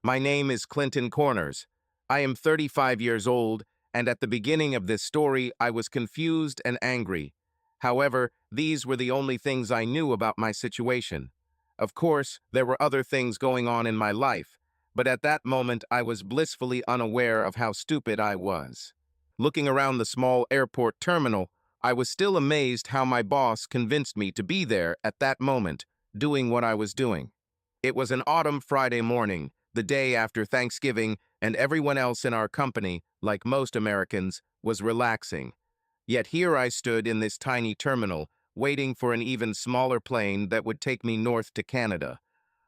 My name is Clinton Corners. I am 35 years old, and at the beginning of this story, I was confused and angry. However, these were the only things I knew about my situation. Of course, there were other things going on in my life, but at that moment I was blissfully unaware of how stupid I was. Looking around the small airport terminal, I was still amazed how my boss convinced me to be there at that moment, doing what I was doing. It was an autumn Friday morning, the day after Thanksgiving, and everyone else in our company, like most Americans, was relaxing. Yet here I stood in this tiny terminal, waiting for an even smaller plane that would take me north to Canada.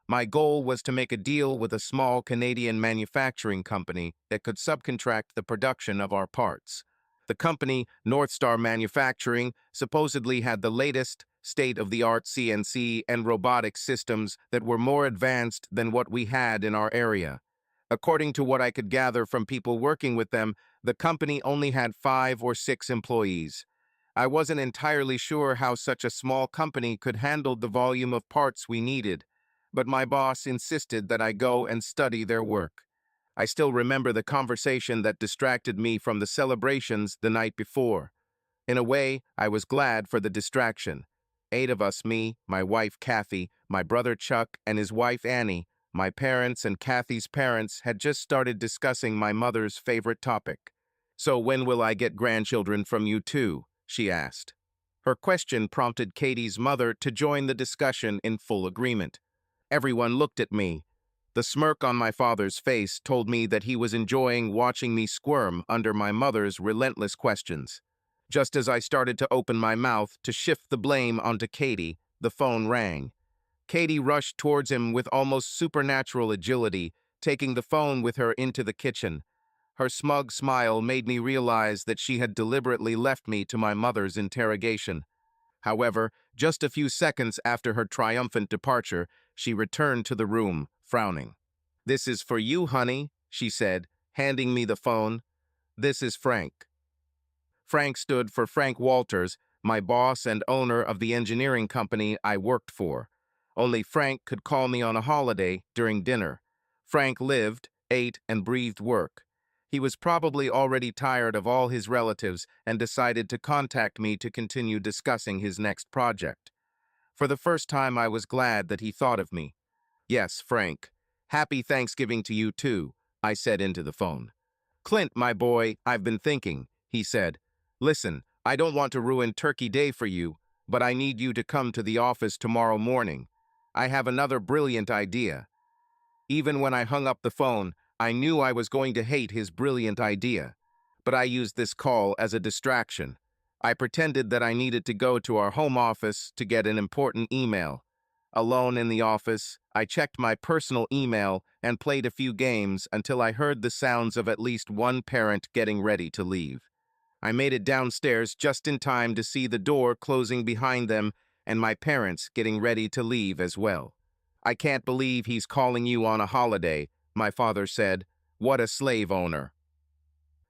My goal was to make a deal with a small Canadian manufacturing company that could subcontract the production of our parts. The company, North Star Manufacturing, supposedly had the latest state-of-the-art CNC and robotic systems that were more advanced than what we had in our area. According to what I could gather from people working with them, the company only had 5 or 6 employees. I wasn't entirely sure how such a small company could handle the volume of parts we needed, but my boss insisted that I go and study their work. I still remember the conversation that distracted me from the celebrations the night before. In a way, I was glad for the distraction. 8 of us, me, my wife Kathy, my brother Chuck, and his wife Annie, my parents and Kathy's parents had just started discussing my mother's favorite topic. "So when will I get grandchildren from you too?" she asked. Her question prompted Katie's mother to join the discussion in full agreement. Everyone looked at me. The smirk on my father's face told me that he was enjoying watching me squirm under my mother's relentless questions. Just as I started to open my mouth to shift the blame onto Katie, the phone rang. Katie rushed towards him with almost supernatural agility, taking the phone with her into the kitchen. Her smug smile made me realize that she had deliberately left me to my mother's interrogation. However, just a few seconds after her triumphant departure, she returned to the room, frowning. "This is for you, honey," she said, handing me the phone. "This is Frank." Frank stood for Frank Walters, my boss and owner of the engineering company I worked for. Only Frank could call me on a holiday during dinner. Frank lived, ate, and breathed work. He was probably already tired of all his relatives and decided to contact me to continue discussing his next project. For the first time, I was glad that he thought of me. "Yes, Frank. Happy Thanksgiving to you too," I said into the phone. "Clint, my boy, I've been thinking," he said. "Listen, I don't want to ruin Turkey Day for you, but I need you to come to the office tomorrow morning. I have another brilliant idea." Even when I hung up the phone, I knew I was going to hate his brilliant idea. But I used this call as a distraction. I pretended that I needed to go to our home office to get an important email. Alone in the office, I checked my personal email and played a few games until I heard the sounds of at least one parent getting ready to leave. I made it downstairs just in time to see the door closing behind them and my parents getting ready to leave as well. "I can't believe he's calling you on a holiday," my father said. "What a slave owner."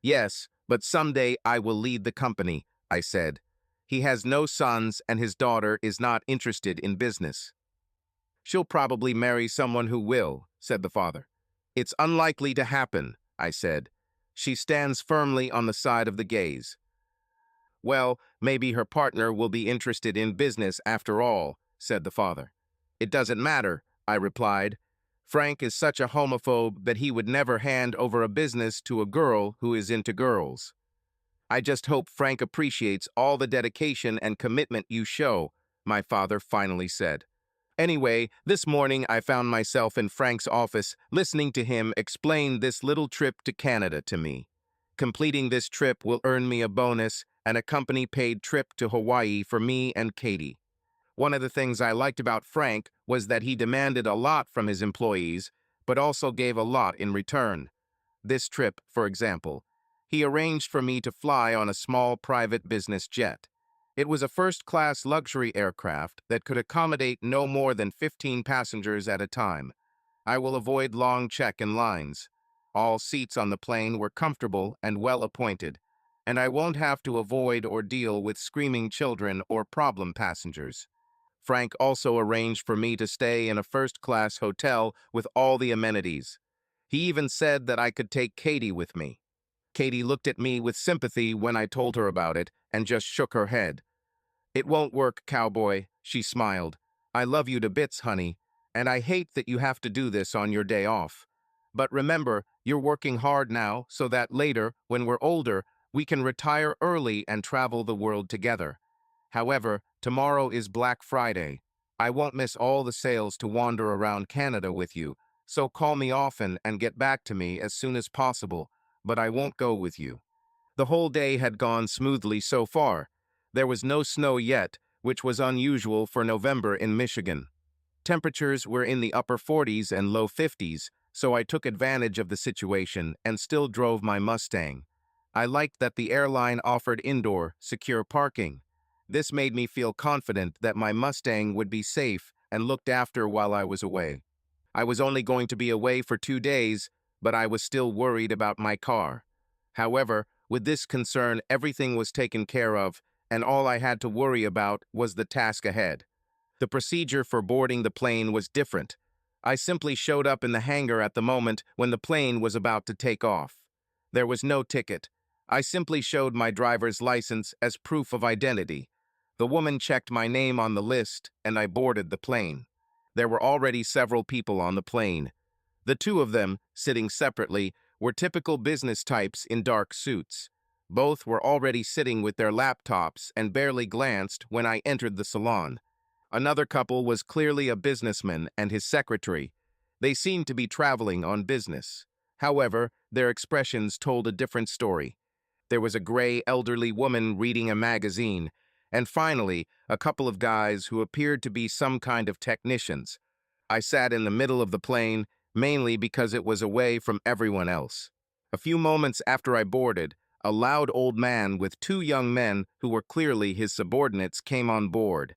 "Yes, but someday I will lead the company," I said. "He has no sons and his daughter is not interested in business." "She'll probably marry someone who will," said the father. "It's unlikely to happen," I said. "She stands firmly on the side of the gays." "Well, maybe her partner will be interested in business after all," said the father. "It doesn't matter," I replied. "Frank is such a homophobe that he would never hand over a business to a girl who is into girls." "I just hope Frank appreciates all the dedication and commitment you show," my father finally said. Anyway, this morning I found myself in Frank's office listening to him explain this little trip to Canada to me. Completing this trip will earn me a bonus and a company-paid trip to Hawaii for me and Katie. One of the things I liked about Frank was that he demanded a lot from his employees, but also gave a lot in return. This trip, for example, he arranged for me to fly on a small private business jet. It was a first-class luxury aircraft that could accommodate no more than 15 passengers at a time. I will avoid long check-in lines. All seats on the plane were comfortable and well-appointed, and I won't have to avoid or deal with screaming children or problem passengers. Frank also arranged for me to stay in a first-class hotel with all the amenities. He even said that I could take Katie with me. Katie looked at me with sympathy when I told her about it and just shook her head. "It won't work, cowboy," she smiled. "I love you to bits, honey, and I hate that you have to do this on your day off. But remember, you're working hard now so that later, when we're older, we can retire early and travel the world together. However, tomorrow is Black Friday. I won't miss all the sales to wander around Canada with you, so call me often and get back to me as soon as possible, but I won't go with you." The whole day had gone smoothly so far. There was no snow yet, which was unusual for November in Michigan. Temperatures were in the upper 40s and low 50s, so I took advantage of the situation and still drove my Mustang. I liked that the airline offered indoor, secure parking. This made me feel confident that my Mustang would be safe and looked after while I was away. I was only going to be away for 2 days, but I was still worried about my car. However, with this concern, everything was taken care of, and all I had to worry about was the task ahead. The procedure for boarding the plane was different. I simply showed up in the hangar at the moment when the plane was about to take off. There was no ticket. I simply showed my driver's license as proof of identity. The woman checked my name on the list, and I boarded the plane. There were already several people on the plane. The two of them, sitting separately, were typical business types in dark suits. Both were already sitting with their laptops and barely glanced when I entered the salon. Another couple was clearly a businessman and his secretary. They seemed to be traveling on business. However, their expressions told a different story. There was a gray elderly woman reading a magazine, and finally, a couple of guys who appeared to be some kind of technicians. I sat in the middle of the plane, mainly because it was away from everyone else. A few moments after I boarded, a loud old man with two young men who were clearly his subordinates came on board.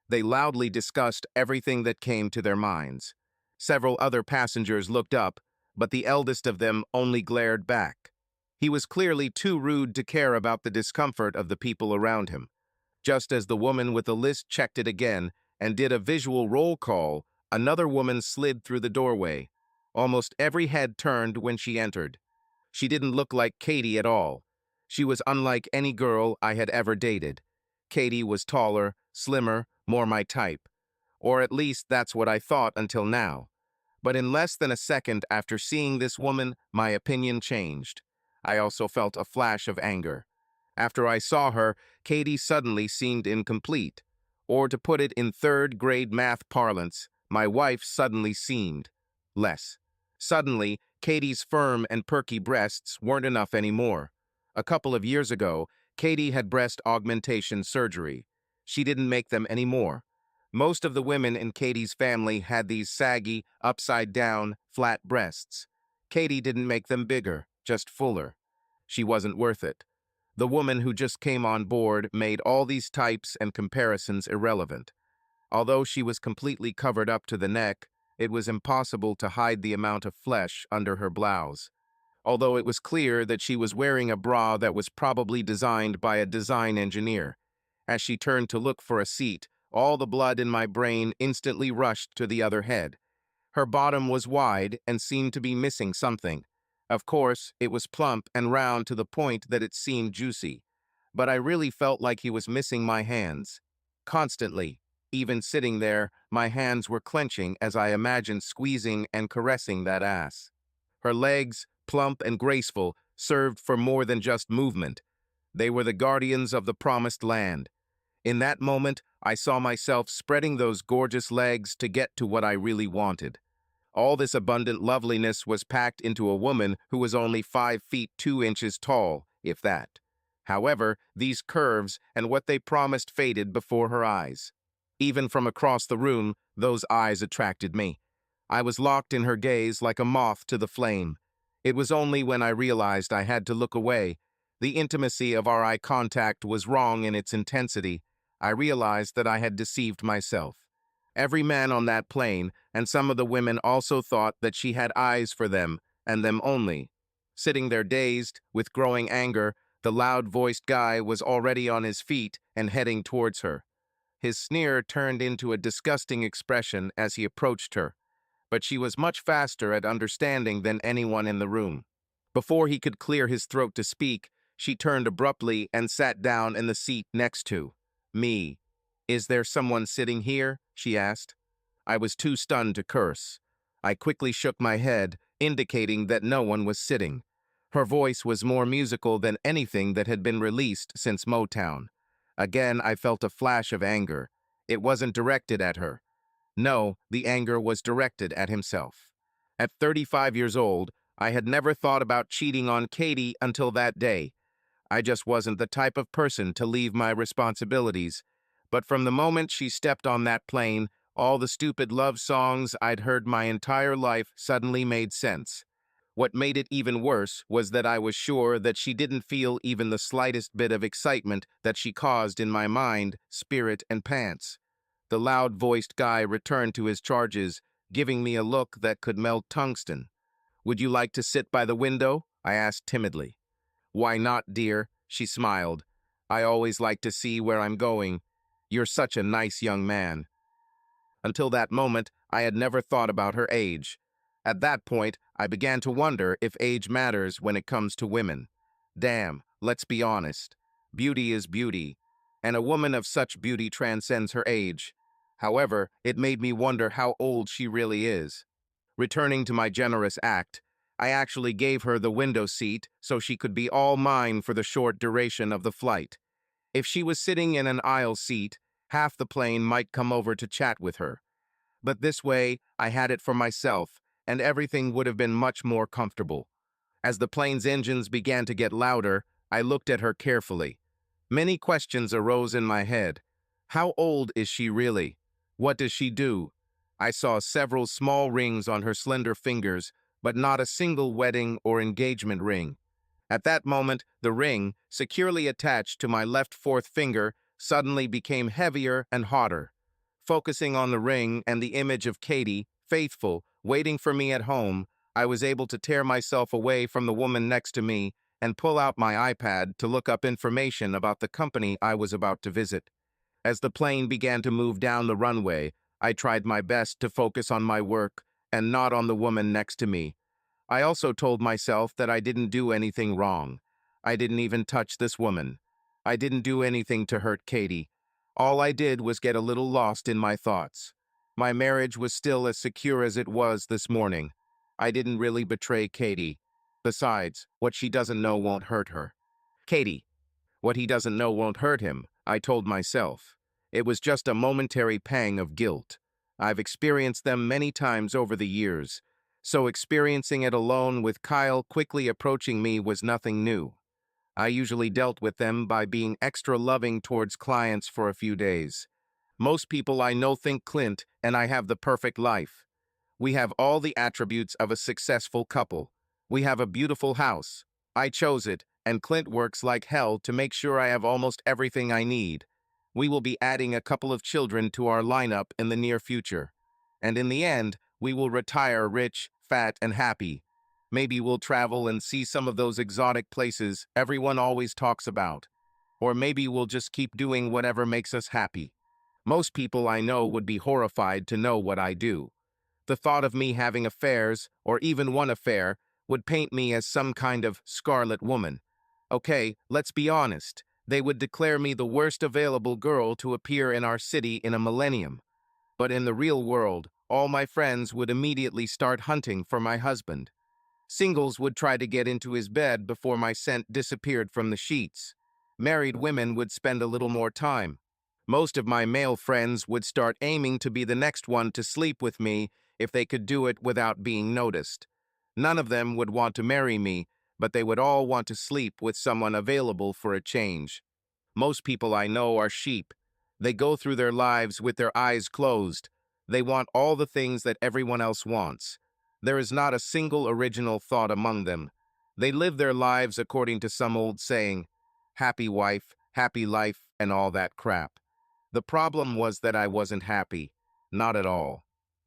They loudly discussed everything that came to their minds. Several other passengers looked up, but the eldest of them only glared back. He was clearly too rude to care about the discomfort of the people around him. Just as the woman with the list checked it again and did a visual roll call, another woman slid through the doorway. Almost every head turned when she entered. She didn't look like Katie at all. She was unlike any girl I had ever dated. Katie was taller, slimmer, more my type. Or at least that's what I thought until now. But in less than a second after seeing this woman, my opinion changed. I also felt a flash of anger. After I saw her, Katie suddenly seemed incomplete. Or to put it in third-grade math parlance, my wife suddenly seemed less. Suddenly, Katie's firm and perky breasts weren't enough anymore. A couple of years ago, Katie had breast augmentation surgery. She didn't make them anymore. Most of the women in Katie's family had these saggy, upside-down, flat breasts. Katie didn't make them bigger, just fuller. She wasn't worth it. The woman who just came on board made all these types and comparisons irrelevant. Although she was completely covered up to the neck, it was impossible to hide the amount of flesh under her blouse. Although it was clear that she was wearing a bra that was probably designed by a design engineer. As she turned to look for a seat, all the blood in my brain instantly rushed to the other head. Her bottom was wide and seemed to be missing something. Of course, it was plump and round to the point that it seemed juicy. But I really felt like he was missing my hands. Constantly, even sitting there, my hands were clenching as I imagined squeezing and caressing that ass. Her legs, plump and graceful, served for more than just movement. They were the guardians of the promised land. In that moment, I saw myself spreading those gorgeous legs to get to what I really wanted. All this abundant loveliness was packed into a woman who was only 5 feet 2 inches tall, if that. However, these curves and what they promised faded before her eyes. Even from across the room, those eyes attracted me. I was locked in her gaze like a moth to the flame. It was only when I realized I had to look away. The intimacy of our eye contact was wrong in its intensity. I realized that I had deceived myself. Every man on that plane, and some of the women also thought that she had eyes for them, and them only. Sitting there dazed, with growing anger, the loud-voiced guy was already on his feet and heading towards her. His sneer turned into a disgusting expression as he approached her. but she was much faster at understanding than anyone in the room. Before he could clear his throat to speak, she turned abruptly and sat down in the seat next to me. "Is there someone sitting here?" she asked. I was too stunned to curse. I quickly shook my head, indicating that no one was sitting. Her voice was more musical than anything that had been released since Motown. Again, I felt a flash of anger. It wasn't directed at her. No, the anger was directed at himself. At 35 years old, I had never thought about cheating on Katie until that day. I just wasn't the type of person to leave my responsibilities. But from the moment she stepped on that plane, all the stupid love songs I'd heard my entire life suddenly made sense. What made it even worse was that I was sure that she didn't feel even the slightest bit of excitement that she caused in my mind, spirit, and pants. The loud-voiced guy returned to his charges, giving me a look that could melt tungsten. "Would you like to sit by the window?" I asked timidly. "Why not, dear?" she smiled. "I always like to see where I'm going. You're such a nice young man." Until that moment, I had never thought about her age. At that point, I began to wonder if age matters when it comes to women. Damn, let's be honest. Beauty is beauty, and a woman of such beauty transcends her age. However, it made me wonder how old she really is. Returning to my generous act, I actually gave her the window seat so she could be all mine for the short duration of the flight. If she was sitting in an aisle seat, half the plane might come over to chat with her. But this way, I had it for myself, and everything would have been much more comfortable. As the plane's engines began to get louder, I looked at her carefully. Many questions arose in my head. How old is she really? What does she do? I saw several small rings on her slender fingers, but not a single wedding or engagement ring. At that moment, the ring, securely attached to my left fourth finger, suddenly became heavier and hotter. Focusing on the ring and the image of Katie, faithful, waiting for me at home, I was able to tear myself away from the woman next to me and pull out my iPad to look up information about the company I was about to visit. As the plane began to move down the runway, I tried my best to focus on my work and not on the woman next to me. I also told myself that I didn't do anything wrong. I didn't even touch this woman. I didn't do anything to hurt Katie. All I did was get a little lost in my thoughts. My marriage was still as secure as it was this morning. I didn't really betray Katie. Besides, what she doesn't know won't hurt her. Katie, what he doesn't know won't hurt him, I told myself. It was just a momentary pang of guilt. I've experienced them many times over the years, so experiencing it alone with Kyle quickly approaching me was nothing new. I usually dealt with them by being extra loving towards clients for a few days. Most people I know think Clint and I have the perfect life. We have all the attributes of a successful couple. We have a beautiful house. I chose it, and Clint works like hell to make sure I have almost everything I need. We will be adding a couple of children to our lineup in the near future. And in the end, we will retire rich, fat, and happy. Maybe we'll travel and see some of those exotic places everyone always talks about. Or maybe we'll just keep doing whatever makes us happy. Most people I know would be horrified to know what I do. The thought of me having affairs, or even one affair, would paint me as some kind of scarlet woman. Okay, let's be honest. They would declare me the worst available girl to appear in our city in a millennium. But in the real world, all my friends would immediately start hunting for my husband. Singles would try to get into his bed before my scent disappeared from the sheets. Married women would spend a little more time. Most of my male friends would start aiming to be the next one to sleep with me if they could do it without being noticed. None of them would want to marry me, but they would all want to sleep with someone available for a change. Most people I know are sheep. They go through their lives with their eyes closed. They want all the things that everyone else wants. There is not a single original thought among them. They live their lives according to some old saying, happy wife, happy life, and all that crap. The problem was that I wasn't happy. Not at all.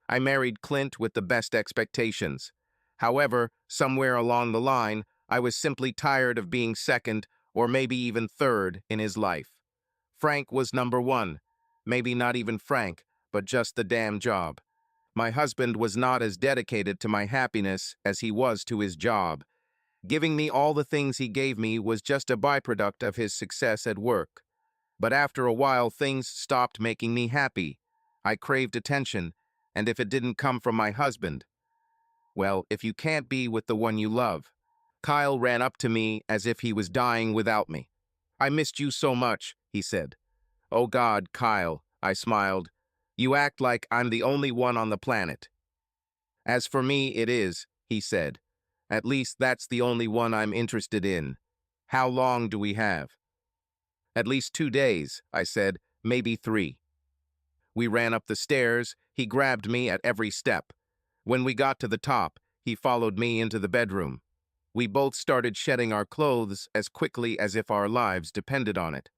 I married Clint with the best expectations. However, somewhere along the line, I was simply tired of being second or maybe even third in his life. Frank was number one. Maybe not even Frank, but just the damn job. My husband was not as dedicated to my happiness as he was to his job. Giving me all the things he gave me was just a byproduct of his success at work. But after a while, things stopped making me happy. I craved attention, and if it didn't come from my husband, well, if you can't be with the one you love. Kyle ran up to me as if he was dying without me. I missed you so much, he said. Oh God, Kyle, I smiled. You act like I'm the only one on the planet. As for me, it is, he said. At least that's the only one I'm interested in. How long do we have? At least 2 days, I said, maybe 3. We ran up the stairs. He grabbed me at every step. When we got to the top, he followed me into the bedroom. We both started shedding our clothes as quickly as if our lives depended on it.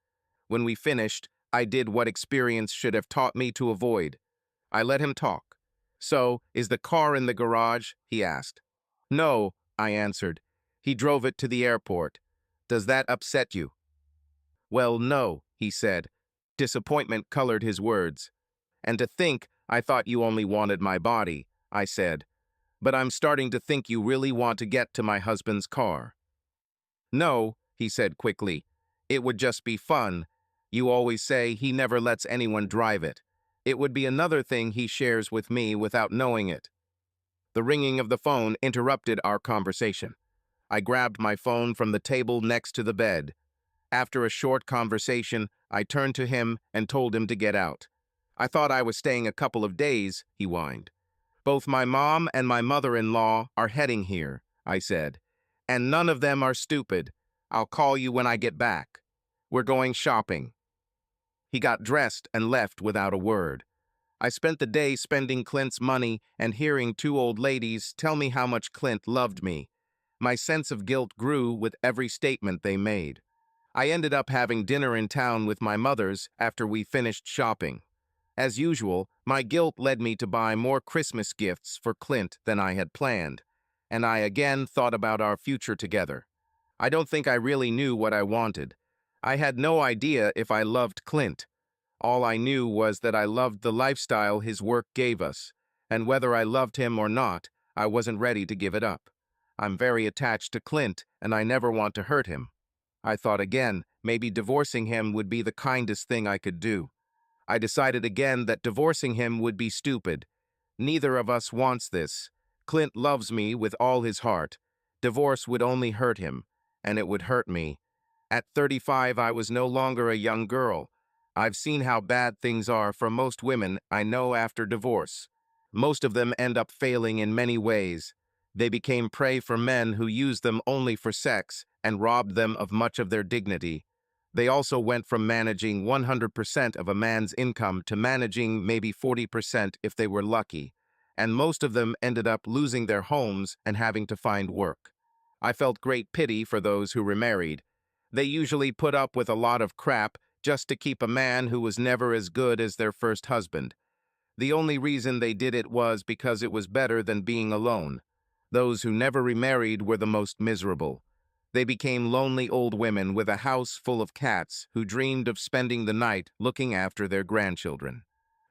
When we finished, I did what experience should have taught me to avoid. I let him talk. So, is the car in the garage? He asked. No, I answered. He drove it to the airport. Does that upset you? Well, no, he said. Disappointment colored his words. And to think I thought you only wanted my body, I said. But I'm starting to think you really want to get to my husband's car. No, he said quickly. It would just be fun. You always say he never lets anyone drive it. It would be another thing he shares with me without knowing it. The ringing of the phone interrupted our conversation. I grabbed my phone from the table next to the bed. After a short conversation, I turned to him and told him to get out. I thought I was staying a couple of days, he whined. Both my mom and my mother-in-law are heading here, I said. And none of them are stupid. I'll call you when I get back. We're going shopping. He got dressed and left without a word. I spent the day spending Clint's money and hearing 2 old ladies tell me how much Clint loved me. My sense of guilt grew with every statement they made. I ended up having dinner in town with my mothers after we finished shopping. As usual, my guilt led me to buy more Christmas gifts for Clint than I had planned, and I again thought about our future together. I don't think I really knew what I wanted. I had no idea if I loved Clint. All I knew was that I loved the lifestyle his work gave us, and whether I loved him or not, I wasn't ready to give it up. I'm very attached to Clint, and I never want to hurt him. I thought again, maybe divorcing him would be the kindest thing I could do. I decided again that divorcing him would be stupid. Neither of us wants this. Clint loves me with all his heart. Divorce would only hurt him, and it would hurt me. At 35, I was no longer a young girl. I've seen how bad things are for most women I know after divorce. Most of them end up failing in many ways. They became prey for men who used them only for sex and robbed them of much of their dignity. They also went from managing 100% of a man's income to managing maybe 40% if they were lucky, and most of them ended up losing their homes and having to find work. I felt great pity for those who remarried. They usually put up with a lot of crap just to keep a man who was never as good as their first husband. The only reason they did it was because it was better than being alone. Those who never remarried were the most miserable. They became lonely old women with a house full of cats who dreamed of spending the night looking after their grandchildren.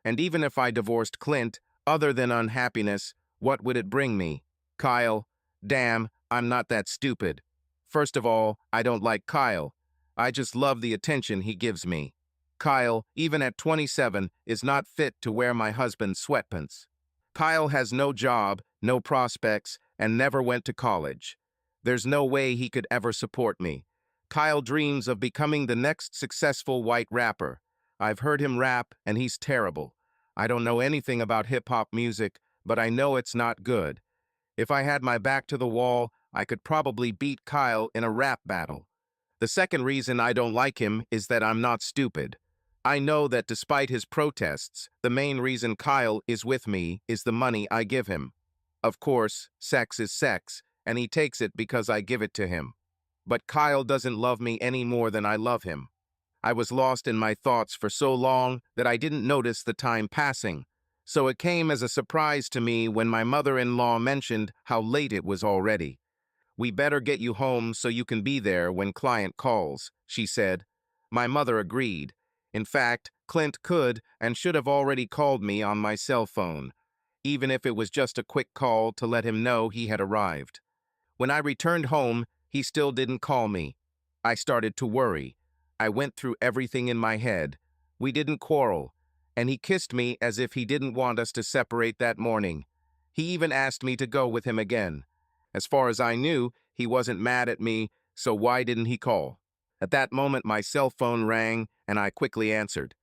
And even if I divorced Clint, other than unhappiness, what would it bring me? Kyle, damn, I'm not that stupid. First of all, I don't like Kyle. I just love the attention he gives me. Kyle, even at 27, is not fit to wear my husband's sweatpants. Kyle has no job, no prospects, and never went to college. There's no way he could ever support me. Kyle dreams of becoming the next successful white rapper. I've heard him rap, and he's terrible. I don't know anything about hip-hop music, but I know it's not good. If I had my back to the wall, I could probably beat Kyle in a rap battle. The second reason I don't like him is that I'm not stupid. I know that despite his protests, the main reason Kyle is with me is the money I give him. Of course, sex is sex, and he takes it because I give it to him. But Kyle doesn't love me any more than I love him. I was lost in my thoughts for so long that I didn't notice the time passing. So it came as a surprise to me when my mother-in-law mentioned how late it was already. "We better get you home so you can be there when client calls," she said. My mother agreed. In fact, Clint could and should have already called me on my cell phone. even if it was just a quick call to let him know he had arrived. When I returned home, he still didn't call me. I started to worry. I went through everything in my head. We didn't quarrel, and he kissed me as if he didn't want us to separate that morning. He even asked me to go with him again. As far as I knew, he wasn't mad at me, so why didn't he call? At that moment, my cell phone rang, and I quickly answered.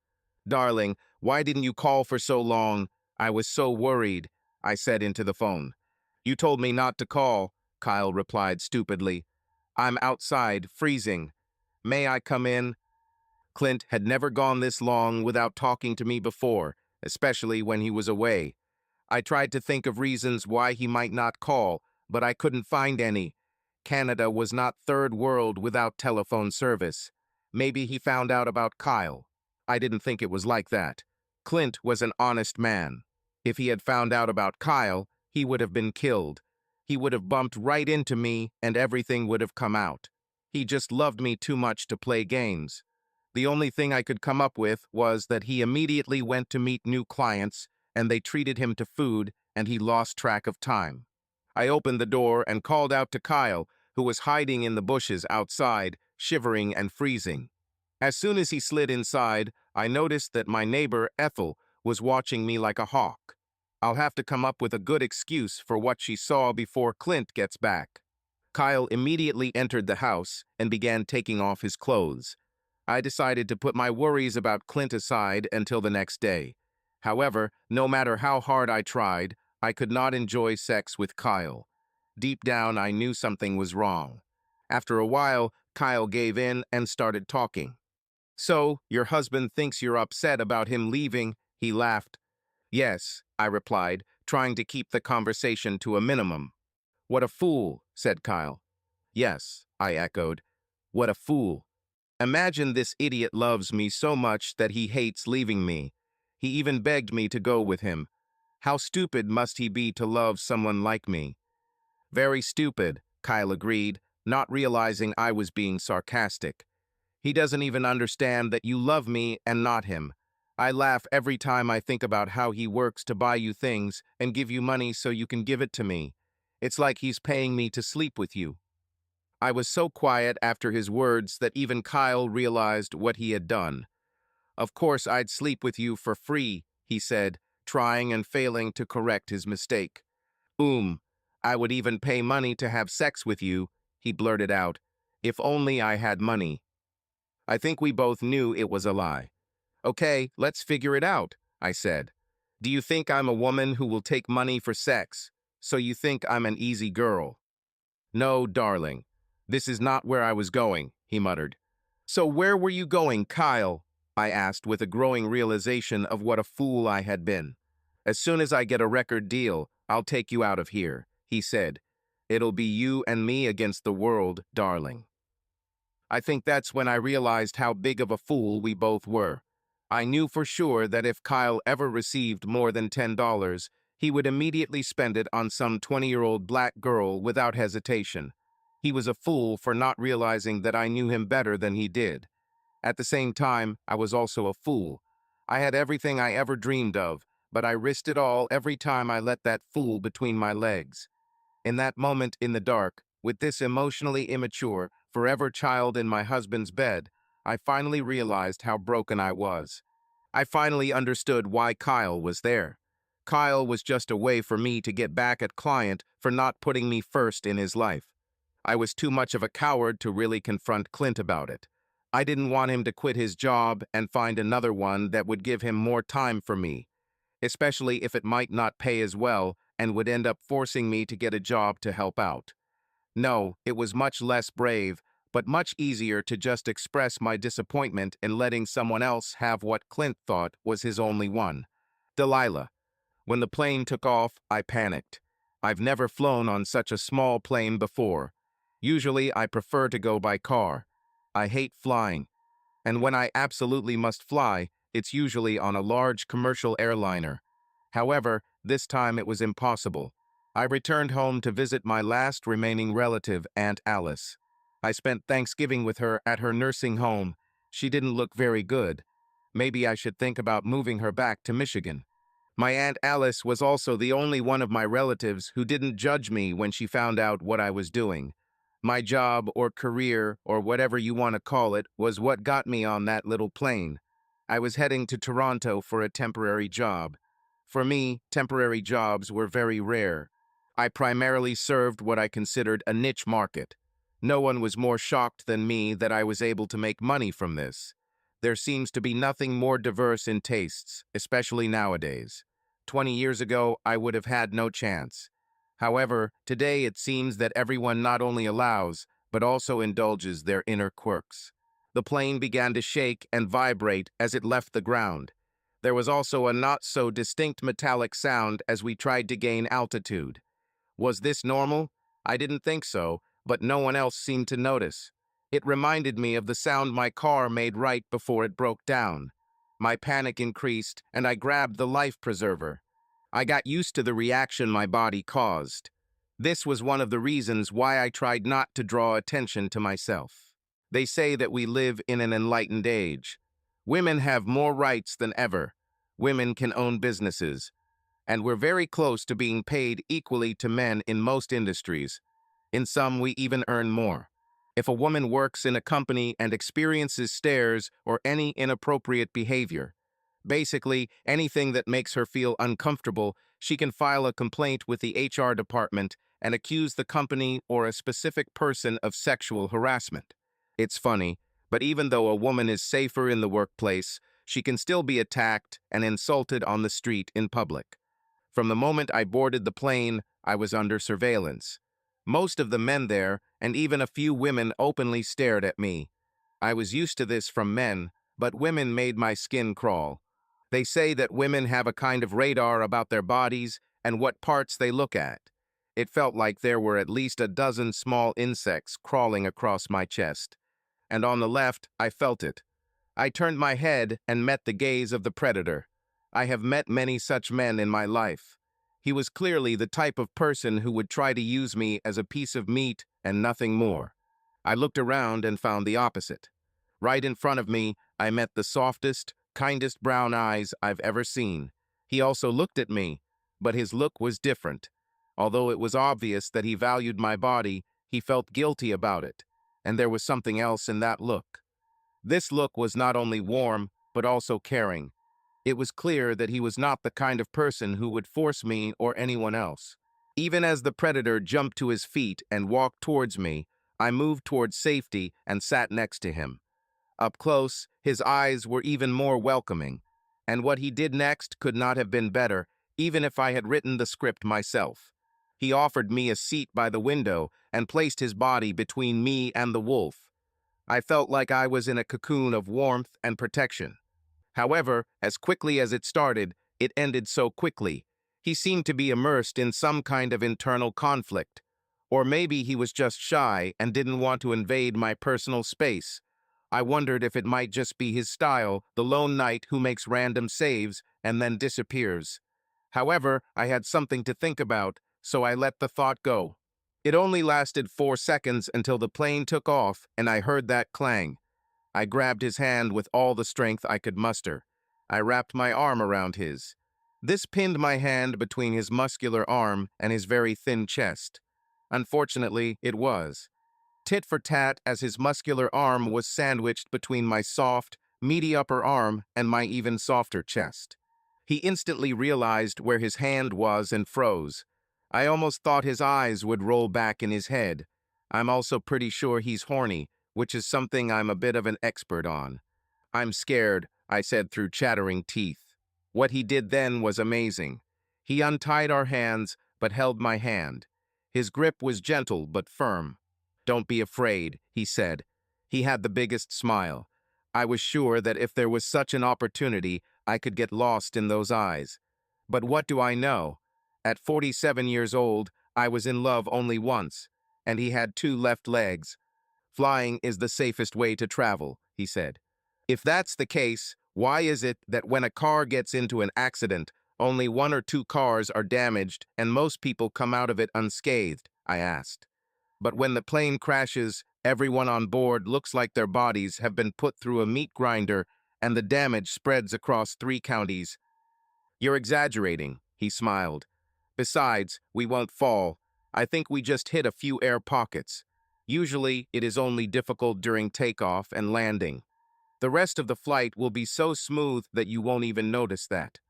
"Darling, why didn't you call for so long? I was so worried," I said into the phone. "You told me not to call," Kyle replied stupidly. "I'm outside, freezing. May I come in?" Clint had never gone this long without talking to me before, especially when he was away. I tried to think of reasons why he might not call, but I couldn't find any. Canada was not third world without telephone service. Maybe he found out about Kyle. I didn't think it was like that. Clint was an honest man. If he had found out about Kyle, he would have been killed. He would have bumped right into me and everything would have come out. He just loved me too much to play games. The only thing I could come up with was that he immediately went to meet new clients and they treated him to food and he lost track of time. I opened the door and called out to Kyle, who was hiding in the bushes outside, shivering and freezing. As soon as he slid inside, I noticed that my neighbor, Ethel, was watching me like a hawk. I'll have to come up with a good excuse for what she saw before Clint gets back. Kyle immediately entered the house and began taking off his clothes. I decided to put my worries about Clint aside until the next day. However, no matter how hard I tried, I could not enjoy sex with Kyle. Deep down, I knew something was wrong. After a while, Kyle gave in and started talking. "So, your husband thinks you're upset about him leaving?" He laughed. "Yes," I replied, trying to keep the conversation to a minimum. "What a fool," said Kyle. "Yes," I echoed. "What a fool. Imagine this idiot loves me so much that he hates leaving me. He even begged me to go with him. How stupid must he be to love someone like me?" "Very stupid," Kyle agreed, not realizing I was being sarcastic. "He doesn't even understand that you love me and not him. I laugh every time I think about how he works to buy you things and give you money so you can give it to me. It's like he's paying me to sleep with you." I was so quiet after his words that even Kyle realized what he had done. "Of course I'd sleep with you for free," he said, trying and failing to correct his mistake. I would even pay money to have sex with you," he blurted out. "If only I had money." I think we both knew it was a lie. "Okay, let's figure it out," I said. "Do you think I'm a woman who will take money for sex? So you think I'm an easy girl?" "No, darling. This is not where I was going," he muttered. "So where were you going, Kyle?" I asked with a growing realization of what a fool I had been. "As soon as I get a record deal, I'll take you out of here," he said. "It'll be you and me against the world, darling." I think that's when I realized how big of a fool we both were. I knew for sure that if Kyle ever received more than $10, he would immediately spend it on some 20-year-old black girl without hesitation. He was a fool for not realizing that I knew him better than he did. At the same time, I was also a fool. I had everything I ever dreamed of, but I risked it all every time I let that fool between my legs. In that moment in the dark, with this emotionally immature, forever child in my husband's bed, I finally realized how broken I was. I finally understood why Kyle was there. Kyle was just a way for me to get back at Client for not putting me first in his life. I was too much of a coward to really confront Clint about it. I didn't want him to quit his job and find another one that would give him more time for me, especially if it might not pay as well and would end up forcing me to get a job to help out. No, it was much less brave, but much easier to just express my disappointment in letting someone else have what Clint thought was his only one. Delilah. When the plane took off, I panicked. I've never flown on such a small plane before. Usually, I prefer to go by car. I hate flying. And when I absolutely must fly, it's usually on a large commercial airliner. However, this time it was impossible. I returned home to visit my last remaining relative, Aunt Alice. I spent Thanksgiving with her at her nursing home. She didn't look very good. Maybe I should think about moving her back to Michigan. My Aunt Alice was also the only one of my relatives who didn't judge me when she found out what I was doing. My job or career, or whatever you want to call it, was what got me on that little plane. I was heading to Toronto for a temporary job. For me, temporary jobs were very rare. I primarily served what I considered a niche market. No one was more shocked than me that I was able to make money from this. There seems to be nothing more diverse in tastes, especially nowadays. 20 years ago, I would have had no chance. However, today it seems that everyone not only allows, but also indulges their inner quirks. The plane began to shake and vibrate as it left the ground. There was also a not-so-distinct metallic sound as we tried to gain altitude. Was this normal? I didn't think so, but no one else seemed to notice. It reminded me of the sound my car made right before it broke down. My panic increased, and I grabbed the life preserver. I got used to the reaction my body caused. This was one of the reasons why I tried not to draw attention to myself. They say that we live in an enlightened age. Women have more rights than ever. Women can own businesses. And we're very close to being paid equally to men in most industries. In some, we even earn more. If a woman works in a company and experiences stares or any inappropriate behavior, basically anything that makes her feel uncomfortable, she can file a complaint with the HR department and accuse the company or a specific person of sexual harassment. It's funny, but even though a woman is safer in the workplace, she can still be attacked and insulted on the street in public. From the moment I boarded the plane, I was under surveillance. Most of the men there, and even a few women, openly stared at me. I was used to this from men, but women made my skin crawl. They say that women have a kind of radar about their bodies and what parts they look at. It felt like there were at least a dozen small insects crawling across my chest. And on the left, I felt it. I turned my head and met the gaze of the predator. I have met many such men in my life. He was clearly the type of person who would try to use me as a piece of meat and nothing more. I looked around and found the opposite. Right in front of me, I met the softest, kindest brown eyes I've ever seen. He also looked at me, but his look was different. Although it was obvious that he valued my body, he felt guilty about it, and there was something else in that look. This look was not only warm, but also caring. It was clear that he was not the kind of person who would force me or anyone else. Even as the predator jumped to his feet and walked towards me, I moved towards safety and sat next to him. Up close, his eyes were even more welcoming, and what he did next could not have been better, even if I had written the script myself. He offered me a seat by the window and placed his body between me and the wolf. I felt like I was in a cocoon of warmth and protection. However, as quickly as it started, it ended so quickly. He seemed to be immersed in some kind of internal conflict. Or maybe he was just shy and didn't want to invade my personal space. I wondered if it might just be his style, the lone knight who makes random saves and then disappears. However, I had something to think about, so I let the thought go. It only lasted 4 seconds until the plane took off and I heard that clang. I grabbed his hand with all the strength I could muster. I wrapped my arm around his. This pinned my hand between his muscular arm and his very thin chest. Unfortunately, it was. Tit for tat as his muscular arm was sandwiched between my soft, meaty upper arm and my even softer chest. He instantly realized where his hand was and froze. I almost thought his eyes would roll back in his head. I'm also pretty sure he's horny, which is something I'm a bit of an expert on. I'm scared, I said through chattering teeth. What he did then was amazing. He untied our hands, but held my hand. His grip was gentle but firm. "Don't be afraid," he said. He had the biggest smile. I was sure that if there was such an opportunity, I could get lost in those eyes. But what do I know? At 47 years old, I was in love only once, and he had 2 left legs. "Flying is the safest way to travel," he said. "If that's the case, why is it that when a car gets into an accident, only 1 or 2 cars are damaged and most people come out of it unscathed?" I asked. "But when the plane crashes, everyone on board looks like their bodies have been put through a meat grinder and the damage spreads across 3 counties." You're exaggerating, he smiled. Besides, we won't fall. I think we just hit a few air pockets. Usually, it is only difficult during takeoff and landing. The rest of the flight will be so smooth that you won't even notice that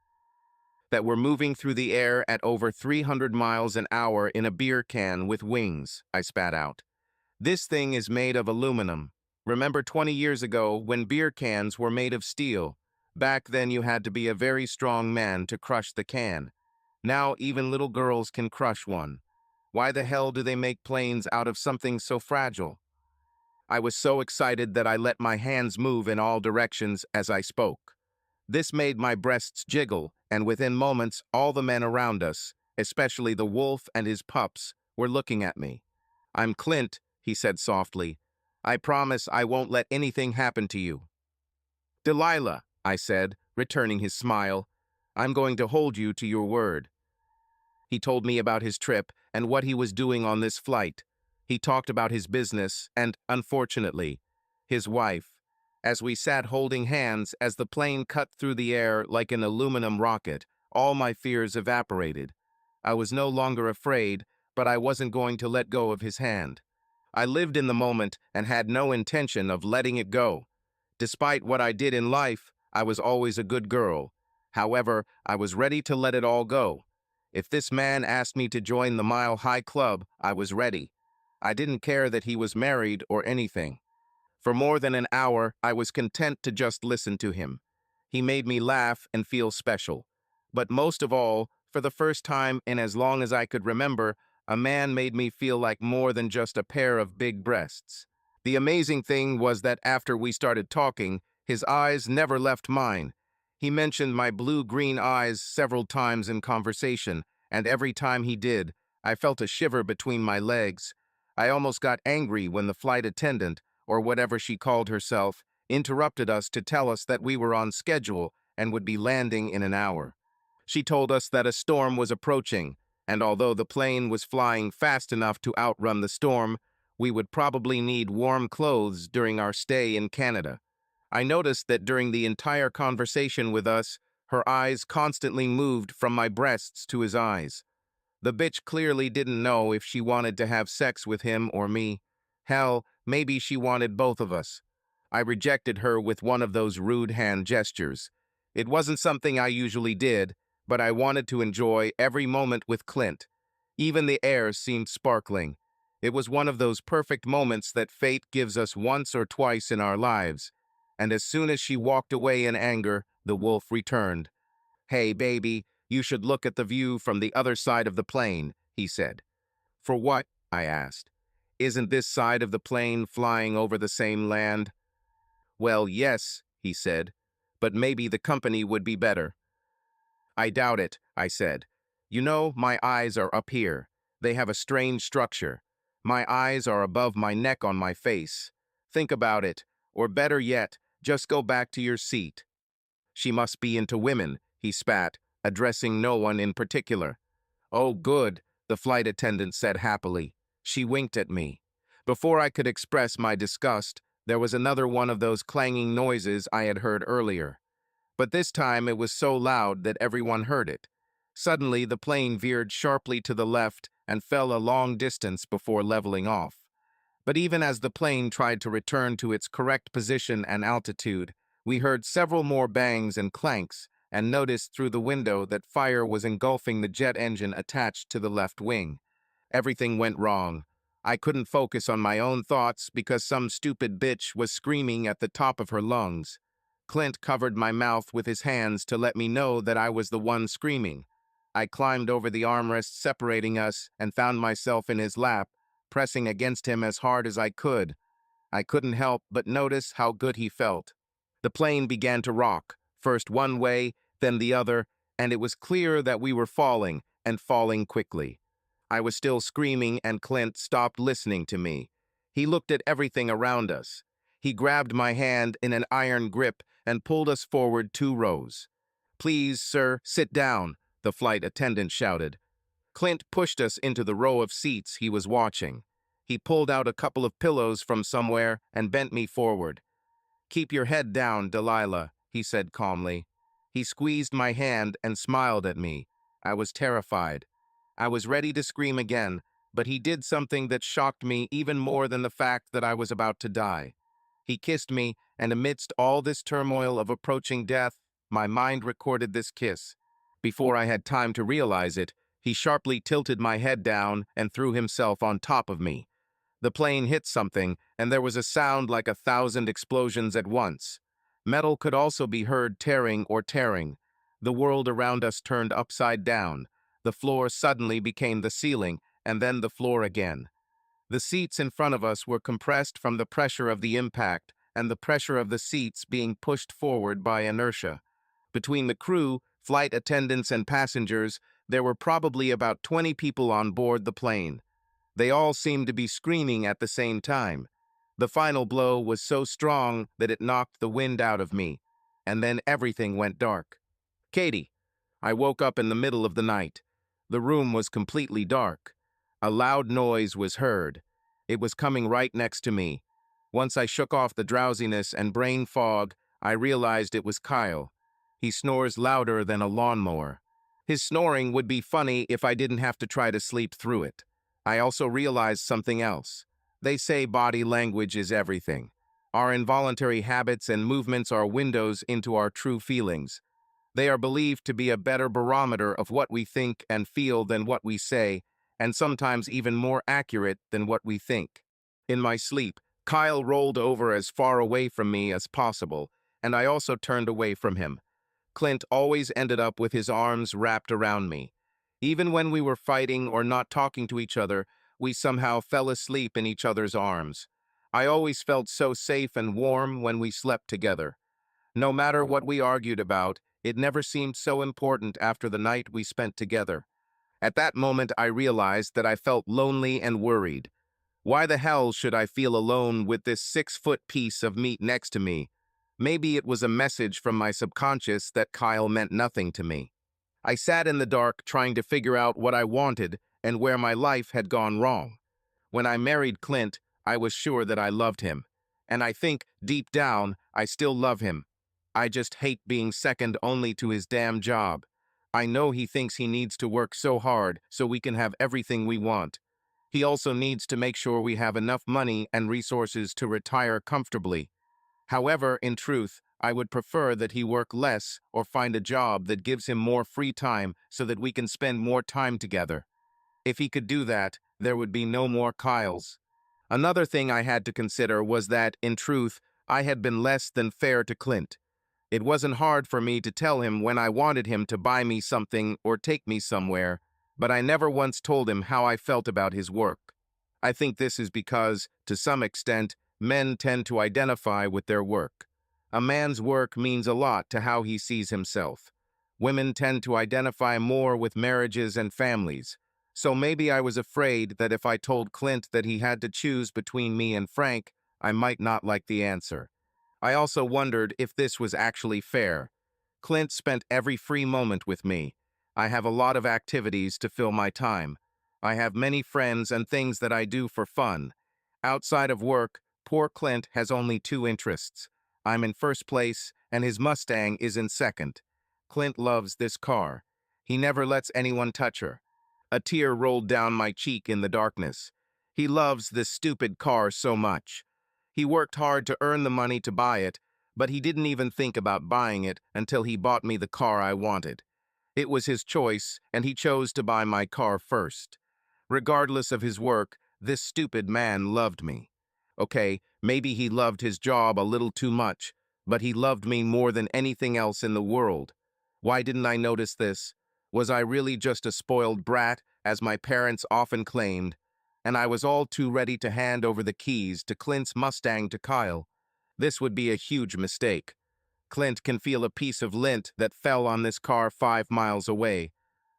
we're moving through the air at over 300 miles an hour in a beer can with wings, I spat out. This thing is made of aluminum. Remember 20 years ago when beer cans were made of steel? Back then you had to be a very strong man to crush the can. Now even little girls can crush one. Why the hell do they make planes out of something so fragile? I was so excited that I let my hands move in all directions as I spoke. This made my breasts jiggle, and within moments, all the men around us, especially the wolf and his pups, were looking at me. I'm Clint, he said softly. I promise I won't let anything happen to you. Delilah, I said, returning his smile. I'm going to hold you to your word. He told me about his trip and what he was doing on this flight. He talked about his business and, unfortunately, his wife. As we sat holding hands as the plane cut through the air like an aluminum rocket, all my fears evaporated. I was no longer afraid, but I wasn't going to let go of his hand. I lived in the moment and had no intention of letting it go. Despite what I did in life, I was always a good girl. However, I was ready to let it all go. If this man asked me to join the Mile High Club, I was ready. I didn't care that he was married or anything. For more than an hour, I was content to just listen to him. He made me laugh and feel special. But most of all, for the first time in as long as I could remember, a man made me feel like more than just a pair of big breasts. The amazing thing was that after we started talking, his eyes never left mine. He mentioned my blue-green eyes several times in conversation, and every time he did, I felt a shiver between my legs. I almost got angry when the flight attendant, or whatever she called herself, interrupted us to tell us that we were on schedule and would be landing in an hour. She told us that a storm was approaching, and although the plane was flying fast enough to outrun the storm, we would probably need warm clothes during our stay in Canada. I noticed that during the entire conversation with us, her eyes constantly moved from my breasts to his eyes. The bitch clearly didn't know if she wanted to have sex with him or me. Hell, maybe she wanted both of us. I rejected her with one of those rude hand gestures. It wasn't something I usually did, but I wanted to enjoy every moment with Clint. Even the air seemed sparkling. It was one of those perfect moments that fate gives us once or twice in our lives. And as soon as she walked away in anger, the wolf returned. Hey, baby, you should look at the view from the other side of the plane, he said. For what? I asked. Isn't this side of the plane flying over the same land? Well, yes, he said, but maybe the company would be better. I doubt it, I said. You know, my eyes are up here. They have a strange structure. My eyes are above my neck on my face. Think about it, or better yet, just go back to your seat. She must be into women, he spat, addressing no one in particular. Oh, good, the flight attendant said happily. She winked at me. Before I could express my disgust, there was another one of those clanging noises I had heard earlier. But this time it was so loud that everyone heard it. Suddenly, the plane veered sharply to the left and fell a long distance before leveling off. But even as the plane tried to return to its correct position and altitude, we heard several more bangs and clanks and noticed through the window that fire was engulfing the jet engine attached to the left wing. Everything went wrong. I couldn't focus on my own thoughts because some stupid bitch was screaming at the top of her lungs. Clint covered my mouth with his hands to let me know that I was the one screaming. I climbed over the armrest separating us and found myself in his lap, pressing against him as hard as I could. I couldn't help but notice how good he felt. The plane began to rock, first one way, then the other, and it was clear that we were falling, and falling quickly. I was still screaming, and Clint stopped listening to me. He looked at everything around us. He grabbed my hand in an iron grip and pulled us forward 2 rows. Please, sir, sit down, the flight attendant shouted. Clint pushed us into the row of seats he was watching. He pulled out a couple of pillows from somewhere and bent me forward. Keep your head down, Delilah, he said calmly. He squeezed my hand and smiled at me. I was terrified. I was ready to scream again, but he did something that shocked me even more than the fact that I was about to die. He kissed me, and amidst all this turmoil of approaching death, my mind recorded this kiss. Before I had time to realize it, he sharply tilted my head down and threw himself on top of me. The plane hit something, and there was a sound like 1,000 explosions at once. Metal could also be heard tearing or tearing. The world around us turned upside down. The floor suddenly became the ceiling, and then the floor again. The seats in front of us were compressed from the pressure of the impact and the pressure of the seats being pushed forward by inertia. Between the crew, flight attendants, and passengers, there were probably about 20 people on board the plane. They all seemed to be screaming at the same time. The final blow was so strong that it knocked the wind out of me, and then everything went dark. Katie, I woke up in the middle of the night. The room was completely dark. A loud noise was heard. It was coming right next to me. Once I shook off the drowsiness and brain fog, I realized it was Kyle. He snores louder than a lawnmower. His snoring would be funny if I didn't have to try to sleep through it. I also realized something else. They say body language is everything. Our involuntary habits and movements are windows into our true feelings. They are believed to be a better barometer of what we think and feel than what we say, and sometimes even more accurate than what we think. In my sleep, Kyle rolled over as far away from me as possible, and I also turned away from him. Clint always ended up with his arms wrapped around me. Even when we were fighting or not talking to each other, we somehow fell asleep in each other's arms. I always felt so safe and warm when we slept together. No matter what we argued about, it never seemed so important after the night we spent together. At that moment, I realized that I felt lonely and worried. Why the hell should I feel alone with this 6-foot piece of meat next to me? Maybe it was a message from my subconscious that Kyle meant nothing to me. I sat in the dark trying to figure out what I wanted and where my life had gone wrong. When I married Clint, I was sure that I loved him. And I think, deep down, I still love him. I just hate being second only to his damn job. I know he thinks he needs to work so hard so we can have everything we want. He also needs to make sure we have enough money and resources to retire comfortably. However, in truth, I would prefer that he work less or find a job that gives him more free time so that we can spend more time together. If he could do that, there would be no more Kyles. Another thing I had to consider was that, in truth, I had been less than fair to Clint. It wasn't hard for me to tell him when I wanted him to buy me something or take me somewhere, but I never once told him how I felt about his work. I think this is because, to some extent, men tend to identify with their work. A man's work means a lot to how he sees himself. Women tend to identify more with marriages and families. So maybe I was afraid that if I told Clint that he had to choose between me and Frank, I might not like the answer. I also wondered if this was actually fair. Clint spent every free moment with me. I have a lot of activities to fill my time. I have many friends and things that I do for fun. Outside of work, poor Clint has only 2 interests. I'm in first place, and his Mustang is in second. Clint loves this car. He never lets anyone touch her. A tear rolled down my cheek in the darkness. He loves this stupid car so much. He worked hard to earn the money to buy it, but he didn't even think about buying it until he bought me the car I wanted. It was his choice, and he chose to buy my car first. Regardless of his work, this stupid man loved me. Okay, maybe he loved his job a little too much, but he loved me more than anything else in the world. Why didn't I notice this? Was I really just a spoiled brat, as my parents often claimed? And I was all too ready to hand over the keys to Clint's Mustang to Kyle. This would be a huge mistake. Clint can feel a piece of lint that fell on this car 5 miles away.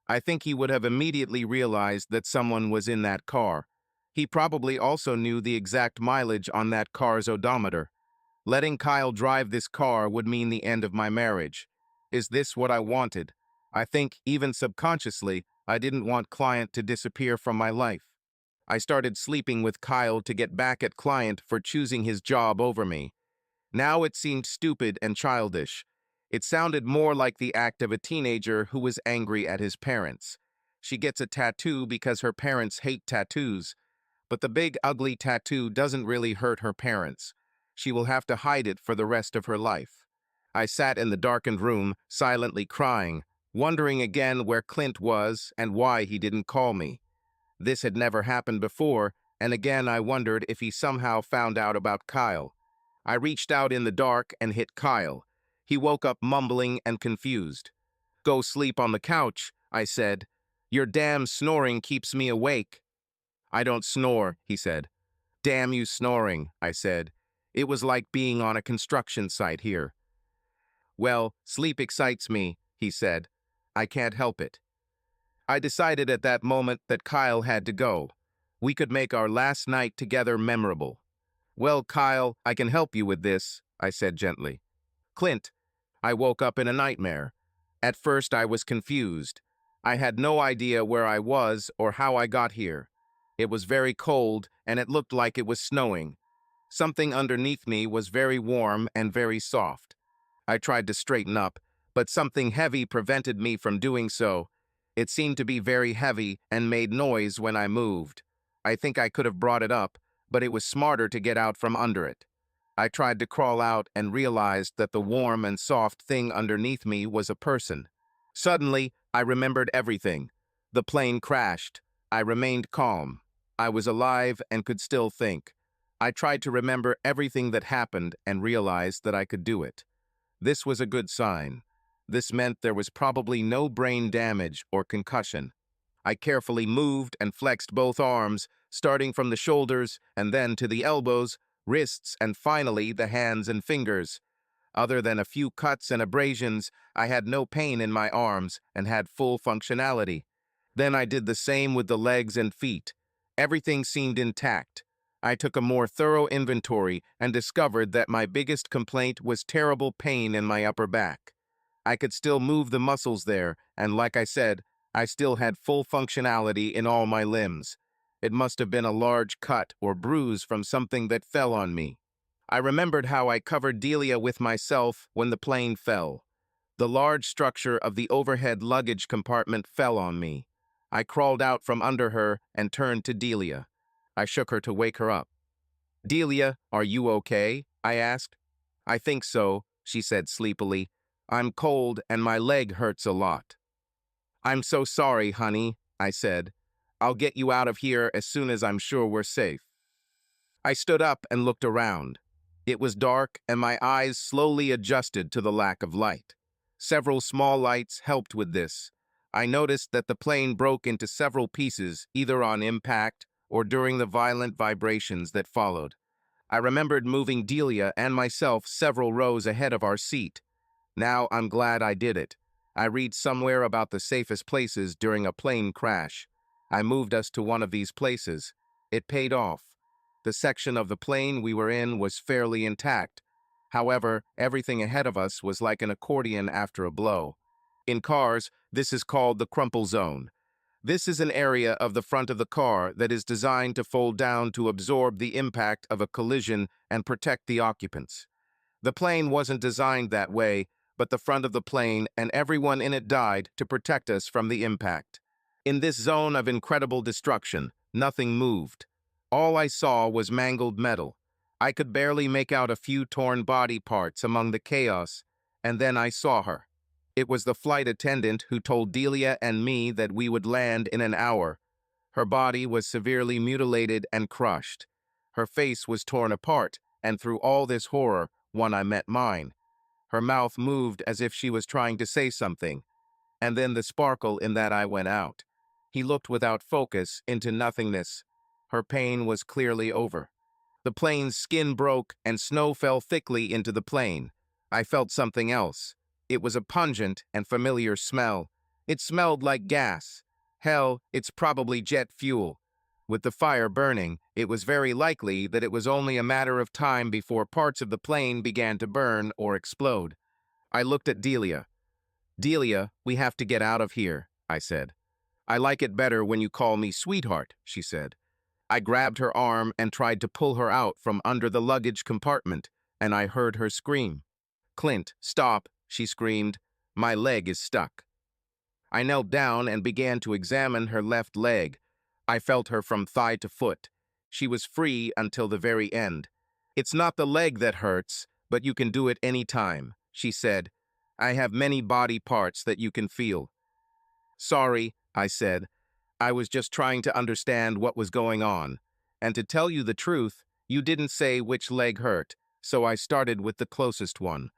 I think he would have immediately realized that someone was in that car. He probably also knew the exact mileage on that car's odometer. Letting Kyle drive this car would mean the end of my marriage. Is this what I wanted? I think, even subconsciously, I didn't want Client to disappear from my life. I started sleeping with Kyle to get back at Client for choosing his job over me. Now it seemed stupid and childish. It sounded more like the act of a teenager who was angry at his parents. She gets a tattoo because her parents hate tattoos, but the big ugly tattoo doesn't really hurt her parents. She will have to hide it for the rest of her life. I sat in the darkened room, silently crying, wondering again where Clint was and why he didn't call me. This had never happened before, and again I wondered if he somehow found out about Kyle. I reached out in the dark and hit Kyle. He woke up mumbling and confused. "Go sleep on the couch," I said. "Your damn snoring keeps me awake." "I don't snore," he said. "Damn you snoring," I said. It was like being on a construction site here. "Well, sleep excites me," he said. "I can't help it." I decided at that moment that Kyle had to go. We could make our last night together memorable. "Well, Kyle, I can help you with this," I said gently. "Clint, I woke up in a nightmare. At first I was confused. I had no idea where I was or how I got here. It was very cold and it looked like it was snowing. Something underneath me was very warm and very soft. I tried to straighten up, but something heavy prevented me from doing so. It seemed to be very heavy and made noise when I moved. I think I could have brought it up, but it was smarter to get out from under it. I tried to crawl out and realized that the warm and soft thing underneath me was a person. Suddenly, I remembered everything. The plane crashed. I remained calm. I was alive and could still think. I tried to remember everything that happened and realized that I could do it. This was a good sign. This meant there was probably no brain damage or concussion. I carefully moved and flexed both arms, starting from the shoulders and then to the elbows, wrists, and finally the hands and fingers. Other than a few cuts and abrasions, I had no pain in my arms and had full functionality. Then I did the same with the legs and feet. Everything seemed intact. I took a more thorough inventory and discovered that my biggest complaint was terrible pain in my upper back. I could still move the muscles there, and like I said, I still had full functionality in all my limbs. It must have been a large cut or bruise from something that fell on me. I remembered how I covered Delia with myself when the plane fell. The large structure of the overhead luggage compartment fell on me. I crawled out from under her and turned to Delia. I shook her to wake her up. "Delia, are you okay?" I asked. "I think so," she said sleepily. "I'm cold and my leg hurts a lot." "I'm so sorry, honey," I said. "I'll get you out of here as soon as I'm sure we're safe." I stood up and looked around. It was dark and my eyes slowly adjusted to the lack of light. Several small lights helped with this. I noticed that the plane broke into several pieces, either on impact or during the violent vibrations that followed. I remembered moving Delia and myself several rows ahead of our seat. Now I'm glad I did it. I read somewhere about the safest places during a plane crash. I moved us to one of these places. It paid off. The section of the plane we were in was fairly intact. However, everything ahead of us was like an accordion after a blow. In cars, this is called the crumple zone. This is an area of the front of the car that is designed to fold down to absorb the impact of a collision and protect the occupants. The plane wasn't designed that way, but the front of the plane and everyone in it died to protect us from the impact. In this zone of incredible destruction, nothing moved. All I saw was mangled metal. I could barely make out a few torn body parts among the chaos, and then I saw her. It was the flight attendant who told Delia and me that we would land in an hour. Her body was severely mutilated and crushed. Her face was torn apart, and through all this horror, when I met mine. Her mouth moved as if she was trying to say something, and then the sparkle in that eye went out. He looked without focus into nothingness. Her pain was clearly over. The plane's skin broke and snow fell thickly into the plane. I felt something else. It was a pungent and familiar smell. It smelled like gas. Hell, it's probably jet fuel. With the fire burning, it was very likely that it was only a matter of time before parts of the plane began to burn or explode. I looked at Delia. "Delia, we have to get out of here," I said. "I like it better when you call me sweetheart," she said. I grabbed her arm and tried to pull her out from under the luggage compartment, and I heard her scream. "Clint, stop. she screamed. My leg is stuck. I knelt down and began to examine her left leg. I felt her from thigh to foot. She was free until the very end. It's not the leg that hurts, but you can do it any time, she said. I have many body parts that you can feel. Sorry, I said. I was just trying to understand what was going on. And to tell you the truth, you didn't say which leg hurt, so I started with the closest one.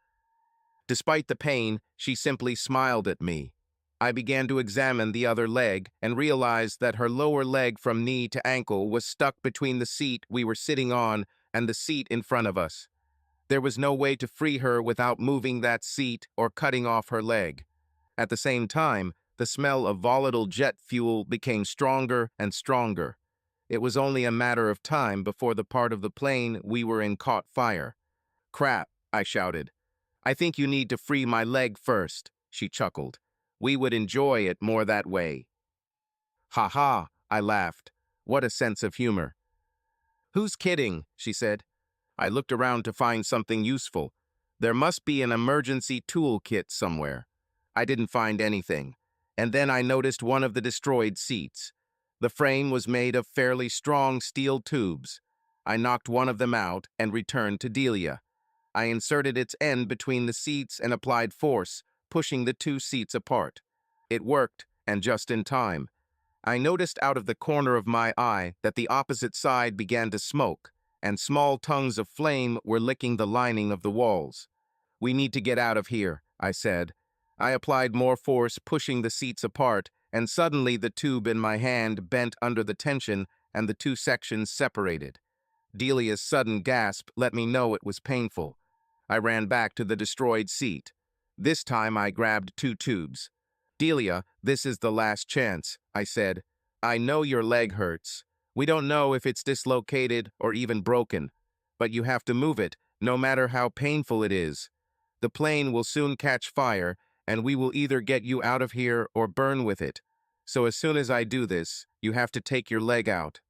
Despite the pain, she simply smiled at me. I began to examine the other leg and realized that her lower leg from knee to ankle was stuck between the seat we were sitting on and the seat in front of us. There was no way to free her without moving that seat or cutting off her leg. At the same time, the smell of volatile jet fuel became stronger and stronger. It was only a matter of time before the part of the plane we were in caught fire. Crap, I shouted. I think you need to free my leg first, she chuckled. We would enjoy it more that way. Ha ha, I laughed. What a sense of humor. Who's kidding, she said. I looked around to find something useful. There must be an emergency toolkit somewhere. I didn't find anything. And then I noticed one of the destroyed seats. The frame was made of fairly strong steel tubes. I knocked one of them out and returned to Delia. I inserted its end between the seats and applied force, pushing the two seats apart. It worked, and just in time. I noticed out of the corner of my eye that the opposite side began to smoke, and small tongues of flame were licking the lining of the walls. We need to get out of here, I said. I applied more force, pushing the seats apart, and suddenly the tube in my hand bent under the tension and the two sections separated. Delia's sudden gasp let me know it was painful. I ran back to the destroyed seat. This time I grabbed two tubes. Delia, this is the last chance, I said. I know your leg hurts. We don't know if it's dislocated or even broken, but you have to move it, no matter how painful it is. The plane will soon catch fire, and we will either get you out of here or burn with it. So as soon as I do this, you have to take your leg out.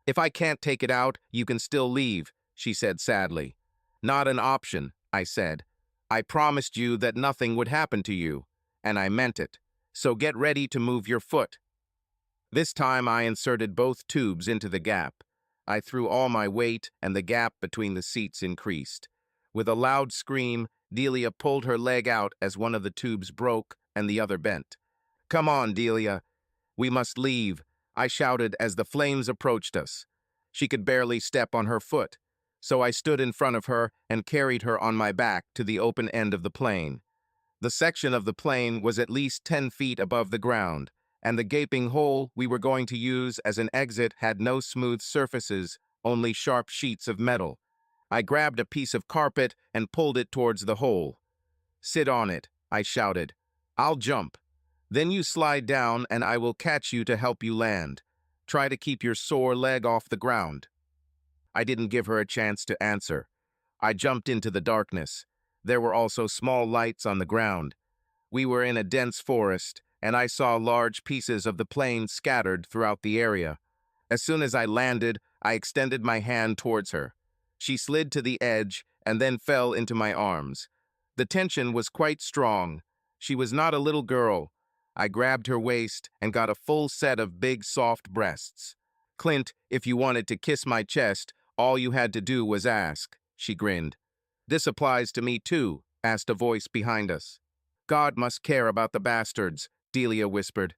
If I can't take it out, you can still leave, she said sadly. Not an option, I said. I promised you that nothing would happen to you, and I meant it. So get ready to move your foot. This time I inserted both tubes into the gap. I threw all my weight, and the gap between the seats increased. With a loud scream, Delia pulled her leg out as one of the tubes broke and the other bent. Come on, Delia. We must leave, I shouted as the flames approached us. She could barely step on her foot, so I stood in front of her and carried her on my back to the open end of the plane. The section of the plane was at least 10 feet above the ground, and the gaping hole we were going to use as an exit had no smooth surfaces, only sharp sheets of metal. I grabbed a piece of carpet and pulled it towards the hole. Sit on it, I shouted. I'll jump. Then you slide down and I will catch you to help you land. Try to keep your sore leg off the ground. I didn't give her a chance to answer. I jumped into the darkness. There were also small lights on the ground. We were in a dense forest, and I saw large pieces of the plane scattered throughout the area. As soon as I landed, I extended my hand towards her. She slid to the edge and then fell into my arms. The tension was quite strong. She was not a little girl. I grabbed her waist and got a full set of big, soft breasts. Clint, if you wanted to kiss my chest, all you had to do was ask, she grinned. This applies to me too, asked a voice behind us. God must care about the bastards, Delia whispered.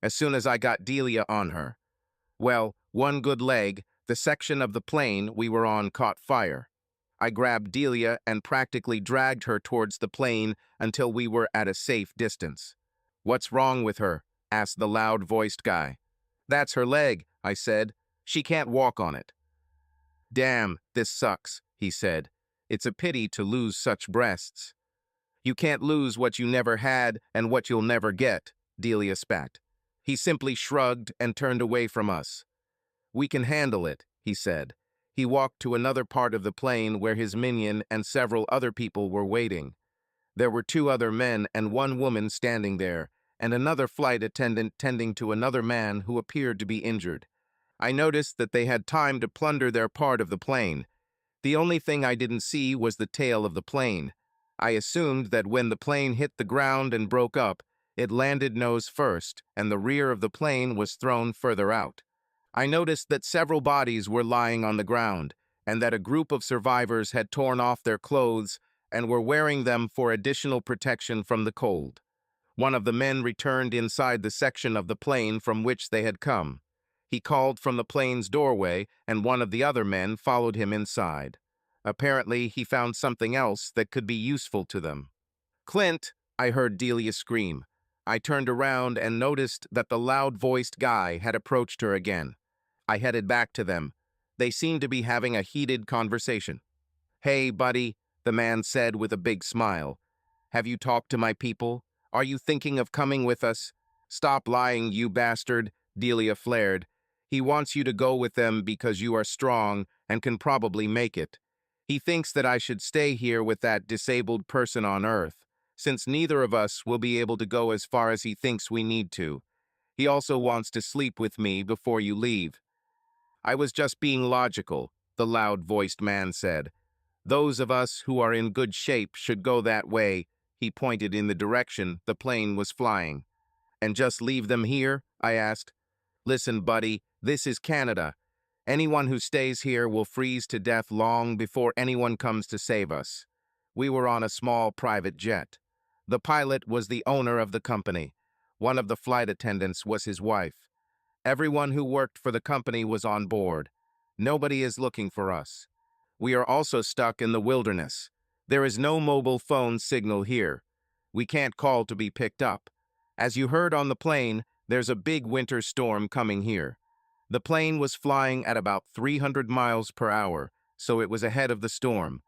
As soon as I got Delia on her. Well, one good leg, the section of the plane we were on caught fire. I grabbed Delia and practically dragged her towards the plane until we were at a safe distance. What's wrong with her? Asked the loud-voiced guy. That's her leg, I said. She can't walk on it. Damn, this sucks, he said. It's a pity to lose such breasts. You can't lose what you never had and what you'll never get, Delia spat. He simply shrugged and turned away from us. We can handle it, he said. He walked to another part of the plane where his minion and several other people were waiting. There were 2 other men and 1 woman standing there, and another flight attendant tending to another man who appeared to be injured. I noticed that they had time to plunder their part of the plane. The only thing I didn't see was the tail of the plane. I assumed that when the plane hit the ground and broke up, it landed nose first, and the rear of the plane was thrown further out. I noticed that several bodies were lying on the ground, and that a group of survivors had torn off their clothes and were wearing them for additional protection from the cold. One of the men returned inside the section of the plane from which they had come. He called from the plane's doorway, and one of the other men followed him inside. Apparently, he found something else that could be useful to them. "Clint!" I heard Delia scream. I turned around and noticed that the loud-voiced guy had approached her again. I headed back to them. They seemed to be having a heated conversation. "Hey, buddy," the man said with a big smile. "Have you talked to my people? Are you thinking of coming with us?" "Stop lying, you bastard," Delia flared. "He wants you to go with them because you are strong and can probably make it. He thinks that I should stay here with that disabled person on Earth, since neither of us will be able to go as far as he thinks we need to. He also wants to sleep with me before you leave." "I was just being logical," the loud-voiced man said. "Those of us who are in good shape should go that way." He pointed in the direction the plane was flying. "And just leave them here?" I asked. "Listen, buddy, this is Canada. Anyone who stays here will freeze to death long before anyone comes to save us." We were on a small private jet. The pilot was the owner of the company. One of the flight attendants was his wife. Everyone who worked for the company was on board. Nobody is looking for us. We are also stuck in the wilderness. There is no mobile phone signal here. We can't call to be picked up. As you heard on the plane, there's a big winter storm coming here. The plane was flying at about 300 miles per hour, so it was ahead of the storm.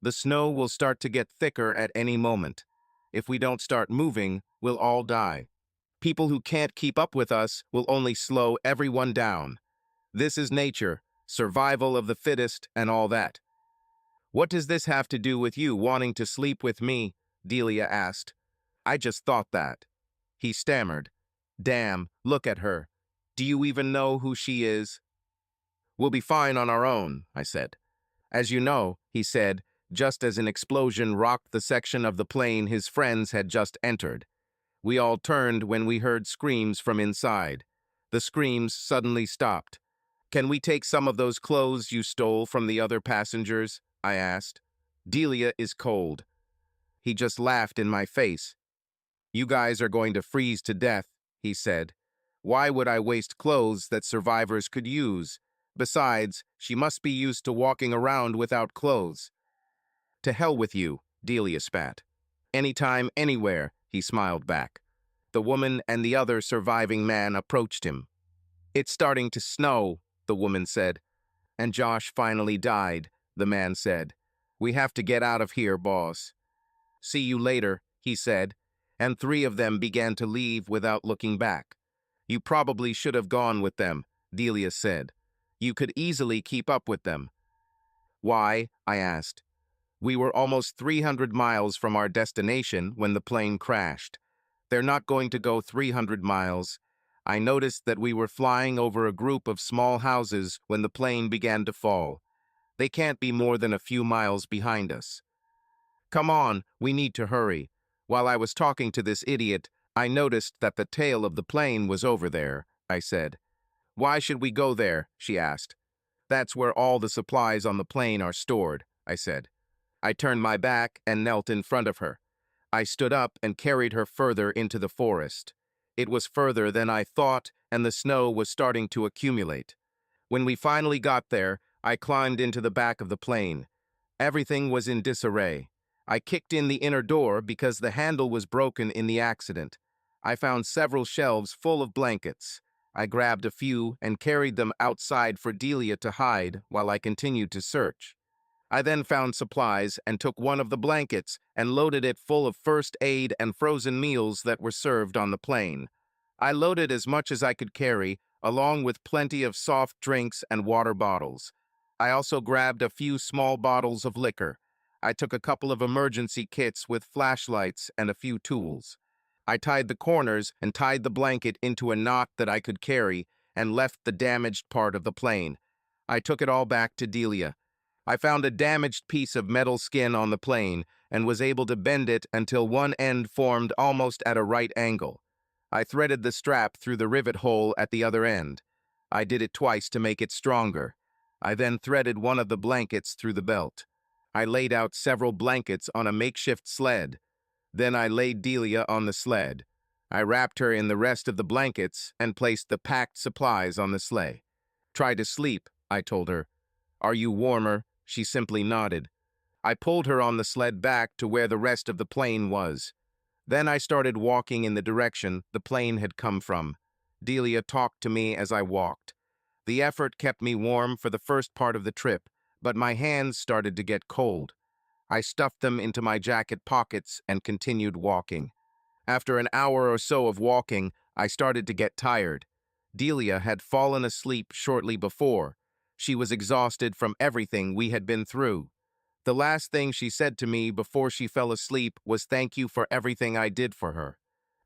The snow will start to get thicker at any moment. If we don't start moving, we'll all die. People who can't keep up with us will only slow everyone down. This is nature, survival of the fittest, and all that. "What does this have to do with you wanting to sleep with me?" Delia asked. "I just thought that." He stammered. "Damn, look at her. Do you even know who she is?" "We'll be fine on our own," I said. "As you know," he said, just as an explosion rocked the section of the plane his friends had just entered. We all turned when we heard screams from inside. The screams suddenly stopped. "Can we take some of those clothes you stole from the other passengers?" I asked. "Delia is cold." He just laughed in my face. "You guys are going to freeze to death," he said. "Why would I waste clothes that survivors could use? Besides, she must be used to walking around without clothes." "To hell with you," Delia spat. "Anytime, anywhere," he smiled back. The woman and the other surviving man approached him. "It's starting to snow," the woman said. "And Josh finally died," the man said. "We have to get out of here, boss." "See you later," he said, and three of them began to leave without looking back. "You probably should have gone with them," Delia said. "You could easily keep up with them." "Why?" I asked. "We were almost 300 miles from our destination when the plane crashed. They're not going to go 300 miles. I noticed that we were flying over a group of small houses when the plane began to fall. They can't be more than a few miles behind us." "Come on, we need to hurry." While I was talking to this idiot, I noticed that the tail of the plane was over there, I said. "Why should we go there?" she asked. "That's where all the supplies on the plane are stored," I said. I turned my back and knelt in front of her. I stood up and carried her further into the forest. It was further than I thought, and the snow was starting to accumulate. When we finally got there, I climbed into the back of the plane. Everything was in disarray. I kicked in the inner door because the handle was broken in the accident. I found several shelves full of blankets. I grabbed a few and carried them outside for Delia to hide while I continued to search. I then found supplies and took one of the blankets and loaded it full of first aid and frozen meals that were served on the plane. I loaded as much as I could carry, along with plenty of soft drinks and water bottles. I also grabbed a few small bottles of liquor. I took a couple of emergency kits with flashlights and a few tools. I tied the corners and tied the blanket into a knot that I could carry and left the damaged part of the plane. I took it all back to Delia. I found a damaged piece of metal skin on the plane and was able to bend it until one end formed almost at a right angle. I threaded the strap through the rivet hole at the other end. I did it twice to make it stronger. I then threaded one of the blankets through the belt. I laid out several blankets on a makeshift sled. Then I laid Delia on the sled. I wrapped her in the rest of the blankets and placed the packed supplies on the sleigh. "Try to sleep," I told her. "Are you warmer?" She simply nodded. I pulled her on the sled back to where the rest of the plane was. Then I started walking in the direction the plane had come from. Delia talked to me as I walked. The effort kept me warm for the first part of the trip, but my hands started to get cold. I stuffed them into my jacket pockets and continued walking. After an hour or so of walking, I started to get tired. Delia had fallen asleep shortly before. She was exhausted from everything we had been through. The last thing she said to me before she fell asleep was thank you for everything I did for her.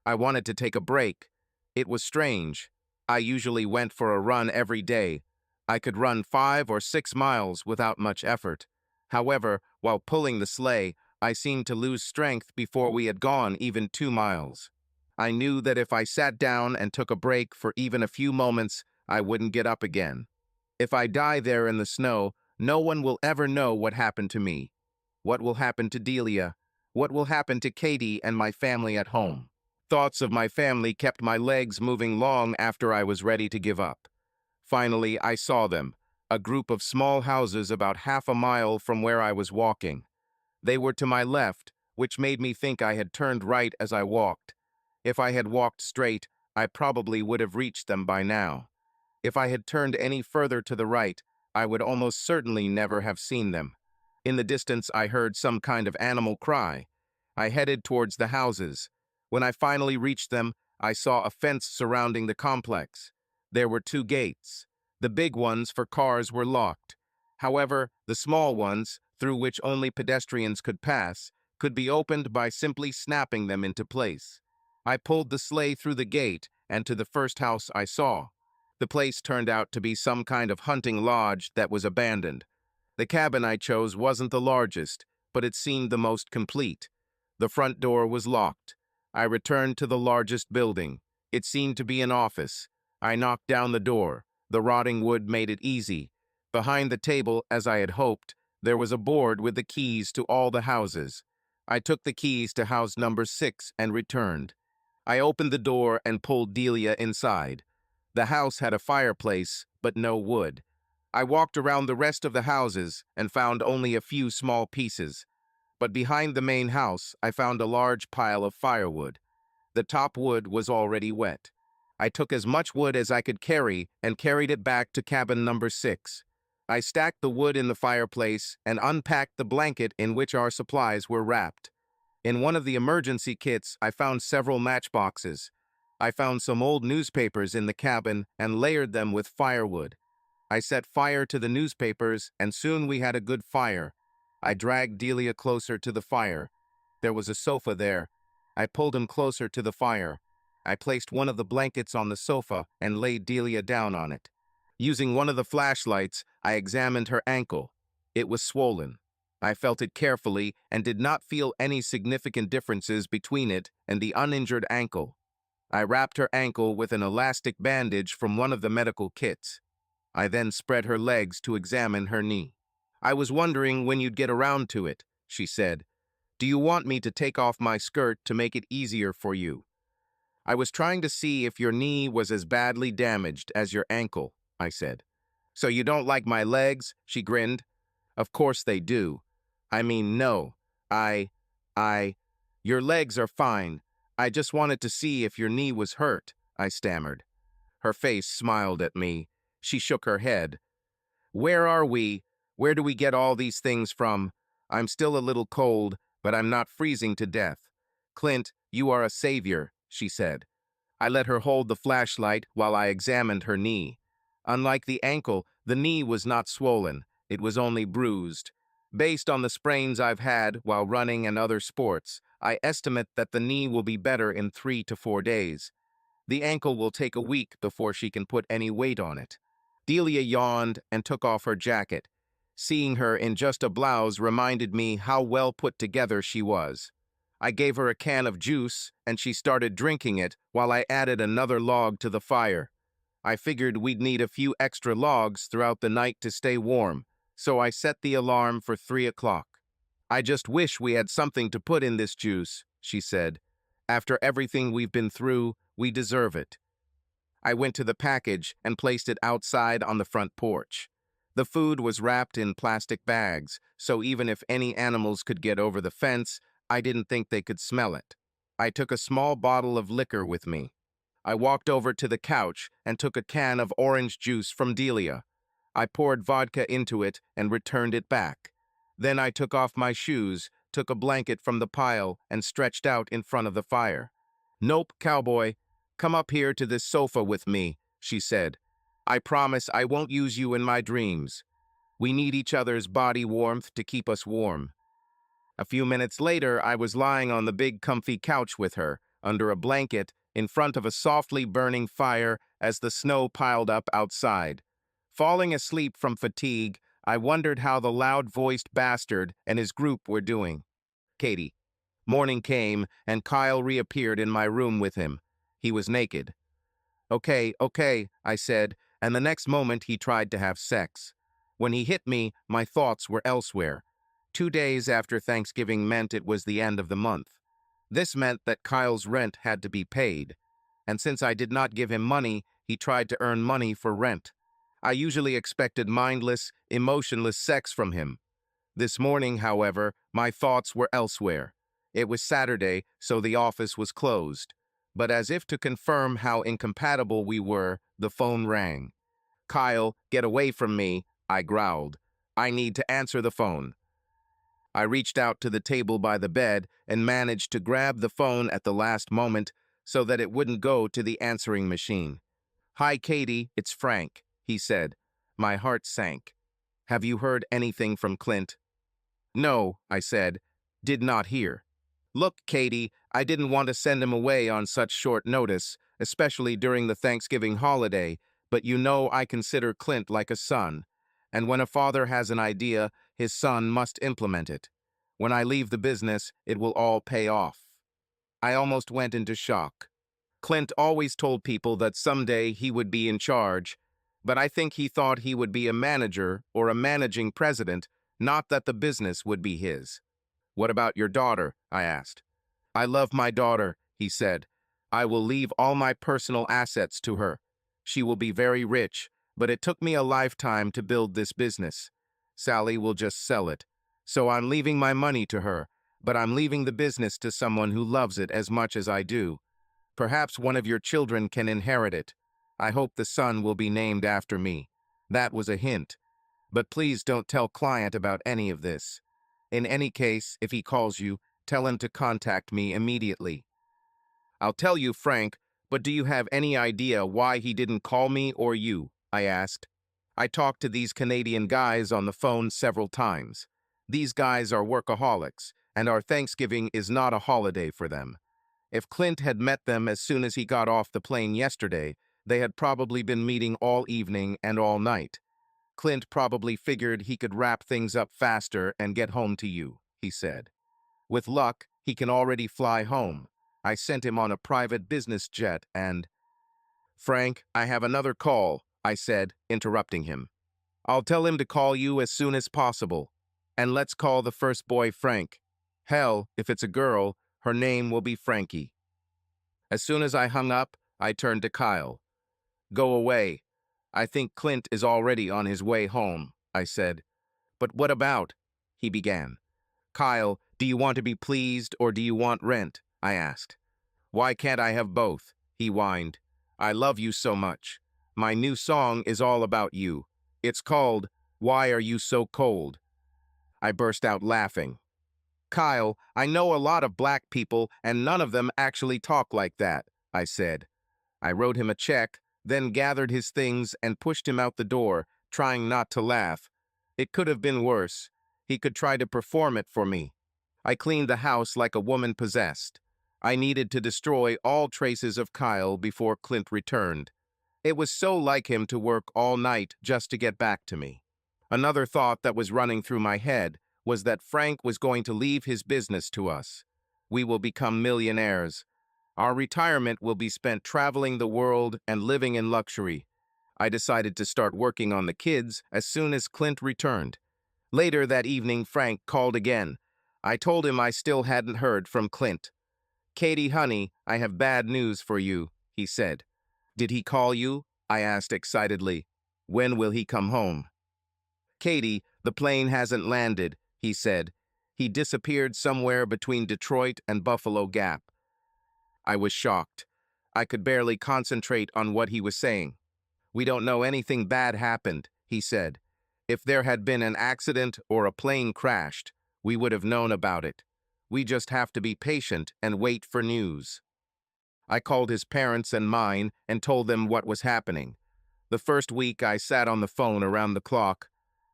I wanted to take a break. It was strange. I usually went for a run every day. I could run 5 or 6 miles without much effort. However, while pulling the sleigh, I seemed to lose strength before we had gone even 2 miles. I knew that if I sat down and took a break for even a few moments, I wouldn't get up again. If I die there in the snow, no one will ever know what happened to me. What will happen to Delia? What will happen to Katie and my family at home? Thoughts of my family kept my legs moving long after I was ready to give up. Finally, I saw them, a group of small houses about half a mile from where I was walking. They were to my left, which made me think I had turned right as I walked. If I had walked straight, I probably would have reached them by now. If I had turned any further to the right, I would almost certainly never have seen them. In the distance, I heard some kind of animal cry. I headed towards the houses. When I finally reached them, I saw a fence surrounding the complex. There were 2 gates. The big ones for cars were locked. However, the small ones, through which only pedestrians could pass, could be opened by simply snapping them into place. I pulled the sleigh through the gate and to the first house I saw. The place turned out to be some kind of hunting lodge that was abandoned. The cabin I chose wasn't the largest, but it seemed the most complete. The front door was locked. I returned to the largest building. It seemed to be an office. I knocked down the door. The rotting wood made it easy. Behind the table, as I had hoped, there was a board with the keys to all the houses. I took the keys to house number 6 and returned. I opened the door and pulled Delia inside. The house had a fireplace, but no wood. I walked around the rest of the houses and found only a few small pieces. But behind the main house, I found a large pile of firewood. The top wood was already wet. I took as much wood as I could carry and carried it back to cabin number 6. I stacked the wood in the fireplace and unpacked the blanket in which our supplies were wrapped. In one of the emergency kits, I found several matchboxes. I found some old newspapers in the cabin and layered them with firewood. I set fire to the newspapers, and soon we had a good fire. I dragged Delia closer to the fire. There was a sofa there. I pulled him closer to the fire. I placed one of the blankets on the sofa and laid Delia down on it. Using one of the flashlights, I examined her ankle. It was swollen. I felt it carefully and did not feel any significant differences between it and the uninjured ankle. I wrapped her ankle with an elastic bandage from one of the medical kits. I then spread her legs to examine her knee. "I was wondering when you'd get around to it," she said. "Do you want me to take off my skirt to make it easier for you?" "I was trying to see if your knee was as badly damaged as your ankle," I said. "So you don't like my legs?" she grinned. "Of course they do. I mean, no. I, your legs are fine. I just wanted to see if your knee was hurt," I stammered. Her face smiled at me. She shook her head. "Where are we? Where do we get all these things from? I'm still a little cold, but I'm not freezing to death. Clint, you are a savior," she said. I let her hold the flashlight while I examined her knee. Unlike the ankle, the knee was not swollen. It was only bruised. Based on the sprains I've had while running and other sports, I estimate that the knee will be better in 3 to 4 days. The ankle will take a week before she can put any weight on it. Delia yawned and took off her jacket. Seeing her in just a blouse reminded me how well put together she was. I gave her a can of juice, and she started drinking it while I added another log to the fire. I figured we'd need a few extra logs throughout the night to stay warm, so I set the alarm for 3 o'clock. "I just wish we had something to put in this juice," she said. "After everything we've been through, we deserve it." I went to the package and placed it outside on the front porch. The food was wrapped in plastic bags, so even if any animals could get over the fence, I didn't think they could smell it. I took a small bottle of liquor with me. I walked over to the couch and took a can of orange juice from Delia. I poured vodka into it and returned it back. Then I took off my shoes, took a blanket from the pile, and stretched out in front of the fire. "Nope, cowboy. Come up here to this sofa with me," she said. "I promise I won't use you in my dreams. We need each other's body warmth to keep us warm." A few minutes later, I was lying on the big comfy couch with her, under a blanket, in front of a softly burning fire as the snow piled up outside. Falling asleep from fatigue, I wondered how the loud-voiced bastard and his group were doing. Katie. Morning came, and Kyle reappeared in my room with him. He was naked. Okay, I said, and the next moment he tried to have sex. When he hit me, my thoughts were elsewhere. 2 days after Thanksgiving meant it was the end of the month. This meant that Kyle's rent had to be paid, and since I did not give him money, he tried to earn money for rent. I usually expected mindless, emotionless sex from him. This morning, however, my thoughts were elsewhere. It was Saturday, so the office was closed. But as if to confirm how incompatible we were, the phone rang. "Kyle, get away from me," I growled. "I need to answer the phone." I reached out to the table by the bed and managed to grab the phone at the last moment so that it wouldn't go to the answering machine. "Hi, Katie, it's Frank," he said. My heart sank. "Have you heard anything from Clint?" "No," I said. "Did not hear." "Look, Katie, I didn't want to send him away on such short notice, especially during the Thanksgiving holiday, but you know I consider Clint like a son. And when a father has an idea, his son must implement it. When I leave the business, it will all pay off." I almost went into shock. Clint always told people that someday he would be in charge, but I think he thought he would be a manager or a managing president, not that the business would be his. "What about your daughter?" I asked. "I love my daughter," he said. "I will leave all my personal assets to her. She will be very rich, but it took me a lifetime to build this business. Sally will just sell it. So I'm leaving my money to her, but I'm leaving the business to someone who loves it as much as I do. Perhaps one of your children can inherit it. I hope the son will be named after me." That was a hint. "But please don't tell client about any of this. In any case, if he calls you, tell him to contact me immediately." "I'll tell you, Frank, but do you have any idea why he didn't call me or you?" I asked. I talked to these Canadian guys on the phone several times. These guys are workaholics, and our Thanksgiving is not a holiday for them. If Clint had met them as soon as he got off the plane yesterday, they had probably been meeting all evening and all night. "Clint probably figured he could wrap things up faster and get home to you," he said. "With luck, he can already fly home. I sent him on a private business jet and—" "Frank, I have another call," I said, interrupting him. "I'll tell him to call you as soon as possible. And let's call the first boy Frank. Hell, if it's a girl, her name will be Frankie." As soon as I hung up, I turned to Kyle. "Go away. I think Clint is already on his way home," I said. "But what about—" he began. "Kyle, do you want to be pleased or do you want rent?" I asked. "Why can't I have both?" he whined. "I love you so much. My new song is all about you. It's called, 'Why Are You So Cold?'" I burst out laughing. "Kyle, I know a lot of black people and none of them actually talk like that," I said. I wrote him a check, then gathered his things and pushed him out the door, trying not to laugh. It could have been worse. He could try to perform it for me. I cleaned the house like a woman possessed. I needed to destroy all traces of Kyle before Clint returned. It was so like him to work all night just to get back to me. Another thought that was running through my head was that Frank was going to leave his business to us. We will become millionaires. Our retirement will be spent traveling the world and living in luxury. I decided to start working on the kids as soon as Clint returned. Later that evening, Frank called again. I told him I still hadn't heard from Clint. "Katie, honey, I have bad news for you," he said. "Did he call you?" I asked excitedly. "When will he come home?" "Katie, the plane hasn't landed," he said. "He disappeared somewhere between Detroit and Buffalo Gap." I was shocked. I could barely concentrate on what he was saying. "We don't know anything bad happened," he said. "If there had been an accident or a plane crashed, we would have known about it. We just have to be patient and wait for news." I called his parents and mine and told them what was happening. The first week I sat on the phone around the clock.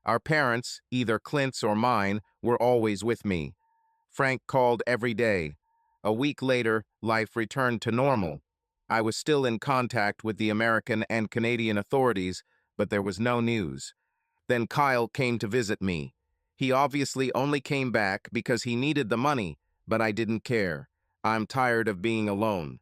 Our parents, either Clint's or mine, were always with me. Frank called every day. A week later, life returned to normal. I was still in contact with the American and Canadian authorities, but there was no news. Then Kyle came to visit me. He obviously only came back because he needed the money, but I didn't care. I'm tired of being alone.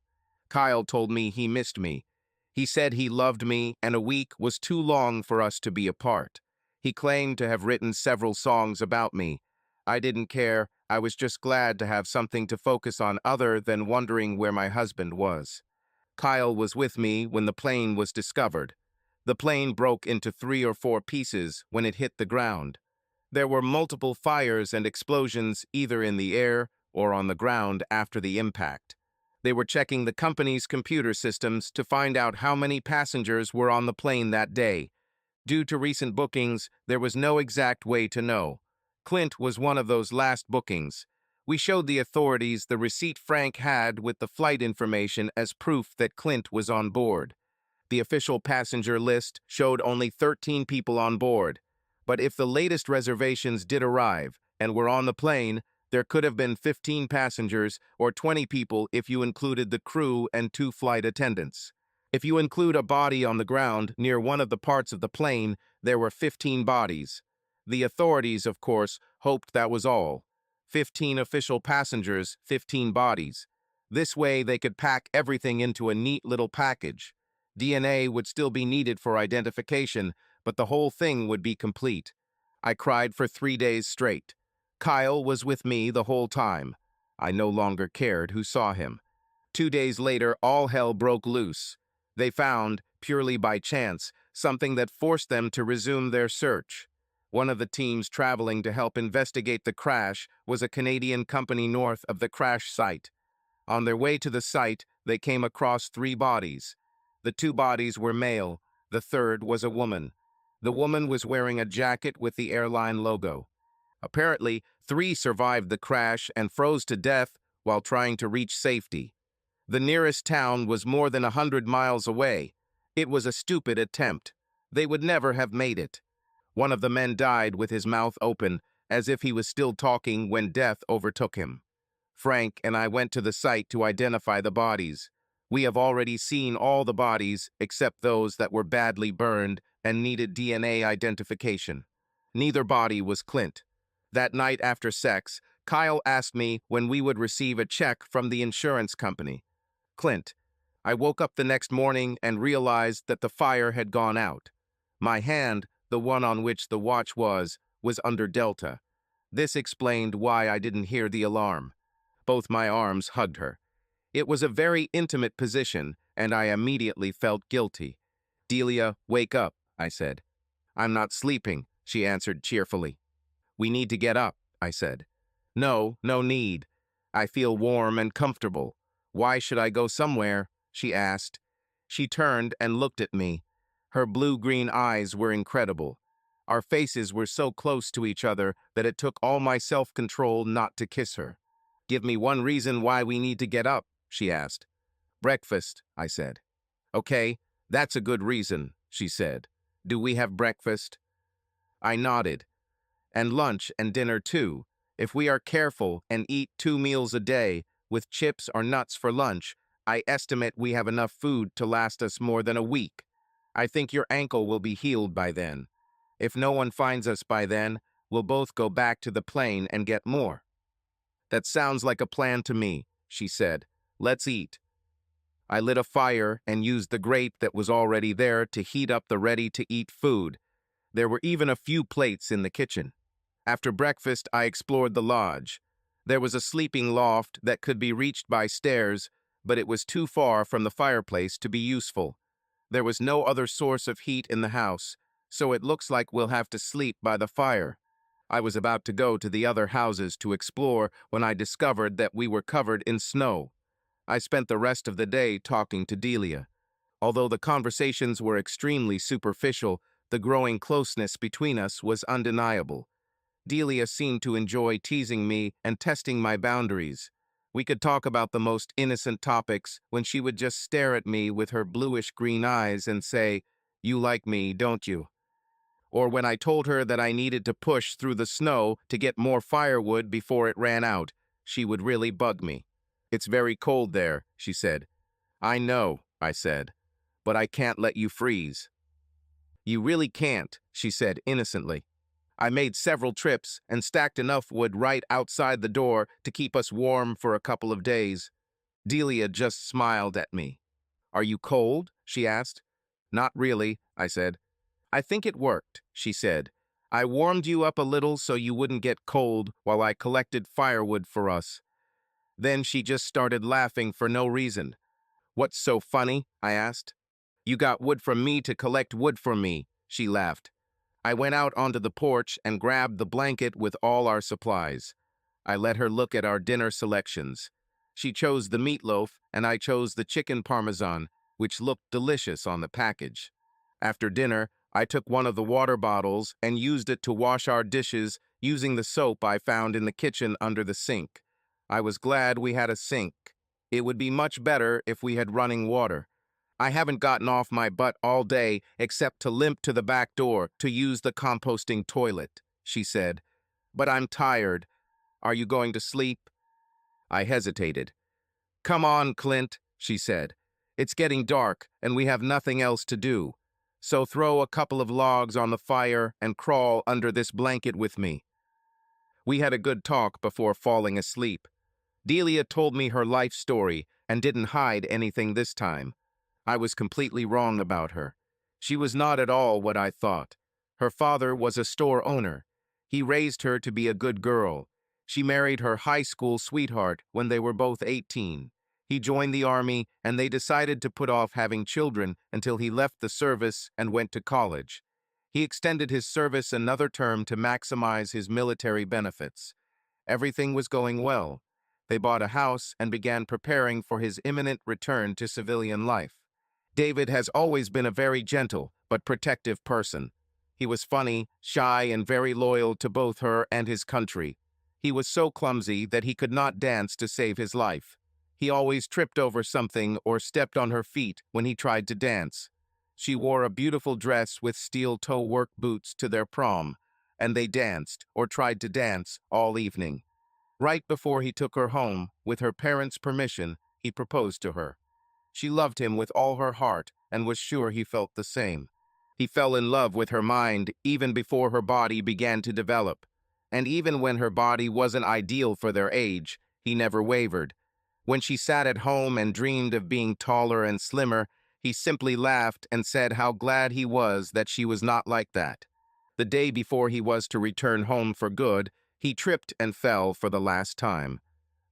Kyle told me he missed me. He said he loved me and a week was too long for us to be apart. He claimed to have written several songs about me. I didn't care. I was just glad to have something to focus on other than wondering where my husband was. Kyle was with me when the plane was discovered. The plane broke into 3 or 4 pieces when it hit the ground. There were multiple fires and explosions either in the air or on the ground after the impact. They were checking the company's computer systems to find out how many passengers were on the plane that day. Due to recent bookings, there was no exact way to know. Clint was one of those last bookings. We showed the authorities the receipt Frank had with the flight information as proof that Clint was on board. The official passenger list showed only 13 people on board. But if the latest reservations did arrive and were on the plane, there could have been 15 passengers or 20 people if you included the crew and 2 flight attendants. If you include a body on the ground near one of the parts of the plane, there were 15 bodies. The authorities, of course, hoped that was all. 15 official passengers, 15 bodies. This way they could pack everything into a neat little package. DNA would still be needed for identification, but the whole thing would be complete. I cried for 3 days straight. Kyle was with me the whole time. I no longer cared who saw him. 2 days later, all hell broke loose. They found, purely by chance, something that forced them to resume their search. One of the teams traveling to help investigate the crash was a Canadian company north of the crash site. On their way to the site, they came across 3 bodies. The 2 bodies were male. The third was a woman. The woman was wearing a jacket with the airline logo. Apparently, 3 survived the crash and froze to death while trying to reach safety. The nearest town was more than 100 miles away. It was a stupid attempt. They would never have made it. One of the men died with his mouth open, as if he was still talking when death overtook him. Frank and I went to the site to identify the bodies. We have already seen all the bodies except those that were badly burned and needed DNA identification. Neither body was Clint. That night after sex, Kyle asked me when we would receive a check from the insurance company. Clint. I woke up the next morning and realized that the fire had gone out. My hand, the one on which the watch was under Delta. This explained why I didn't hear the alarm. Both my arms hugged her. It was a very intimate position, and I immediately felt guilty. "Delia, wake up," I said. "I'm not sleeping," she answered cheerfully. "We need to get up," I said. "No, no need. I feel warm and comfortable. Why should I go somewhere?" she asked. She turned and looked at me. Her blue-green eyes were incredible. Our faces were so close to each other that it took all my self-control not to kiss her. "Give me one reason why we need to get up," she asked. "Breakfast," I said. "Okay, that's a good reason," she said. "Do we have breakfast?" I nodded. "And lunch and dinner too. If we are careful and eat 2 meals a day, with chips or nuts for lunch, I estimate we have enough food to last us more than a week. I think your ankle will be healed by then." If no one finds us by then, we'll both go back to the plane and get more. That sounds like a plan to me, she said. Let's eat. I lit a fire and used the grate that was already there to heat up the ready-to-eat food. There were even a few plates in the kitchen. After breakfast, I explored the lodge. There was a sleeping loft that could be reached by stairs, but it was too far from the fireplace to be useful. There was no other source of heat in the house, so it looks like we'll have to sleep by the fire. I was about to go to the other houses to explore when I discovered that we were covered in snow. I spent the rest of the day talking to Delia. Although the conversations were extremely superficial, the growing closeness between us was undeniable. Delia seemed to enjoy teasing me and testing my boundaries. We could talk about the most innocent topics when she would just stare at me with her bluish-green eyes and say, "You like me, don't you?" Or when I told her that I needed to push through the snow to get more firewood before it ran out, she would really bug me. "It's very cold there," she said. "I know," I said, "but I can't let you freeze." "You really can't," she said innocently. I made several trips and stacked enough wood right outside the door to keep us warm for a couple of days. Delia just smiled at me. "Are you cold?" she asked. "Not really," I said. "I think it worked," she said. "I warmed you up a little so you wouldn't get cold while I collected firewood for us." Then she just started laughing for no reason. "What's so funny?" I asked. "You got wood from me to collect wood for me," she laughed. I went out onto the porch and grabbed the blanket with all our supplies. I let her look at our dinner selections. She chose the meatloaf, and I chose the chicken parmesan, which looked delicious on the package. After dinner, I took one of the water bottles and used it to wash our dishes using the soap I found in the kitchen under the sink. I was glad we had a sink. It would be much better if we had running water. "I haven't gotten off my butt all day except to limp to the back door to use the composting toilet," she said. "But I'm tired. Are you going to sleep?" I hesitated. "Come on, Clint," she said. "It's getting dark and we have nothing else to do. So throw a couple of logs on the fire and crawl under this blanket with me." We had a good talk before falling asleep. Delia told me her life story and didn't hide anything this time. I was completely wrong about her. She was not at all what I thought. Her father was a store owner. He raised her to be a good girl. She married her high school sweetheart when they were both 18. He joined the army, and they decided to put off having children until he left the service and went to college. He extended his service another term to maximize his military benefits. Everything was going well. They bought a house and began preparing for his imminent return to civilian life. David has always been a very gentle but protective person. He was funny, shy, and very loyal to both her and his country. He was so clumsy that he could not dance to save his life. He always tripped over something or stepped on her feet when he tried to dance. She wore a beautiful dress with steel-toe work boots to their prom, and they danced, or tried to dance, all evening. Right before he took her home, with her parents' permission, he proposed to her. She loved him with all her heart and was sure he felt the same. He fell in love with her mind even before her body began to develop. And even when her body wasn't ideal for their age, he never wavered. When she sat at home and dreamed of being taller and slimmer, he simply laughed and said how glad he was that she was not like that. The day before he was to return home for good, he tripped and fell for the last time.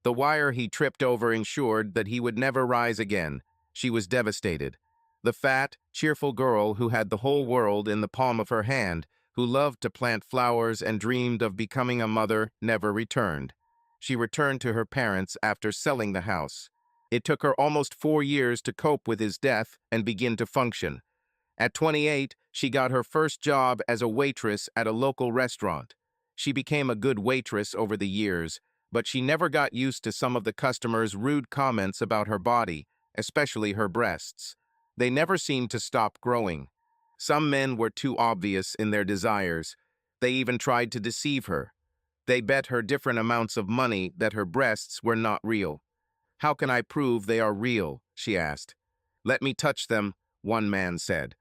The wire he tripped over ensured that he would never rise again. She was devastated. The fat, cheerful girl who had the whole world in the palm of her hand, who loved to plant flowers and dreamed of becoming a mother, never returned. She returned to her parents after selling the house. It took her almost 4 years to cope with his death and begin to function. At 28, she got her first job as a waitress at a local restaurant. She became a good waitress over the years, but she never got used to some of the customers' rude comments about her body, especially her breasts. They never seemed to stop growing. Some men were too obvious in their desires. They even tried to deceive her. They bet her different amounts of money that her breasts were not real. "How can I prove they are real?" she asked. "Let me touch them," one man said.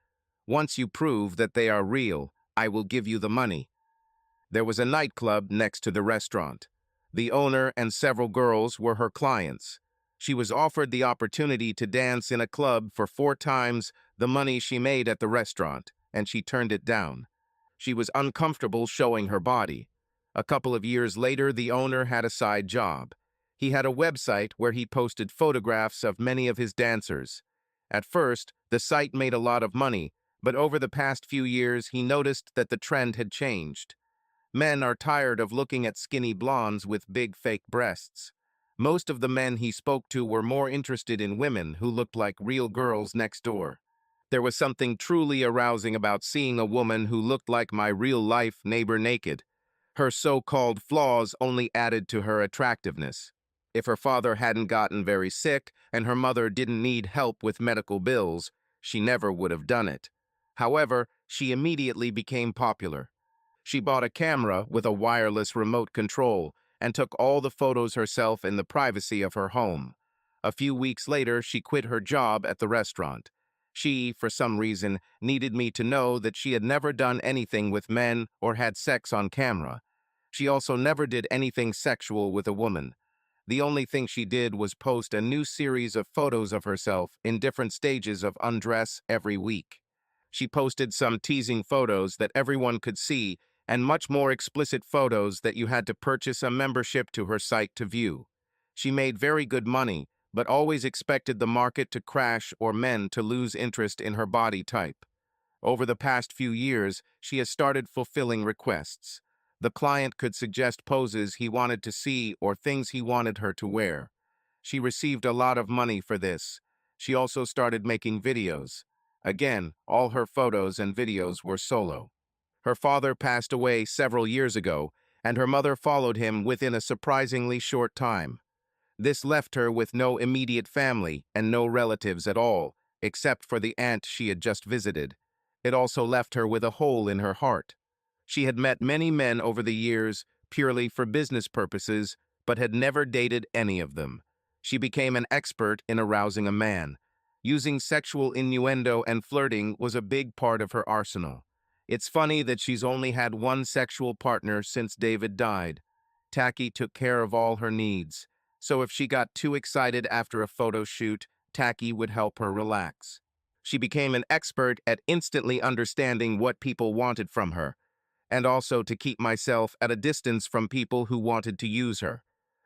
"Once you prove that they are real, I will give you the money. There was a nightclub next to the restaurant. The owner and several girls were her clients. She was offered the opportunity to dance in a club for 4 times the money she made at the restaurant, and she turned it down. She was uncomfortable showing her body. A couple of years later, the owner had a side job. He had a website where he posted photographs of many of his dancers. At first, the site made a lot of money, but over the past few years, he noticed that the trend had changed. Men are tired of looking at skinny blondes with big fake breasts. Most of the men he spoke to were more interested in women who looked like real girls next door. There was something truly arousing about seeing a woman who looked like my real-life neighbor naked. Her so-called flaws only added to her attractiveness. If her father hadn't gotten very sick and her mother didn't need help with medical bills, she never would have done it. However, she immediately became popular. She bought a camera with a wireless remote control and took all the photos herself in the privacy of her home. A few weeks later, she quit her job at the restaurant. She, for some reason, needed me to know that she had never done anything with men or had sex on camera. She also never did anything sexual with a woman. The only thing she did was post a new series of photos of herself in different stages of undress every week. She posted some teasing photos that everyone could see and much more explicit photos that you had to purchase a membership to her site to view. She made very good money, but always expected the market to crash or men to lose interest in her body type. Over the past few years, she has started fulfilling requests. The client could suggest poses he wanted to see or things he wanted her to wear. She received a lot of money for this. She also started making videos. Again, all her photos and videos were solo. Her father passed away several years ago, and her mother followed him within a surprisingly short time. This left her with no immediate family and no relatives at all, except for the aunt she had just visited. It also left her with a hole in her heart. She had met many men over the years, purely for business purposes, but had never dated any of them. She became an expert in arousing a man. Using sexual innuendo and flirting was a big part of her arsenal. It's funny that she's only had one sexual partner since David died. Tacky took care of all her needs. So if she got too excited after a photo shoot, Tacky would help her relax. She became an expert at instantly understanding what people wanted from her, and also to keep myself at a distance from people who wanted to use her.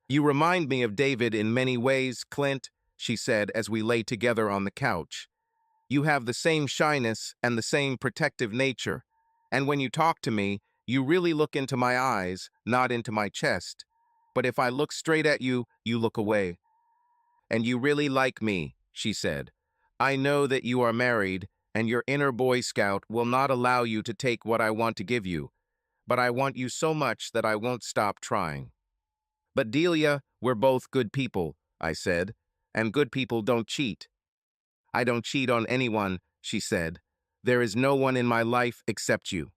"You remind me of David in many ways, Clint," she said as we lay together on the couch. "You have the same shyness and the same protective nature, and when you talk to me, you really look into my eyes, not into my chest. But if I look straight at you, you look away. And you really like me," she said. "I know that you are married, and your inner Boy Scout will not allow you to take what I want to give you, but I want you so much that I won't stop trying." "But Delia, we're both good people," I said, "and good people don't cheat." "I don't cheat on anyone," she said. "There is no one in my life except you."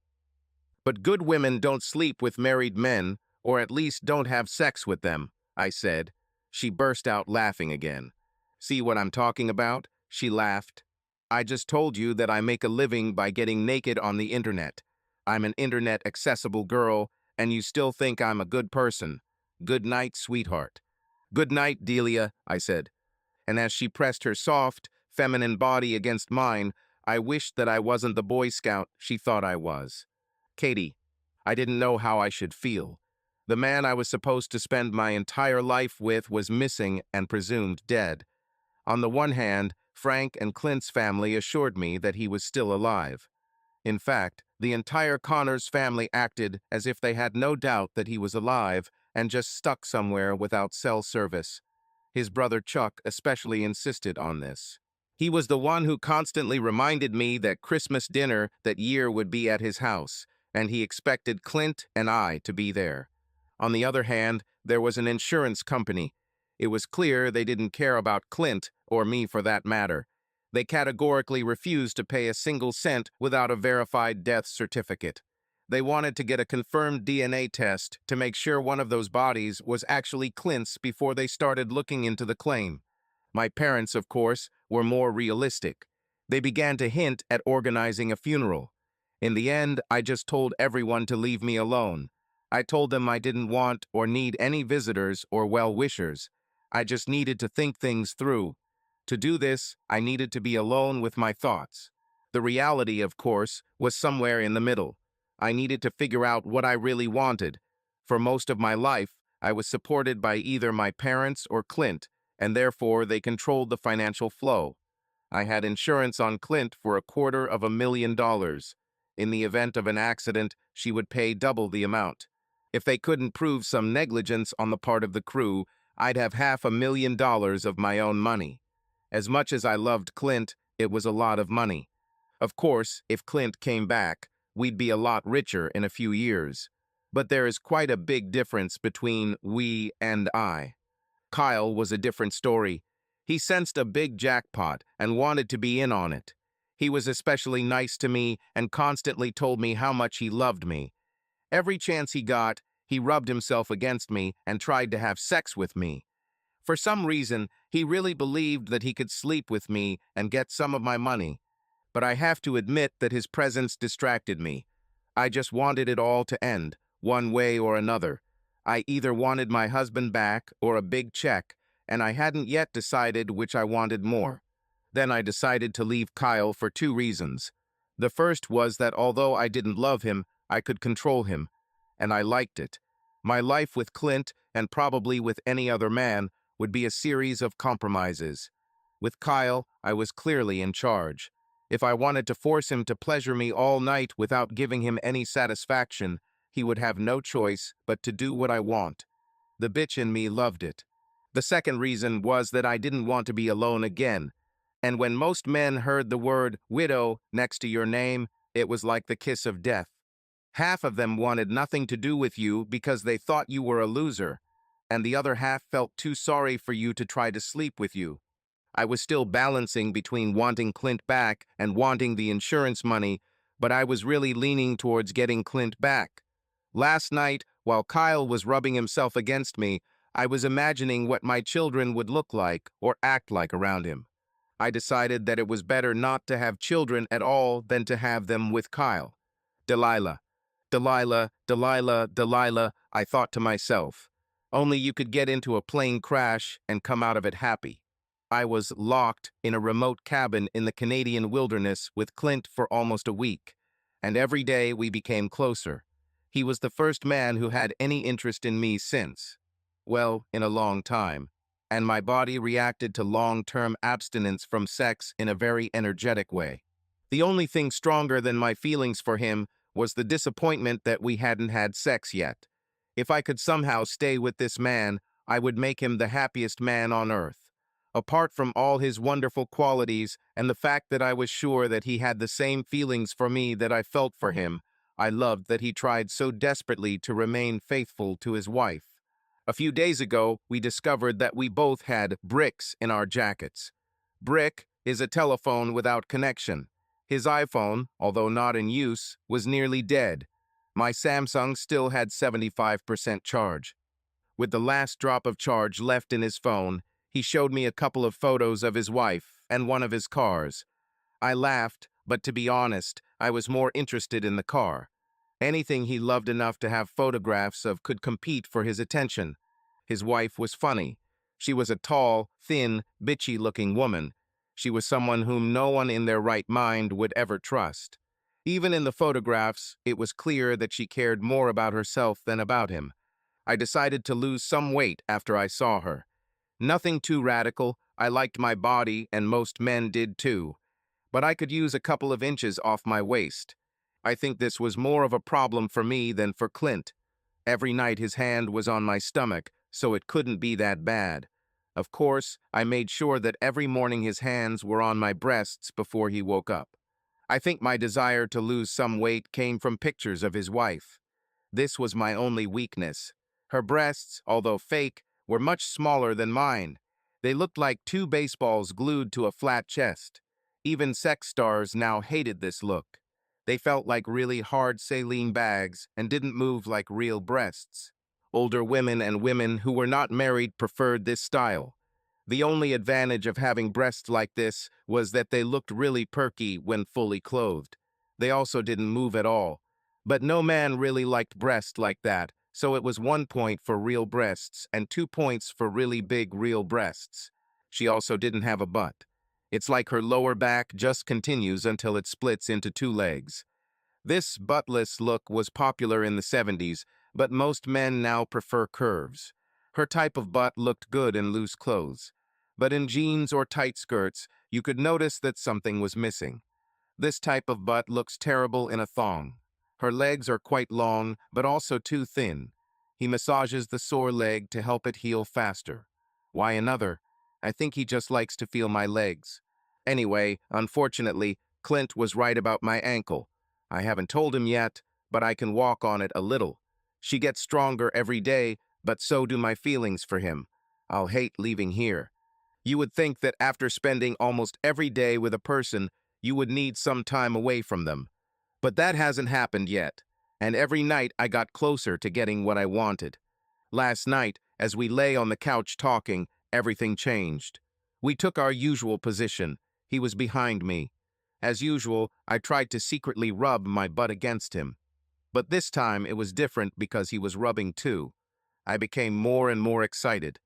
"But good women don't sleep with married men, or at least don't have sex with them," I said. She burst out laughing again. "See what I'm talking about?" She laughed. "I just told you that I make a living by getting naked on the internet. I'm an internet-accessible girl, and you still think I'm a good person. Good night, sweetheart." "Good night, Delia," I said. And as she pressed her soft, feminine body against mine, I wished that I wasn't the Boy Scout she thought I was. Katie, I didn't know how I should feel. The man I was supposed to spend my entire life with was missing and presumed dead. On the one hand, Frank and Clint's family assured me that he was still alive. In fact, the entire Connors family acted as if they had no doubt that he was alive and just stuck somewhere without cell service. His brother Chuck especially insisted on this. He was the one who constantly reminded me that Christmas dinner that year would be at his house, and he expected Clint and I to be there. On the other hand, there was an insurance company. It was clear they didn't care about Clint, or me for that matter. They categorically refused to pay a single cent without a verified death certificate. They wanted to get a confirmed DNA test to make sure one of those bodies was actually Clint's before they started looking into the claim. My parents, of course, were more realistic. They began to hint at organizing a funeral. In the end, I just told everyone to leave me alone. I told them I didn't want or need any visitors or well-wishers. I just needed to think things through. To do this, I needed to be alone with my thoughts. The reality, of course, was somewhere in the middle. I needed to figure out what I really wanted. For most of my life, I was supported by either my parents or Clint, and therefore they controlled the financial flow. I had insurance on Clint for $250,000. In the event of an accident, she would pay double the amount. If they couldn't prove some negligence on the part of the crew, I'd have $500,000 of my own money. As much as I loved Clint, it was a lot of money. Of course, if Clint came back, we'd be a lot richer in a few years. But there is quite a big difference between we and I. Kyle was a different story. He sensed a big jackpot and wanted to be in on it. He was especially nice to me and constantly told me how much he loved me. Every chance he got, he rubbed himself against me and tried to have sex with me. For some reason, he really believed that he could sleep with me and get some of my money. But I have to admit that his presence distracted me. I just wanted it all to end, one way or another. I either wanted my husband back or a big check, and I hadn't yet decided which I wanted more. Then I decided to leave Kyle for two reasons. The first was that although I didn't love him, I could control him, and I liked it. My life with Clint, and probably with any other man, would be a series of compromises. With Kyle, I was clearly in charge. If I wanted to force him to pleasure me all night without giving him any satisfaction, he would have no choice but to do what I want. The bitch in me loved it. The second reason was that I didn't want to be alone again. And when most men heard the word widow next to your name, it was like the kiss of death. Half of them wanted nothing to do with you because they thought you were a loser, and the other half felt too sorry for you to try to sleep with you. I was still balancing between wanting Clint back and wanting the insurance money, but I was really leaning towards getting Clint back. Last night, while Kyle was rubbing himself against me, I was imagining what my children would look like or act like around him. I decided that it was better not to have children at all than to have them with Kyle. Delilah. Delilah, Delilah, Delilah, I thought to myself. Only you could get into a plane crash and come out of it happy. I was locked in a remote cabin in the Canadian wilderness with Clint for almost a week, and every day we became closer. He was the first man who had any interest in me since, well, in a long time, and my body reacted to long-term abstinence from sex in a very energetic way. The only thing stronger than my feelings for him was the disappointment that we hadn't had sex yet. If I could somehow stay with this man, I would make him the happiest man on earth. Apart from all his wonderful qualities and the fact that I was sure that he had the same feelings for me that I felt for him, I loved that he tried so desperately to remain faithful to his wife. A few days ago, we discovered that we both had bricks in our jackets. Brick is a telephone without connection. His iPhone, although not in use, was nearly dead. My Samsung still had 75% charge. With the last drop of charge left in his phone, he showed me a couple of photos of his wife and one of his cars. I laughed, but to be honest, I was more interested in the car. Anything he loved enough to have photographs of could compete for his attention. His wife was funny. She was a tall, thin, bitchy-looking woman. She was someone whom no one in their right mind would ever trust. Even in the photographs, it was clear that she cared more about herself than about him. I decided to lose some weight after I saw her. Nothing too radical. I liked my body, and most men did too. But I could use a couple of inches off my waist. I think this was more of a problem for me than for Clint. Every night his hand was on my stomach, so it couldn't be that bad. Of course, I made sure that every morning his hands were on my breasts before he woke up. I think my desire to lose some weight came from pictures of his wife. This was my only weakness. Her breasts, although fake, were much smaller than mine. They looked like two baseballs glued to a flat chest. Even sex stars now hated this look. They felt like really hard saline bags and didn't move like real breasts. Older women and women who were not married preferred this style. The only advantage of having breasts like this was that they looked really perky when fully clothed. They also didn't move at all. But no man really liked breasts like that, so it was 1 point for real breasts and 2 points for really big real breasts. She also didn't have a butt. It's like her lower back just continues until it splits into two legs. This buttless look was popular in the 70s, but most men now prefer curves. Her type of butt looked good in loose clothes. But in jeans or tight skirts, you could notice that something was missing. This type of butt looks terrible in a thong. Her legs are quite long, but also too thin. He massages the sore leg to help it heal faster. Why another? I think he just likes to feel my legs. Anyway, unfortunately, Clint was right about my ankle. I haven't told him yet, but I can walk on it a little. She gets stronger every day, but so do my feelings for him. I'll hate leaving here. You would think that after spending almost every day with a person, you would need some time away from them. But that hasn't happened yet, and every night I got closer to getting what I wanted. Last night, as we lay on the couch talking, everything changed. We took our usual position. He was behind me. As usual, I tried to secretly rub my butt against him. But this time it was different because he was rubbing too. I became more and more excited.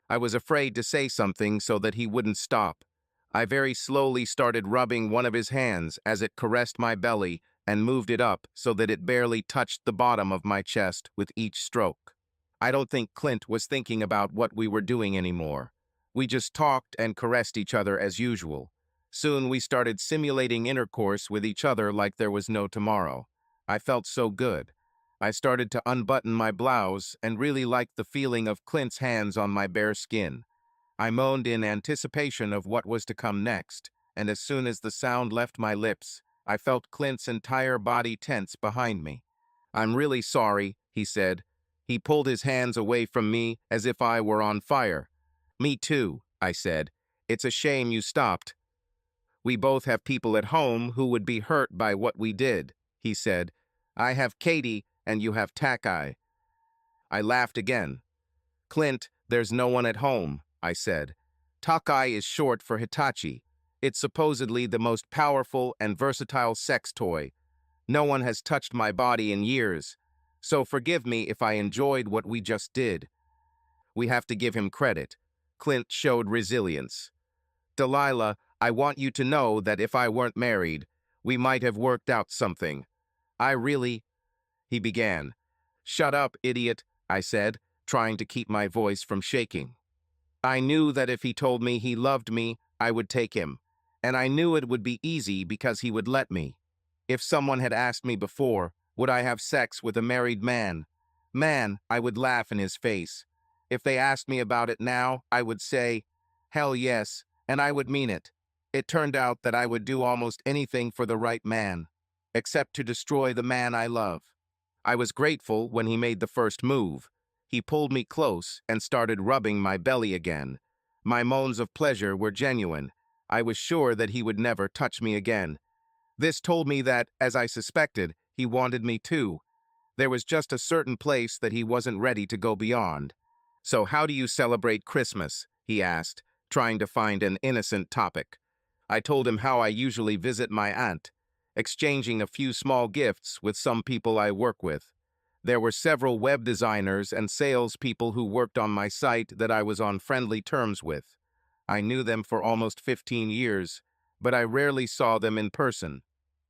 I was afraid to say something so that he wouldn't stop. I very slowly started rubbing one of his hands as it caressed my belly and moved it up so that it barely touched the bottom of my chest with each stroke. I don't think Clint was thinking about what we were doing anymore. We just talked and caressed each other as usual. Soon we started simulating intercourse with each other like there was no tomorrow. I felt so good. I started to unbutton my blouse and really liked the feeling of Clint's hands on my bare skin. I moaned in anticipation of what was to come next, and as soon as the sound left my lips, I felt Clint's entire body tense behind me. "I'm really sorry," he said. He pulled his hands away from me as if I were on fire. "Me too," I said. "It's a shame you stopped. We both have people at home who would be hurt by what we did," he said. "I have Katie and you have Takai." I laughed again. "Clint, there's no one at home," I said. "Takai is short for Hitachi. It's supposedly the most powerful and versatile sex toy. No one has touched my body in years, so forgive me if I enjoyed what we just did." We have to give him credit. Clint showed resilience. "Delilah, I want you to know that if I weren't married, we might have worked out something. I really—" he began. "Shut up, idiot," I said, trying to keep my voice from shaking. I knew that if he told me he loved me, I would take him, and I knew it would be easy because he would let me. If someone had asked me before, would I have sex with a married man? Man, I would laugh in his face. If they asked me about it now, I would say, hell yes, and I would mean it. It turned out that I would do almost anything for the right man, except to destroy the man I love. I was grateful when he made the first move. He pulled me close and started rubbing my belly again. My moans of pleasure were genuine. I was sure that he would never touch me again. This told me that, as I suspected, he wanted me too. There was just a certain place that he wasn't ready to go beyond. "So how do you celebrate Christmas?" he asked, trying to find an innocent topic. I told him how I usually visit my aunt, exchanging a few small gifts with some people I work with. There were several web designers and salespeople who worked on my site that I was on friendly terms with. I knew them for almost 15 years, but I rarely saw them in person.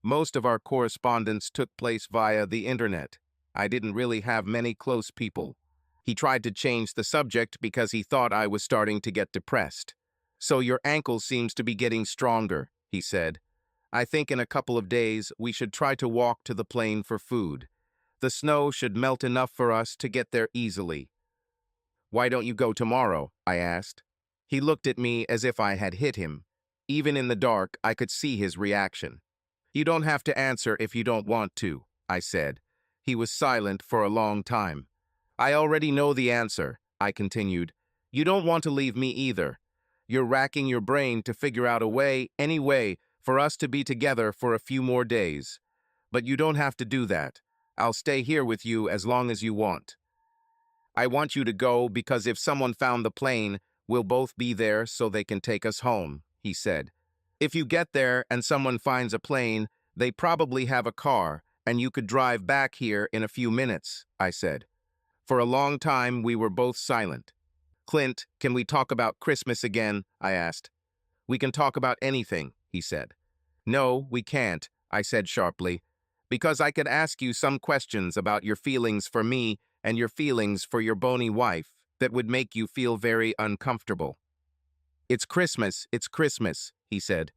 Most of our correspondence took place via the internet. I didn't really have many close people. He tried to change the subject because he thought I was starting to get depressed. "So your ankle seems to be getting stronger," he said. "I think in a couple of days we should try to walk to the plane for food. The snow should melt enough for us to get there easily." "Why don't you go tomorrow?" I asked. He looked at me as if I had hit him. Even in the dark, I could see his reaction. "You don't have to answer if you don't want to," I said. He was silent for a long time. "I already know the answer," I continued. "You don't want to leave me either. You're racking your brain to figure out a way, any way, for us to be together for a few more days. But you don't have to do that. I'll stay here with you as long as you want. I want you to go because if someone found the plane, we'll both be there so they can take us home," he said. "If you get there and someone finds a plane, They probably have a car, and you could drive back here in a few minutes, I said. For a long time, we were both silent. Clint, can we talk about Christmas again? I asked. We can talk about anything, he said. No, we can't, I said sharply, because I could ask you some questions about your feelings for me and your feelings for your bony wife that would make you feel very uncomfortable. It's Christmas, he said.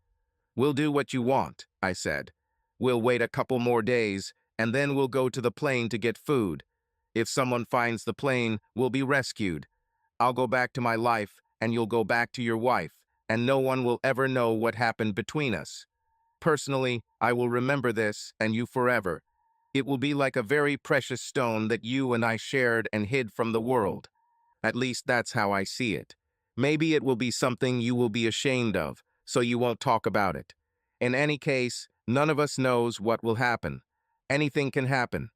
We'll do what you want, I said. We'll wait a couple more days, and then we'll go to the plane to get food. If someone finds the plane, we'll be rescued. I'll go back to my life, and you'll go back to your wife, and no one will ever know what happened between us. Personally, I will remember this and you forever. It will be like a very precious stone that you and I shared and hid from the world. At least that's how I see it. Maybe it will be something you will be ashamed of, so you won't talk about it. In any case, none of us knows what will happen. Anything can happen.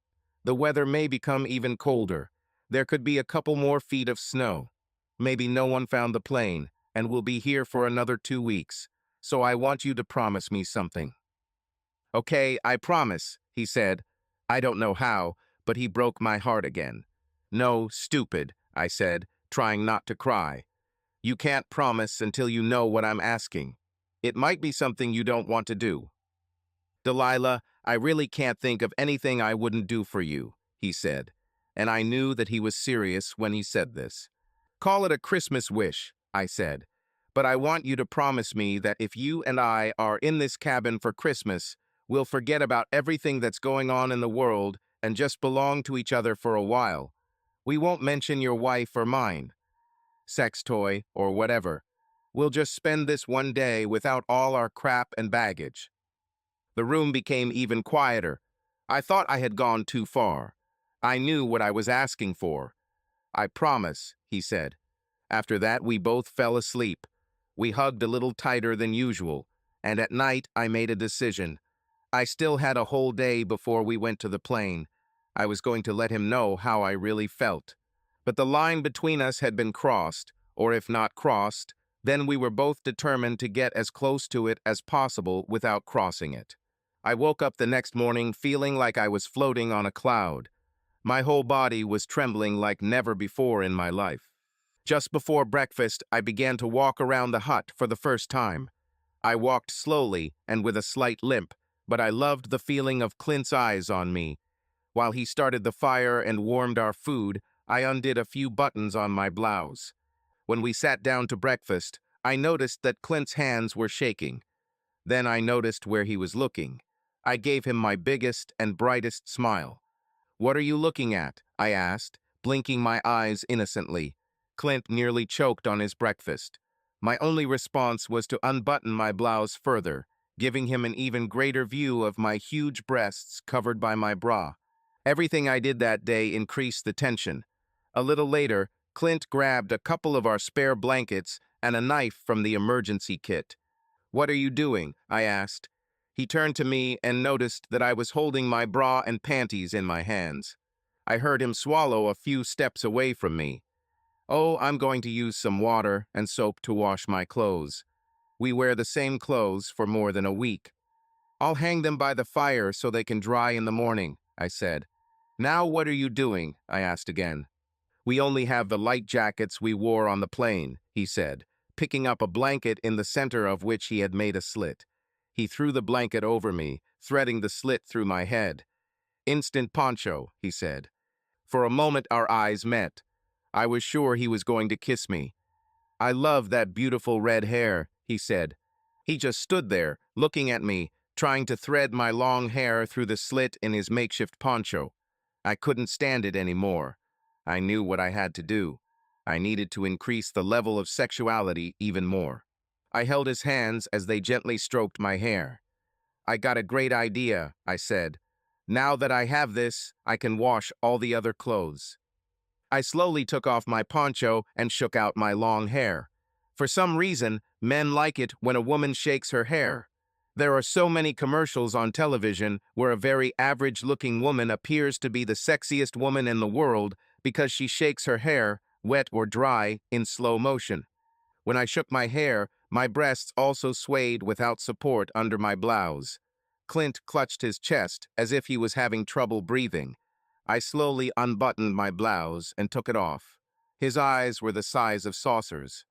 The weather may become even colder. There could be a couple more feet of snow. Maybe no one found the plane, and we'll be here for another 2 weeks. So I want you to promise me something. Okay, I promise, he said. I don't know how, but he broke my heart again. No, stupid, I said, trying not to cry. You can't promise until you know what I'm asking. It might be something you don't want to do. Delilah, I really can't think of anything I wouldn't do for you, he said, and I knew that he was serious when he said this. Call it a Christmas wish, I said, but I want you to promise me that if you and I are in this cabin for Christmas, we'll forget about everything that's going on in the world and just belong to each other for a while. We won't mention your wife or mine, sex toy, or whatever. We'll just spend this one day without all our crap and baggage. The room became even quieter. I thought I had gone too far. I knew what I was asking for. I promise, he said. After that, we both fell asleep. We hugged a little tighter than usual, and at night I made a decision. I still had a whole day before we went to the plane. I was going to let him know how I really felt. But the line between us had been crossed, or if not crossed, then we were both determined to get as close to it as possible without crossing it. I woke up the next morning feeling like I was floating on a cloud. My whole body was trembling like never before in my life. Just before breakfast, I began to walk around the hut for the first time. I walked slowly and with a slight limp, but I loved the feeling of Clint's eyes on me. While he started the fire and warmed our food, I undid a few buttons on my blouse. When we sat down to breakfast, I noticed that Clint's hands were shaking. Then I noticed where he was looking. I gave him my biggest and brightest smile. "What are you looking at?" I asked, blinking my eyes innocently. Clint nearly choked on his breakfast. My only response was to unbutton my blouse further, giving him an even greater view of my huge breasts covered by my bra. Everything I did that day increased the tension. A little later, Clint grabbed a couple of our spare blankets and a knife from the emergency kit. "What are you doing?" I asked. He turned to me and noticed that I was holding my bra and panties in my hands. I heard him swallow a few steps away from me. "Oh, I'm going to use some water and soap to wash my clothes. We wear the same clothes for more than a week. I'll hang them by the fire so they can dry in the morning," I said. "Now what are you doing?" I asked again. "We only have the light jackets we wore on the plane," he said, picking up a blanket in the center of which he had made a slit. He threw the blanket over me, threading the slit through my head. "Instant poncho," he said. For a moment our eyes met. I was sure he was going to kiss me. "I love that beautiful red hair," he said. He just stood there, looking at me, trying to thread my long hair through the slit in his makeshift poncho. I couldn't stand it anymore. I knew what I had to do. I needed to increase the level of sexuality even more. I held his hands as they gently stroked my hair. "I got a great idea," I said. "Now that I have this, I can wash all the other clothes." I slowly took off my poncho and shook out my long hair. For some reason, men like it when a woman shakes her hair. There are so many commercials on television where a very average-looking woman appears to be the sexiest woman in the world because she shakes her hair, wet or dry, in slow motion. When I shook my hair, my breasts also swayed without support under my blouse. Clint clutched his chest as if he was having trouble breathing. I slowly unbuttoned my blouse and took it off. His eyes were the size of saucers.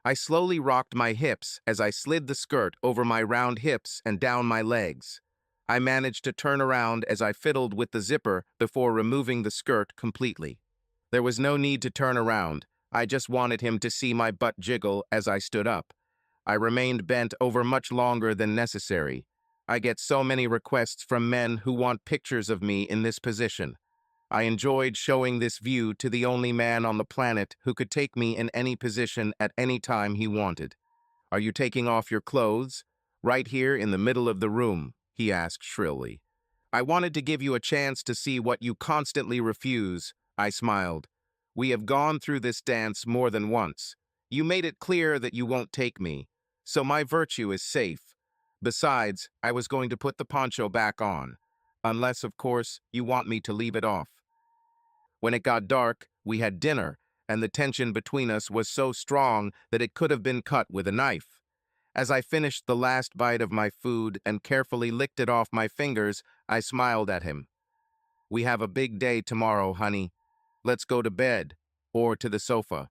I slowly rocked my hips as I slid the skirt over my round hips and down my legs. I managed to turn around as I fiddled with the zipper before removing the skirt completely. There was no need to turn around. I just wanted him to see my butt jiggle as I stood up. I remained bent over much longer than necessary. I get so many requests from men who want pictures of me in this position. I enjoyed showing this view to the only man on the planet who could take me in any position at any time he wanted. "Are you taking off your clothes?" "Right here in the middle of the room," he asked shrilly. "I wanted to give you a chance to see what you constantly refuse," I smiled. "We have gone through this dance more than once. You made it clear that you won't take me, so my virtue is safe. Besides, I was going to put the poncho back on, unless, of course, you want me to leave it off." When it got dark, we had dinner, and the tension between us was so strong that it could have been cut with a knife. As I finished the last bite of my food and carefully licked it off my fingers, I smiled at him. "We have a big day tomorrow, honey. Let's go to bed, or to the sofa."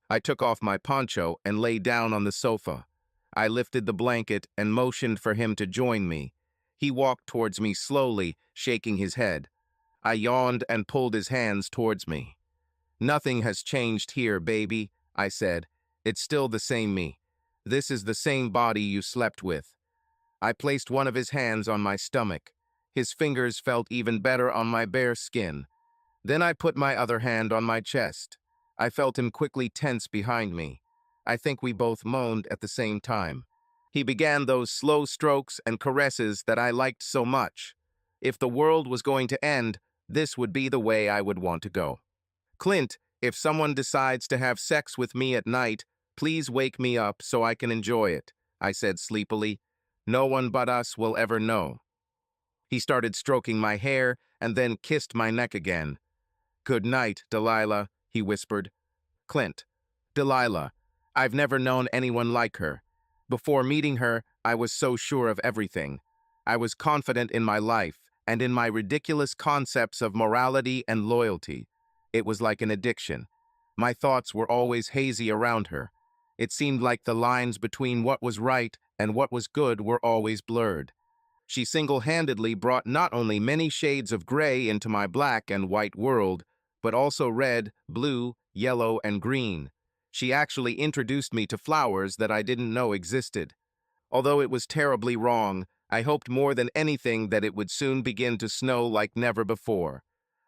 I took off my poncho and lay down on the sofa. I lifted the blanket and motioned for him to join me. He walked towards me slowly, shaking his head. I yawned and pulled his hands towards me. "Nothing has changed here, baby," I said. "It's still the same me. This is the same body you slept with." I placed one of his hands on my stomach. His fingers felt even better on my bare skin. Then I put my other hand on my chest. I felt him quickly tense behind me. I think we both moaned at the same time. He began those slow strokes and caresses that I liked so much. If the world was going to end, this would be the way I would want to go. "Clint, if someone decides to have sex with me at night, please wake me up so I can enjoy it," I said sleepily. "No one but us will ever know." He started stroking my hair and then kissed my neck again. "Good night, Delilah," he whispered. "Clint, Delilah. I've never known anyone like her. Before meeting her, I was so sure of everything. I was confident in my life and in my ridiculous concepts of morality and loyalty. It was like an addiction. My thoughts were always hazy around her. It seemed like the lines between what was right and what was good were always blurred. She single-handedly brought not only many shades of gray into my black and white world, but also red, blue, yellow, and green. She actually introduced me to flowers that I didn't know existed. Although it was terribly wrong, I hoped more than anything that it would soon begin to snow like never before.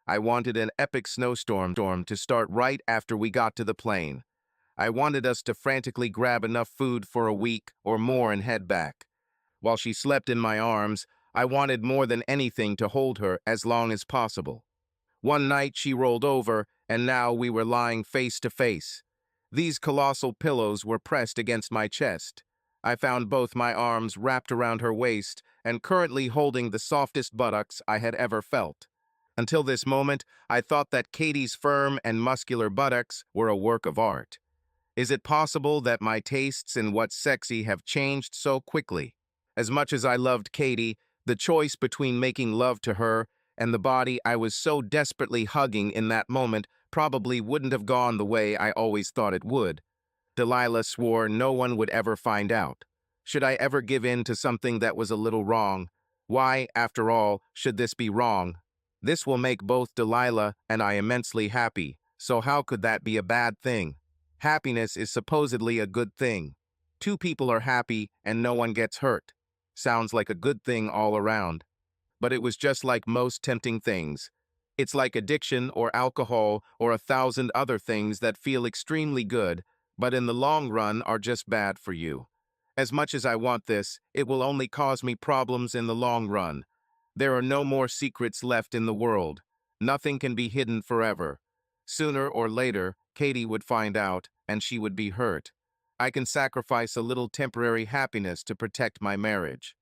I wanted an epic snowstorm to start right after we got to the plane. I wanted us to frantically grab enough food for a week or more and head back. While she slept in my arms, I wanted more than anything to hold her as long as possible. One night she rolled over, and now we were lying face to face. These colossal pillows were pressed against my chest. I found both my arms wrapped around her waist and currently holding the softest buttocks I had ever felt. Until this moment, I thought that Katie's firm and muscular buttocks were a work of art. Is it possible that my tastes in what's sexy have changed so quickly? As much as I loved Katie, the choice between making love to her and the body I was so desperately hugging in that moment probably wouldn't have gone the way I always thought it would. Delilah swore no one would ever find out. Should I ever give in to something that was a little wrong? Why, after all, should this be wrong? This will make both Delilah and I immensely happy, so how could that be a bad thing? Happiness is supposedly a good thing. Two people are happy and no one gets hurt. Sounds like a good thing all around. But it was just like most tempting things. It's like addiction or alcohol or 1,000 other things that feel extremely good, but in the long run are just bad for you. As much as I want this, it will only cause me problems in the long run. There are no more secrets left in the world. Nothing can be hidden forever. Sooner or later, Katie would find out, and she would be hurt. I can sacrifice a little temporary happiness to protect my marriage.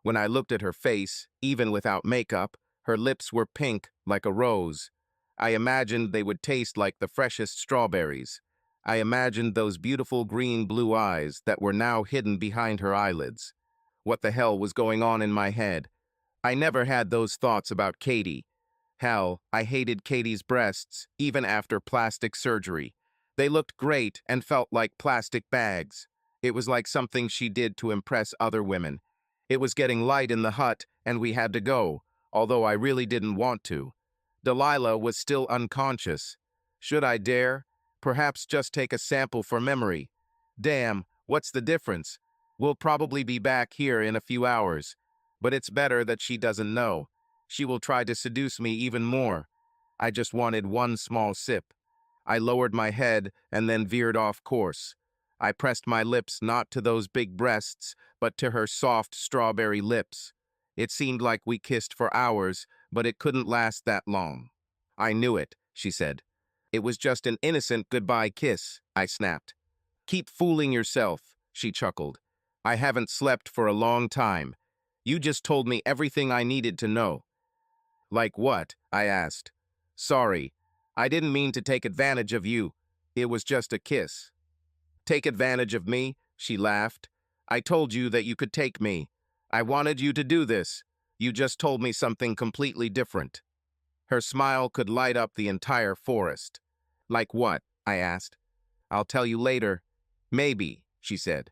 When I looked at her face, even without makeup, her lips were pink like a rose. I imagined they would taste like the freshest strawberries. I imagined those beautiful green-blue eyes that were now hidden behind her eyelids. what the hell was going on in my head. I never had those thoughts about Katie. Hell, I hated Katie's breasts, even after plastic surgery. They looked great and felt like plastic bags. It was like something she did to impress other women. It was getting light in the hut, and we had to go, although I really didn't want to. Delilah was still unconscious. Should I dare? Perhaps just take a sample for memory. Damn, what's the difference? We'll probably be back here in a few hours. But it's better that she doesn't know. She will try to seduce me even more. I just wanted one small sip. I lowered my head and then veered off course. I pressed my lips not to those big breasts, but to her soft strawberry lips. It seemed like we kissed for hours, but it couldn't last that long. I knew it, she said. It was just an innocent goodbye kiss, I snapped. Keep fooling yourself, she chuckled. I haven't slept for a long time. You just told me everything I needed to know. Like what? I asked. Sorry, I didn't mean to take advantage of you. It was just a kiss. Take advantage of me? She laughed. I told you that you could take me. I wanted you to do this. You just told me something completely different. Her smile could light up the entire forest. Like what? I asked. I'll tell you later. Maybe, she said.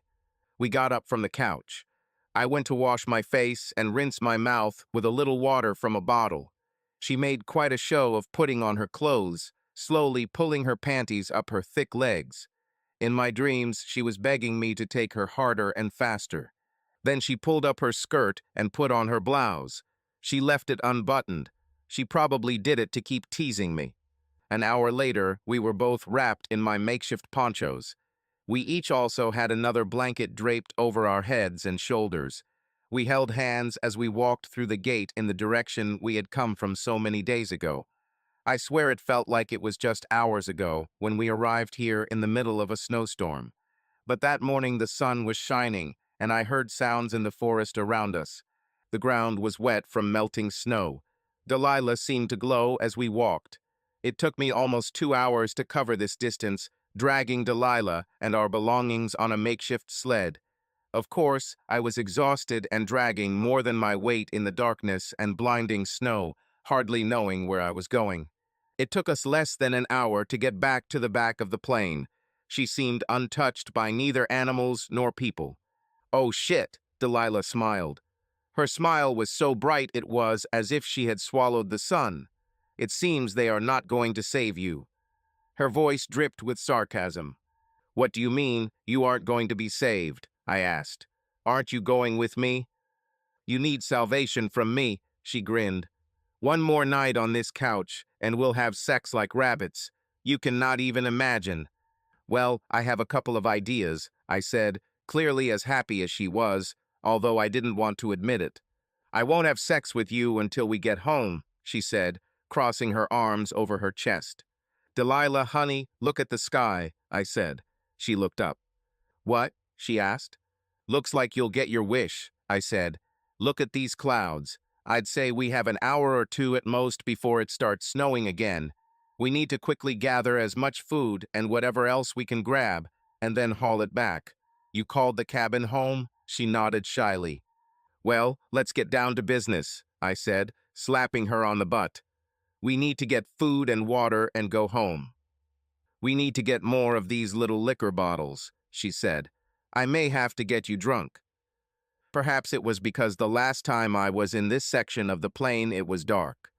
We got up from the couch. I went to wash my face and rinse my mouth with a little water from a bottle. She made quite a show of putting on her clothes, slowly pulling her panties up her thick legs. In my dreams, she was begging me to take her harder and faster. Then she pulled up her skirt and put on her blouse. She left it unbuttoned. She probably did it to keep teasing me. An hour later, we were both wrapped in my makeshift ponchos. We each also had another blanket draped over our heads and shoulders. We held hands as we walked through the gate in the direction we had come from so many days ago. I swear it felt like it was just hours ago when we arrived here in the middle of a snowstorm. But that morning the sun was shining, and I heard sounds in the forest around us. The ground was wet from melting snow. Delilah seemed to glow as we walked. It took me almost 2 hours to cover this distance, dragging Delilah and our belongings on a makeshift sled. Of course, I was exhausted and dragging more than my weight in the darkness and blinding snow, hardly knowing where I was going. It took us less than an hour to get back to the back of the plane. She seemed untouched by neither animals nor people. Oh shit, Delilah smiled. Her smile was so bright it was as if she had swallowed the sun. It seems they are not going to save you. Her voice dripped with sarcasm. What do you mean, you aren't going to be saved? I asked. Aren't you going with me? You need salvation from me, she grinned. One more night on this couch, and we'll have sex like rabbits. You cannot even imagine. Well, I have a couple of ideas, I said, clearly as happy as she was, although I didn't want to admit it. I won't have sex with you until we get home, she said, crossing her arms over her chest. Delilah, honey, look at the sky, I said. She looked up. What? She asked. Looks like you'll get your wish, I said. Look at these clouds. I'd say we have an hour or two at most before it starts snowing again. We need to quickly gather as much food and whatever else we can grab, and then haul it back. You called the cabin home? She nodded shyly. Well, let's get down to business, I said, slapping her on the butt. We need to get food and water and go home. We need to get more of these little liquor bottles, she said. I may have to get you drunk. Perhaps it was because the last time I was in this section of the plane it was dark.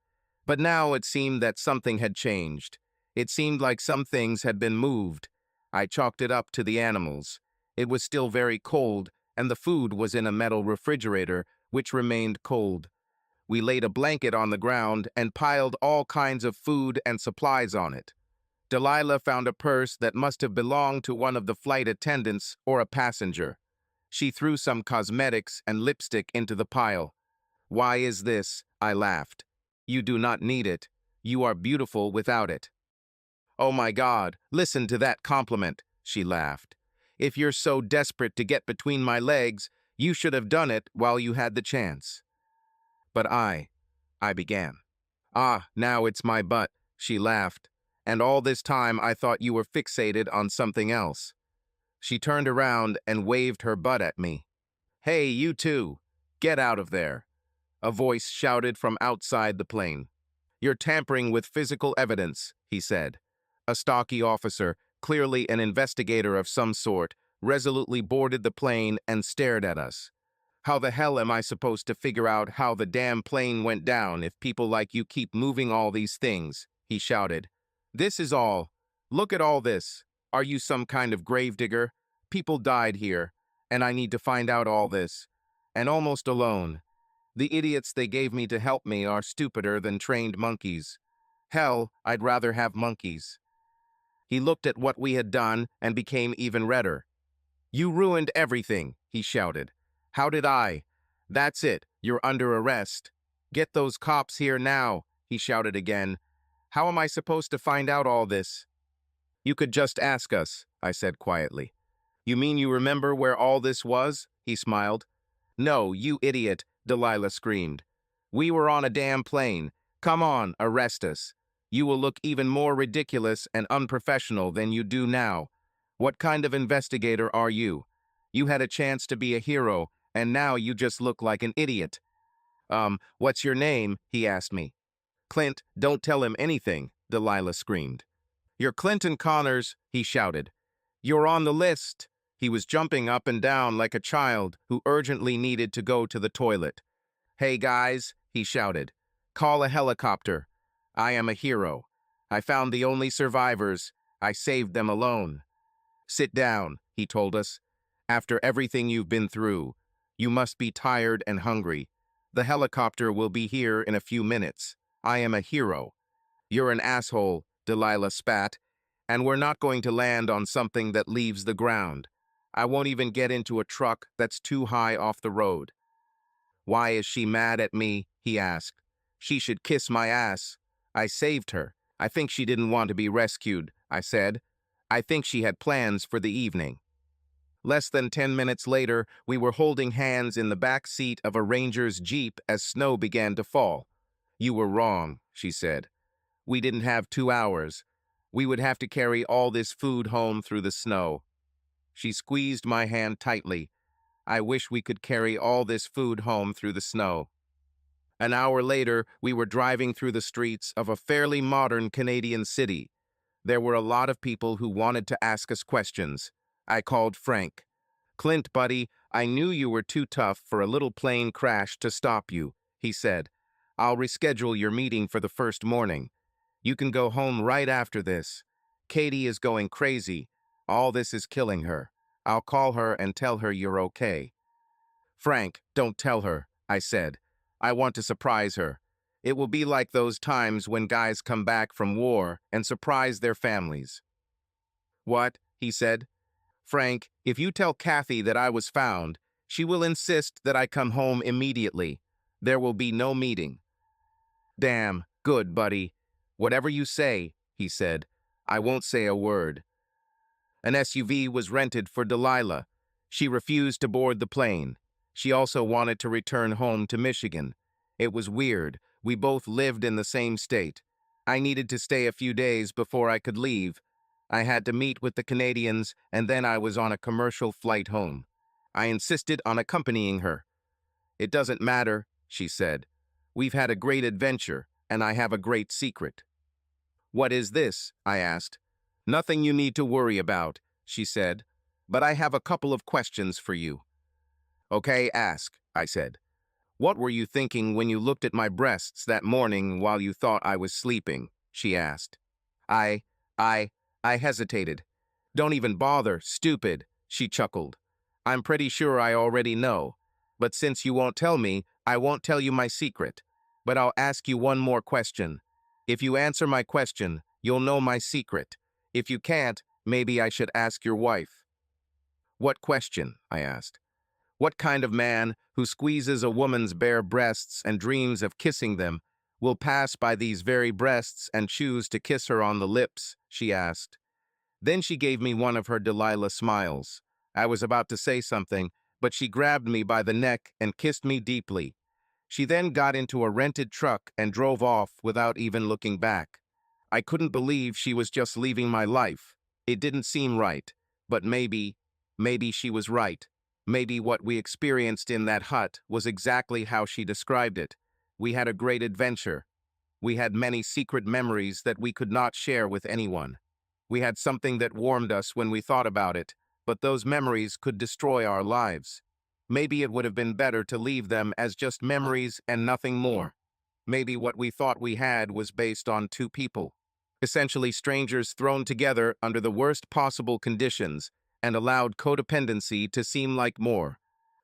But now it seemed that something had changed. It seemed like some things had been moved. I chalked it up to the animals. It was still very cold, and the food was in a metal refrigerator, which remained cold. We laid a blanket on the ground and piled all kinds of food and supplies on it. Delilah found a purse that must have belonged to one of the flight attendants or a passenger. She threw some cosmetics and lipstick into the pile. Why is this? I laughed. You do not need it. You are beautiful without it. Oh my God, listen to that compliment, she laughed. If you're so desperate to get between my legs, you should have done it while you had the chance. But I began. Ah, now it's my butt, she laughed. And all this time I thought you were fixated on something else. She turned around and waved her butt at me. "Hey, you two! Get out of there!" a voice shouted from outside the plane. "You're tampering with physical evidence," he said. A stocky officer, clearly an investigator of some sort, resolutely boarded the plane and stared at us. "How the hell am I supposed to figure out how the damn plane went down if people like you keep moving all these things?" he shouted. "This is all. Look at all this. Are you some kind of gravedigger? People died here, and I need to find out all this. And almost alone. The idiots they gave me to help me are stupider than trained monkeys. Hell, I'd rather have monkeys." He looked at what we had done and became even redder. "You ruined everything," he shouted. "How did I?" "That's it. You're under arrest." "Get those cops here now," he shouted again. "How am I supposed to find out all this?" "You could just ask us," I said quietly. "You mean you remember where all this was?" he smiled. "No, you idiot," Delilah screamed. "We were on a damn plane. Come on, arrest us. You will look even more ridiculous and unprofessional than you do now. What kind of investigator are you? You had a chance to be a hero, and now you just look like an idiot." What's your name?" he asked me. "Clint, don't tell him anything," Delilah screamed. "You're Clinton Connors," he shouted. "You're on the list." He was jumping up and down like a child who urgently needed to go to the toilet. "Hey guys," he shouted. "Call a helicopter. I am a hero. I found the only survivors. I saved them alone." "Sit down," he told us. "After everything you've been through, you must be tired and hungry. The helicopter will be here in a few minutes. I am a hero." "You're an asshole," Delilah spat, "and we're not going to land on something that leaves the ground. I won't even get into a truck that's too high off the road." "Why is she mad at me?" he asked. "She should kiss my ass. I saved her. I think she didn't want to be rescued," I said. "I think she had plans for the evening." Less than 10 minutes later, we were holding hands in the back seat of a ranger's Jeep as snow began to fall. "You were wrong," she said. "We didn't have 2 hours. We would have to carry all this food home through the snow." She squeezed my hand tightly. "I wish we could carry all this food home through the snow." An hour later, we were driving through the streets of a fairly modern Canadian city. There were a lot of people who wanted to ask us questions. I called Frank. "Clint, buddy, I knew you were too tough for a little plane crash to stop you," he said. "I'll reschedule your meeting for the first morning. You can go home right after this. Katie is going crazy. All this is killing her. I'll call her and tell her you're okay." "Frank, don't tell her," I said. "I want to surprise her. It will be like those times when guys come back from war and surprise their families." "What?" he said. "Frank, if you tell Kathy that I was found, she will insist that I come home immediately. There will be no meeting." "Damn, good, buddy. Whatever you say," he said. "I won't say a word." An SUV was rented for Delilah. She refused to board the plane. She also wanted to return home to Michigan. It was weird. We both lived in the same state. I needed to stay a few days before I could leave. I had to meet with the Canadians, and then I was on a commercial flight home. I insisted on accompanying her. "It doesn't matter," she said. "We've had a great adventure, and I have a great secret." "What is this?" I asked. "Nothing you need to worry about," she said. "But I have a couple of questions for you." "Okay, ask," I said. "What were you thinking when you looked at my breasts that morning while you thought I was sleeping?" she asked. I, I, I hesitated. "Don't even bother, stupid," she chuckled. "I'm pretty sure I already know. But since you won't tell me, I won't tell you my secret. But I'll ask you one more question. If you answer my question, you'll know my secret. If you can't, maybe I should ask your wife." "What question?" I asked. "What kind of man who squeezes a woman's bare breasts and dreams of kissing them will pass by these very breasts and choose to kiss her on the lips?" she asked. Then she gave me one of her Delilah smiles. I was about to say something, but she grabbed me by the neck and kissed me deeply. She then got into a rented truck and drove off without even looking back. I couldn't believe she was just leaving my life. It didn't seem right, but maybe she was right. Maybe what we experienced in that hut was exactly how she described it. We had a great adventure. We had many secret memories that we could not share with anyone. We had something that warmed us when we thought about it, but those memories could destroy our lives. Maybe it would have been better to leave them as just memories and nothing more. Maybe what we thought we had was based on two people, essentially strangers thrown together under the worst possible conditions and allowed codependency to seem like more.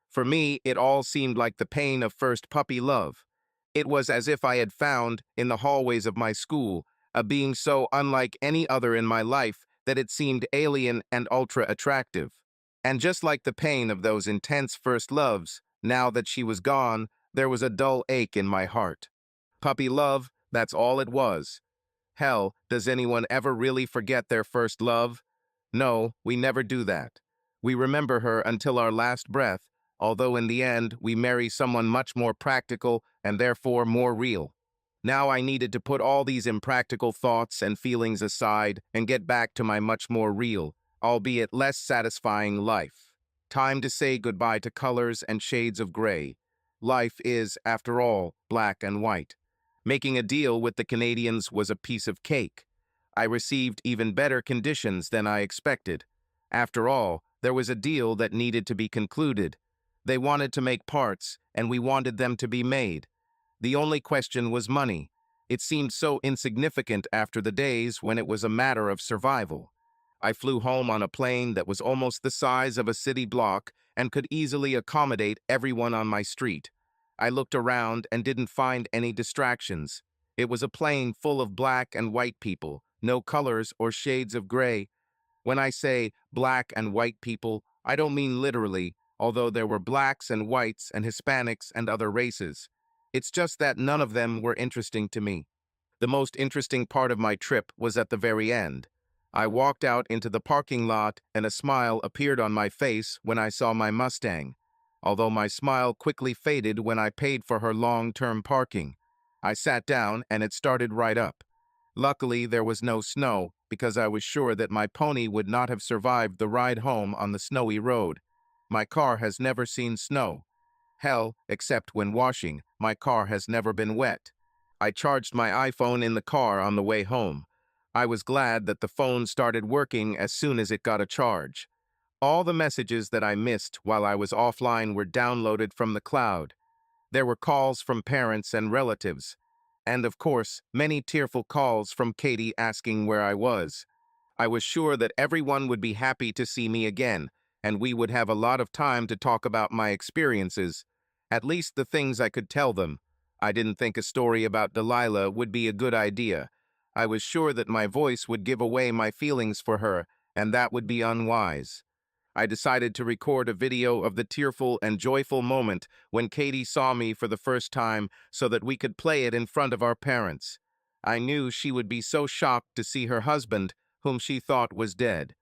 For me, it all seemed like the pain of first puppy love. It was as if I had found, in the hallways of my school, a being so unlike any other in my life that it seemed alien and ultra-attractive. And just like the pain of those intense first loves, now that she was gone, there was a dull ache in my heart. Puppy love, that's all it was. Hell, does anyone ever really forget their first love? No, we never do that. We remember her until our last breath, although in the end we marry someone much more practical and therefore more real. Now I needed to put all these impractical thoughts and feelings aside and get back to my much more real, albeit less satisfying life. Time to say goodbye to colors and shades of gray. Life is, after all, black and white. Making a deal with the Canadians was a piece of cake. I received even better conditions than I expected. After all, there was a deal that needed to be concluded. They wanted to make parts, and we wanted them to be made. The only question was money. It seemed so insignificant after the days when it was a matter of survival. I flew home on a plane that was almost the size of a city block and could easily accommodate everyone on my street. I looked around and didn't find any distractions. It was a plane full of black and white people, no colors or shades of gray. When I say black and white people, I don't mean literally, although there were blacks and whites and Hispanics and other races. It's just that none of them were interesting to me. The most interesting part of my trip was at the very end. I walked out into the parking lot and a smile appeared on my face when I saw my Mustang, although my smile quickly faded when I paid for her long-term parking. I sat down and it started right up. Luckily, there was no snow because I was sure that my pony would not have survived the ride home on the snowy road. My car has never seen snow. Hell, except when washing, my car has never been wet. I charged my iPhone in the car on the way home. I was glad that the phone started working as soon as it got a charge. All the messages that I missed while I was offline were downloaded from the cloud. There were calls from parents and relatives. And of course, many tearful calls from Katie asking where I was. I was sure that everyone would be happy to see me again, and we would have a lot of time to talk about my experiences, at least the things I could tell them. I didn't think a story about Delilah would be a good idea. I was sure that my voice would give away my feelings for her, and that would be unwise. I decided to record a video of the tearful and joyful moment when Katie saw me for the first time so that we could play it in front of our parents. I knew she would be so shocked to see her husband, whom she thought was dead.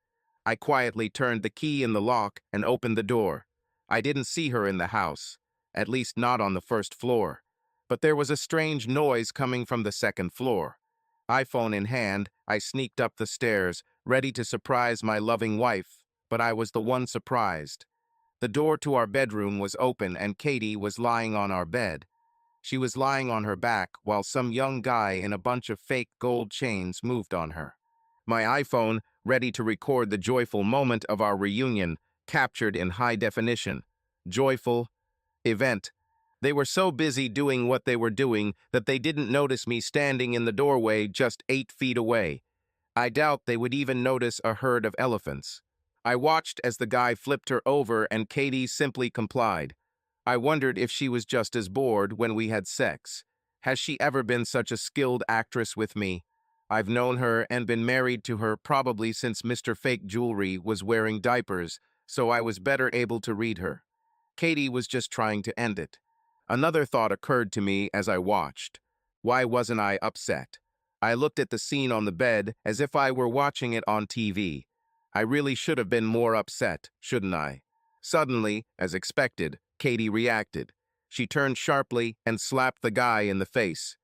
I quietly turned the key in the lock and opened the door. I didn't see her in the house, at least not on the first floor. But there was a strange noise coming from the second floor. iPhone in hand, I sneaked up the stairs, ready to surprise my loving wife, but I was the one surprised. The door to our bedroom was open and Katie was lying on our bed. She was lying on her back while some young guy in a bunch of fake gold chains moved on her. My iPhone, ready to record the joyful moment of our reunion, captured in high definition. Joyful event. They were so busy doing what they were doing that they didn't notice me standing in the doorway just 8 feet away. I doubt they would even notice a herd of elephants. I watched as the guy flipped her over and Katie simply complied. I wondered if she was just as bored when we had sex. Has she ever been such a skilled actress with me? I've known her and been married to her probably since Mr. Fake Jewelry was wearing diapers, so I was better able to read her. Katie was just trying to end it. Another thought occurred to me as I watched. Why wasn't I upset? I looked at the scene on the bed as if I were watching it on TV. I really should have been more upset, shouldn't I? Suddenly, as expected, Katie reacted. She turned sharply and slapped the guy in the face.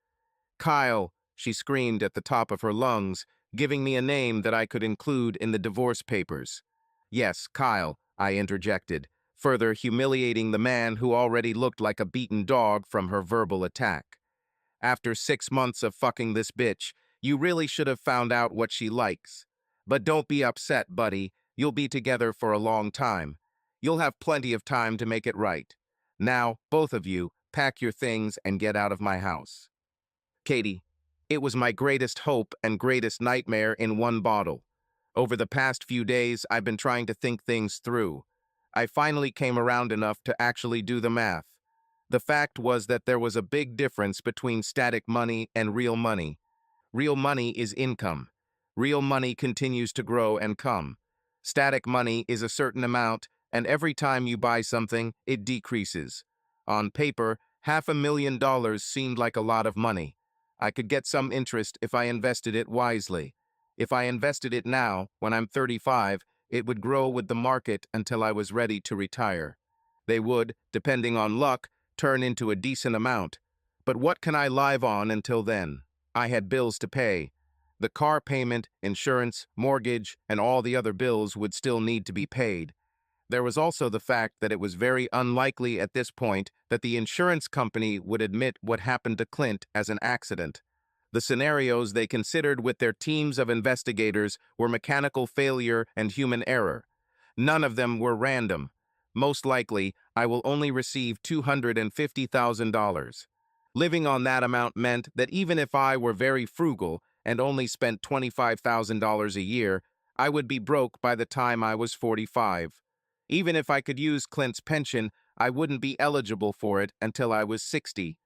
Kyle, she screamed at the top of her lungs, giving me a name that I could include in the divorce papers. Yes, Kyle, I interjected. further humiliating the man who already looked like a beaten dog from her verbal attack. After 6 months of fucking this bitch, you really should have found out what she likes. But don't be upset, buddy. You'll be together for a long time. You'll have plenty of time to make it right. Now, both of you, pack your things and get out of my house. Katie, it was my greatest hope and greatest nightmare in one bottle. Over the past few days, I've been trying to think things through. I finally came around enough to actually do the math. The fact was that there was a big difference between static money and real money. Real money is income. Real money continues to grow and come. Static money is a certain amount, and every time you buy something, it decreases. On paper, $500,000 seemed like a lot of money. I could get some interest if I invested it wisely. If I invested it now, when I'm 35, it would grow with the market until I was ready to retire. They would, depending on luck, turn into a decent amount. But what can I live on until then? I had bills to pay. The car payment, insurance, mortgage, and all the other bills would still need to be paid. There was also the fact that it was very unlikely at this point that the insurance company would admit what happened to Clint as an accident. The scenarios they considered with their teams of investigators were mechanical failure and human error. None of them were random. Most likely, I will only receive $250,000. Living on that amount meant that even if I were very frugal and only spent $25,000 a year, I would be broke by the time I was 45. Even if I could use Clint's pension, I wouldn't be eligible for it until I was 60.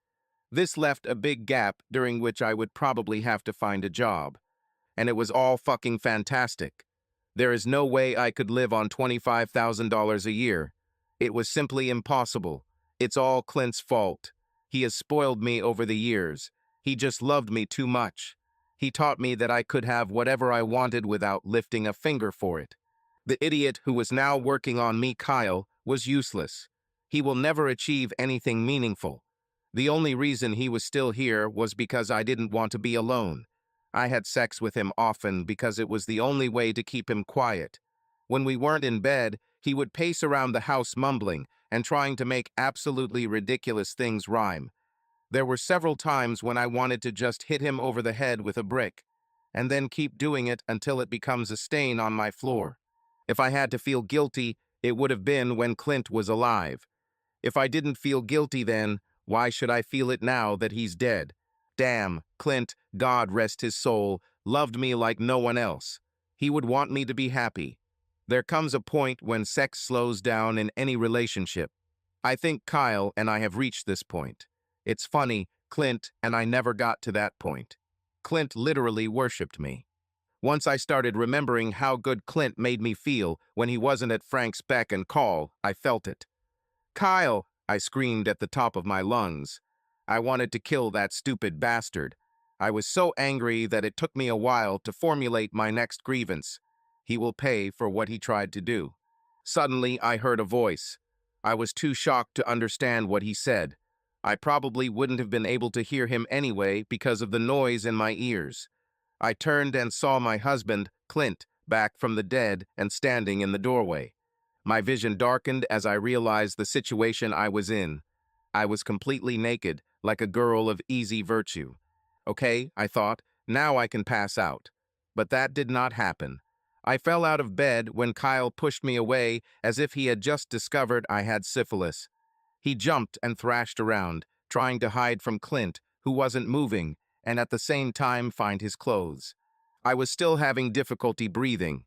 This left a big gap during which I would probably have to find a job. And it was all fucking fantastic. There is no way I could live on $25,000 a year. It was simply impossible. It's all Clint's fault. He has spoiled me over the years. He just loved me too much. He taught me that I could have whatever I wanted without lifting a finger for it. The idiot who was now working on me, Kyle, was useless. He will never achieve anything meaningful. The only reason he was still here was because I didn't want to be alone. I had sex with him often because it was the only way to keep him quiet. When we weren't in bed, he would pace around the house mumbling and trying to make absolutely ridiculous things rhyme. There were several times when I wanted to just hit him over the head with a brick, and then keep doing it until it becomes a stain on my floor. If I had to feel guilty, it would have been when Clint was alive. If I didn't feel guilty then, why should I feel it now that he's dead? Damn, Clint, God rest his soul, loved me like no one else. He would want me to be happy. There comes a point when sex slows down in any relationship. I think Kyle and I have reached this point. It's funny, Clint and I never got to that point. Clint literally worshipped me. Once I started remembering how good Clint made me feel when he wasn't at Frank's beck and call, I felt it. Kyle, I screamed at the top of my lungs. I wanted to kill that stupid bastard. I was so angry that it took me a while to formulate my next grievance. He will pay for what he tried to do. Suddenly, I heard a voice. I was too shocked to understand what he said. I probably wouldn't have been able to hear him anyway because of the noise in my ears. I turned and saw my husband, Clint, back from the dead and standing in the doorway. My vision darkened as I realized the situation I was in. I was completely naked, like a girl of easy virtue. Okay, I thought, now I can pass out. But that did not happen. I fell out of bed when Kyle pushed me away as if he had just discovered I had syphilis. He jumped and thrashed around, trying to hide from Clint, who wasn't moving, and at the same time find his clothes. I was still having difficulty breathing.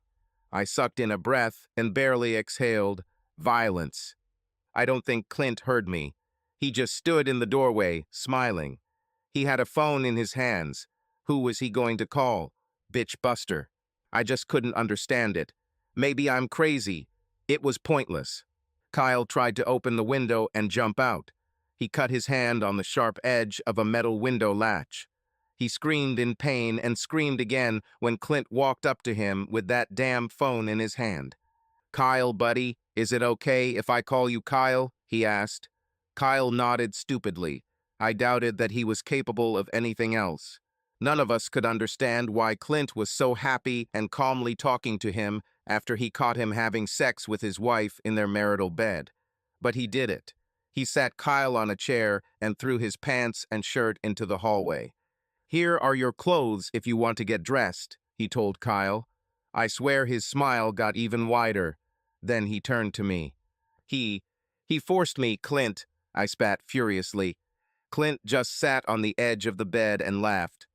I sucked in a breath and barely exhaled. Violence. I don't think Clint heard me. He just stood in the doorway, smiling. He had a phone in his hands. Who was he going to call? Bitch Buster. I just couldn't understand it. Maybe I'm crazy. It was pointless. Kyle tried to open the window and jump out. He cut his hand on the sharp edge of a metal window latch. He screamed in pain and screamed again when Clint walked up to him with that damn phone in his hand. Kyle, buddy, is it okay if I call you Kyle? He asked. Kyle nodded stupidly. I doubted that he was capable of anything else. None of us could understand why Clint was so happy and calmly talking to him after he caught him having sex with his wife in their marital bed. but he did it. He sat Kyle on a chair and threw his pants and shirt into the hallway. "Here are your clothes if you want to get dressed," he told Kyle. I swear his smile got even wider. Then he turned to me. He forced me, Clint," I spat furiously. Clint just sat on the edge of the bed and laughed.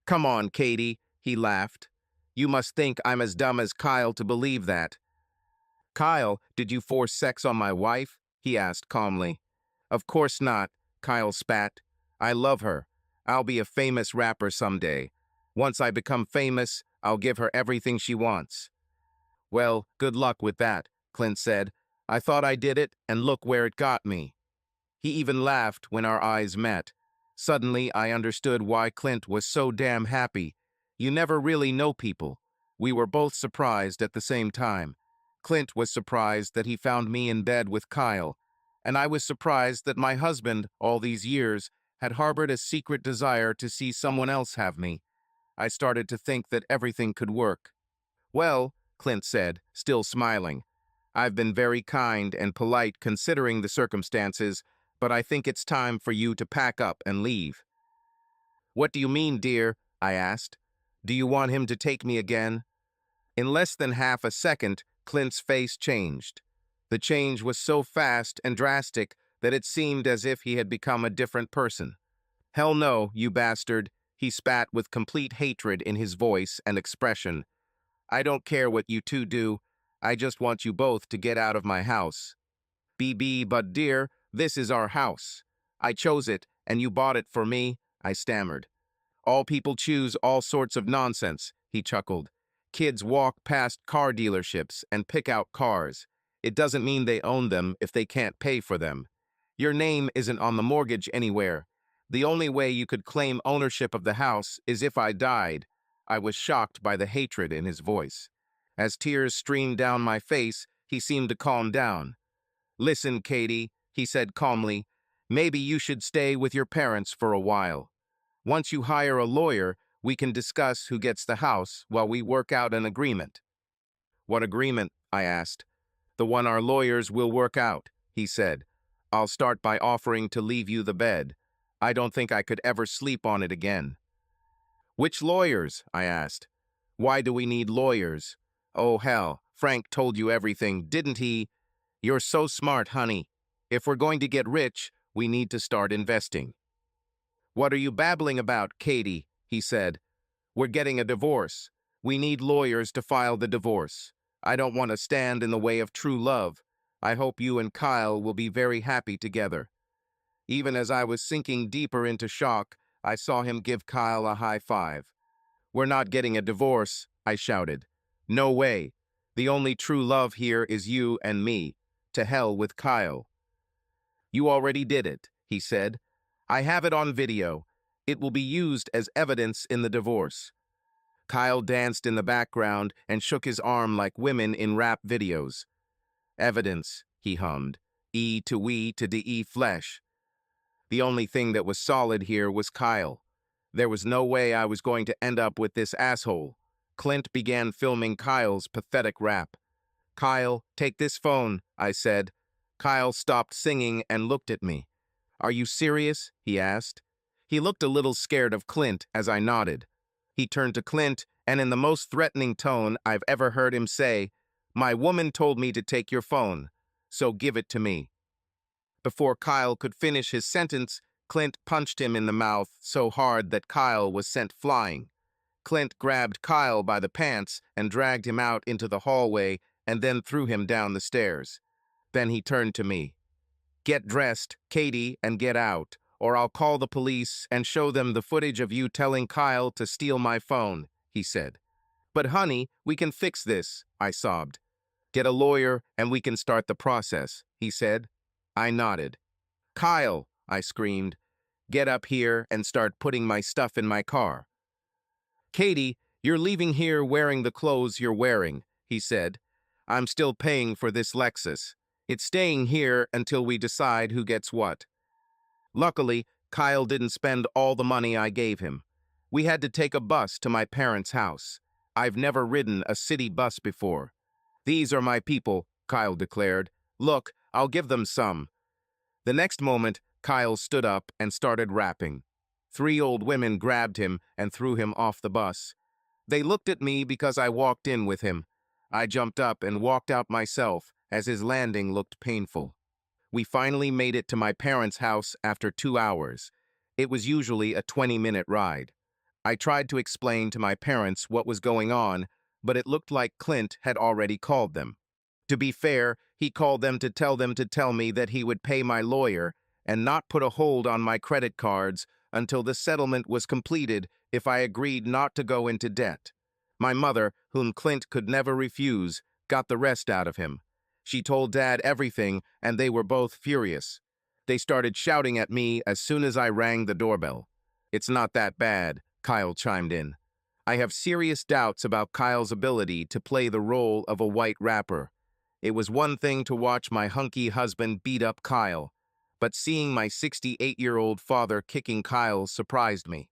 "Come on, Katie," he laughed. "You must think I'm as dumb as Kyle to believe that." "Kyle, did you force sex on my wife?" he asked calmly. "Of course not," Kyle spat. "I love her. I'll be a famous rapper someday. Once I become famous, I'll give her everything she wants." "Well, good luck with that," Clint said. "I thought I did it, and look where it got me." He even laughed when our eyes met. Suddenly, I understood why Clint was so damn happy. You never really know people. We were both surprised at the same time. Clint was surprised that he found me in bed with Kyle, and I was surprised that my husband, all these years, had harbored a secret desire to see someone else have me. I started to think that everything could work. "Well," Clint said, still smiling, "I've been very kind and polite considering the circumstances, but I think it's time for you to pack up and leave." "What do you mean, dear?" I asked. "Do you want him to take me again?" In less than half a second, Clint's face changed. The change was so fast and drastic that it seemed as if he had become a different person. "Hell no, you bastard," he spat with complete hatred in his voice and expression. "I don't care what you two do. I just want you both to get out of my house." "BB, but dear, this is our house. I chose it, and you bought it for me," I stammered. "All people choose all sorts of nonsense," he chuckled. "Kids walk past car dealerships and pick out cars. It doesn't mean they own them if they can't pay for them. Your name isn't on the mortgage anywhere. The only way you could claim ownership of the house is if I died." I was shocked by the hatred in his voice. As tears streamed down my face, he seemed to calm down. "Listen, Katie," he said calmly, "maybe you should stay with your parents for a while. Once you hire a lawyer, we can discuss who gets the house while we work out an agreement." "What agreement?" I asked. "The one our lawyers will work out," he said. "I'll start by offering to leave you the bed. I don't think I could ever sleep on it again." "Which lawyers?" I asked. "Why do we need lawyers?" "Oh, hell, Frank told you everything, didn't he? You're so smart, honey. If we're going to get rich, we need to start investing." "What are you babbling about, Katie?" he said. "We're getting a divorce. We need lawyers to file the divorce. I don't want to stand in the way of true love. I hope you and Kyle will be very happy together." Even as I was sinking deeper into shock, I saw him give Kyle a high five. "We're not getting a divorce," I shouted. "No way. The only true love here is you and me. To hell with Kyle." "You already did it," he said. "I have it on video. It will be used as evidence in the divorce." Kyle danced in the background and shook his arm like women in rap videos. "Evidence," he hummed. "E to we to de flesh." The only thing that was solid here was Kyle. There was no way I was going to end up with this asshole. Clint began filming Kyle's pathetic rap. "Kyle, take this phone," I said. Kyle stopped singing and looked at me. "Are you serious?" he asked. He looked a little scared of Clint as I nodded. He turned to Clint, and in the most threatening tone I've ever heard him say, "My woman told me to take your phone, so give it to me." Before Kyle could finish his sentence, Clint punched him in the mouth so hard that Kyle was sent flying. Clint grabbed Kyle by the pants and dragged him out into the hallway and then threw him down the stairs. Then he turned to me. "Get dressed, Katie, and get out, or I'll call the police and show them the footage of you telling Kyle to steal my phone," he said. "But honey, we can fix this," I sobbed. "Get a lawyer and we can start the process," he said. I nodded. "Kyle," I screamed, "get up here and start putting my stuff in my car." "Katie, you're leaving here wearing the clothes you're wearing," he said. "I'm still paying for this Lexus. It's staying here until we decide who gets what." Luckily, Kyle didn't spend all the money I gave him. We had to take a bus to my parents' house. I've never ridden a city bus before. "These are my people," Kyle declared. "Look, I'll give them some. The next moment, Kyle stood up and started rapping. Three old women grabbed him and threw him off the bus. They looked at me because I walked in with him. I jumped up and walked out myself as his landing looked painful. We finally made it to my parents' house after 2 hours. It was usually a 20-minute ride. I tried to explain to my parents what was going on, but it looked like Clint had already called them. To be fair, he called them to tell me that he would pay my lawyer and not put a hold on my credit cards until the settlement was completed if I agreed not to go into debt. My mother, whom Clint could never refuse, got the rest out of him. She told Dad everything, and they were both furious. They started shouting at me as soon as I rang the doorbell. "It's not that bad," Kyle chimed in. I have serious doubts about Kyle's ability to play the role of a white rapper. It was one thing to watch my hunky husband beat up Kyle, but seeing my 68-year-old father kicking Kyle surprised me.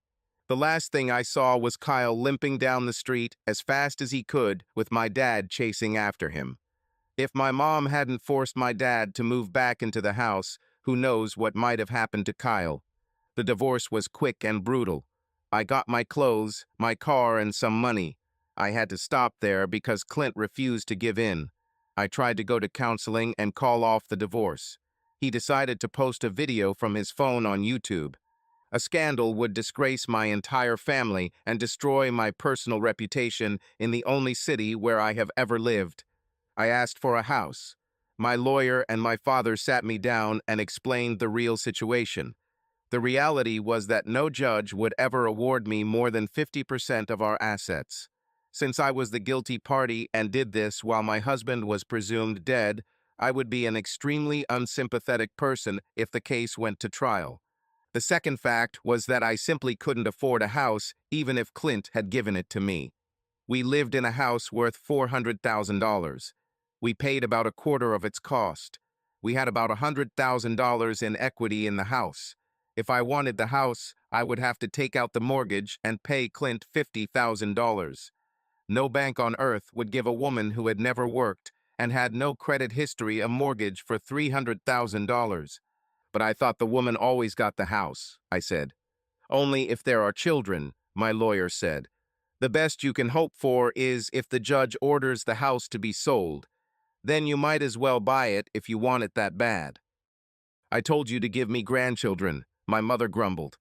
The last thing I saw was Kyle limping down the street as fast as he could with my dad chasing after him. If my mom hadn't forced my dad to move back into the house, who knows what might have happened to Kyle. The divorce was quick and brutal. I got my clothes, my car, and some money. I had to stop there because Clint refused to give in. I tried to go to counseling and call off the divorce. He decided to post a video from his phone on YouTube. A scandal would disgrace my entire family and destroy my personal reputation in the only city where I have ever lived. I asked for a house. My lawyer and my father sat me down and explained the real situation. The reality was that no judge would ever award me more than 50% of our assets. Since I was the guilty party and did this while my husband was presumed dead, I would be an extremely unsympathetic person if the case went to trial. The second fact was that I simply couldn't afford a house even if Clint had given it to me. We lived in a house worth $400,000. We paid about a quarter of its cost. We had about $100,000 in equity in the house. If I wanted the house, I would have to take out the mortgage and pay Clint $50,000. No bank on earth would give a woman who had never worked and had no credit history a mortgage for $300,000. But I thought the woman always got the house, I said. Only if there are children, my lawyer said. The best you can hope for is if the judge orders the house to be sold. Then you might as well buy it if you want it that bad. I told you to give me grandchildren, my mother grumbled.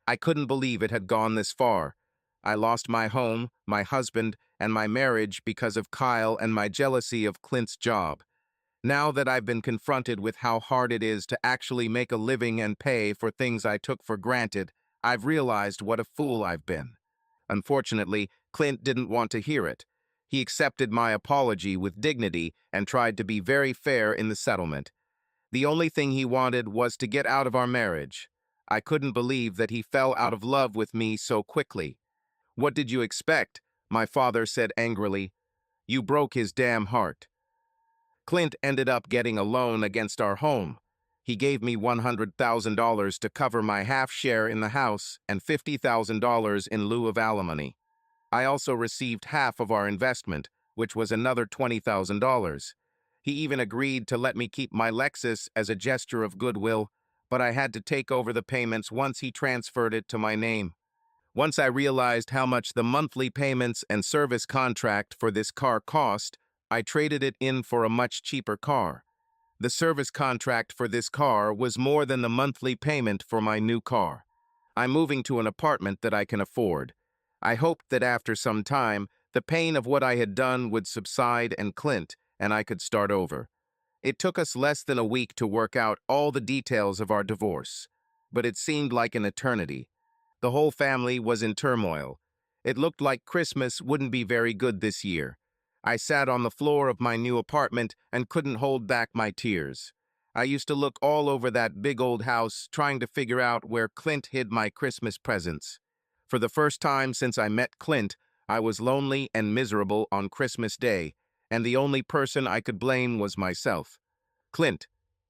I couldn't believe it had gone this far. I lost my home, my husband, and my marriage because of Kyle and my jealousy of Clint's job. Now that I've been confronted with how hard it is to actually make a living and pay for things I took for granted, I've realized what a fool I've been. Unfortunately, Clint didn't want to hear it. He accepted my apology with dignity and tried to be very fair in the settlement. The only thing he wanted was to get out of our marriage. I couldn't believe that he fell out of love with me so quickly. "What did you expect?" my father said angrily. "You broke his damn heart." Clint ended up getting a loan against our home. He gave me $100,000 to cover my half share in the house and $50,000 in lieu of alimony. I also received half of our investment, which was another $20,000. He even agreed to let me keep my Lexus as a gesture of goodwill, but I had to take over the payments once he transferred it to my name. Once I realized how much the monthly payments and service contract for this car cost, I traded it in for a much cheaper car. The service contract for this car was more than the monthly payment for my new car. I'm moving to an apartment that I can afford. I hoped that after some time, the pain of what I had done would subside and I could start over. It took us less than a week to work out all the details of our divorce, but it seemed like an eternity. The whole family was in turmoil. It looked like Christmas wouldn't be very good this year. I sat on the floor of my new apartment and couldn't hold back my tears. I used to look all over that big old house trying to figure out where Clint hid my Christmas presents. For the first time since I met Clint, I was lonely and miserable on Christmas Day, and the only person I could blame was myself. Clint.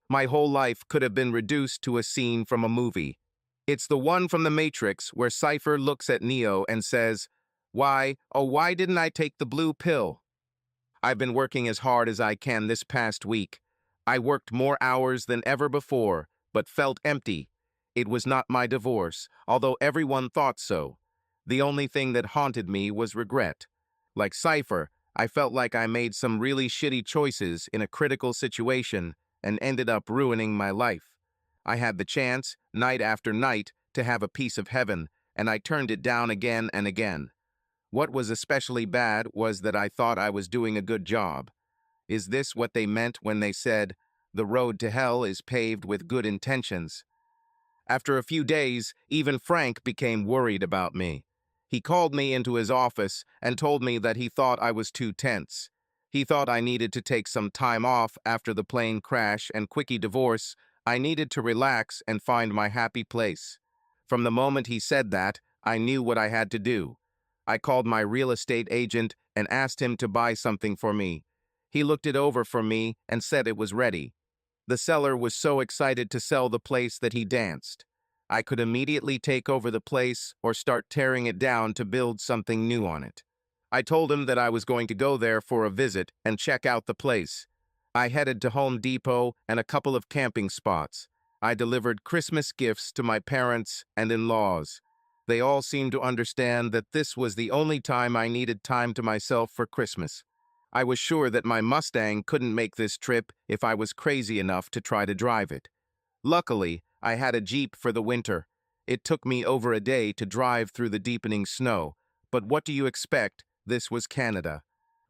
My whole life could have been reduced to a scene from a movie. It's the one from The Matrix where Cypher looks at Neo and says, "Why, oh, why didn't I take the blue pill?" I've been working as hard as I can this past week. I worked more hours than ever before, but felt empty. It was not my divorce, although everyone thought so. The only thing that haunted me was regret. Like Cypher, I felt like I made some really shitty choices in a critical situation and ended up ruining my life. I had the chance, night after night, to have a piece of heaven, and I turned it down again and again. What was especially bad was that I thought I was doing a good job. Is this what they meant when they said, "The road to hell is paved with good intentions"? After a few days, even Frank became worried about me. He called me into his office and told me that he thought I was too tense. He thought I needed to take some time off after the plane crash and quickie divorce. I needed to relax and find my happy place. From the moment he said that, I knew what I had to do. I called my real estate agent and asked him to buy something for me. He looked it over for me and said it was ready. The seller was so excited to sell the place that he danced. I could immediately take over the place or start tearing it down to build something new on it. I told him that I was going to go there for a visit and check out the place. I headed to Home Depot and a couple of camping spots. I delivered Christmas gifts to my parents and in-laws. They all seemed to understand that this was the only time I needed time to myself for Christmas. I was sure that my Mustang couldn't make this trip if I was crazy enough to try to drive it. Luckily, I had a Jeep for the winter. It took me over a day to drive through the deepening snow, but what do you expect? This was Canada.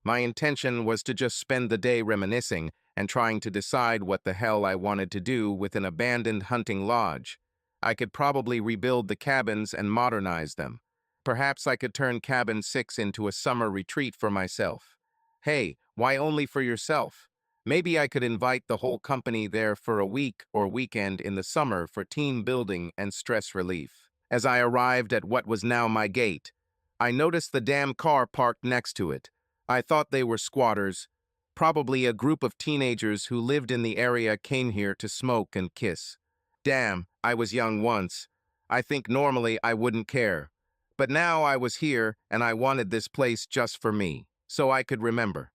My intention was to just spend the day reminiscing and trying to decide what the hell I wanted to do with an abandoned hunting lodge. I could probably rebuild the cabins and modernize them. Perhaps I could turn Cabin 6 into a summer retreat for myself. Hey, why only for yourself? Maybe I could invite the whole company there for a week or weekend in the summer for team building and stress relief. As I arrived at what was now my gate, I noticed the damn car parked next to it. I thought they were squatters. Probably a group of teenagers who lived in the area came here to smoke and kiss. Damn, I was young once. I think normally I wouldn't care. But now I was here and I wanted this place just for me, so I could remember.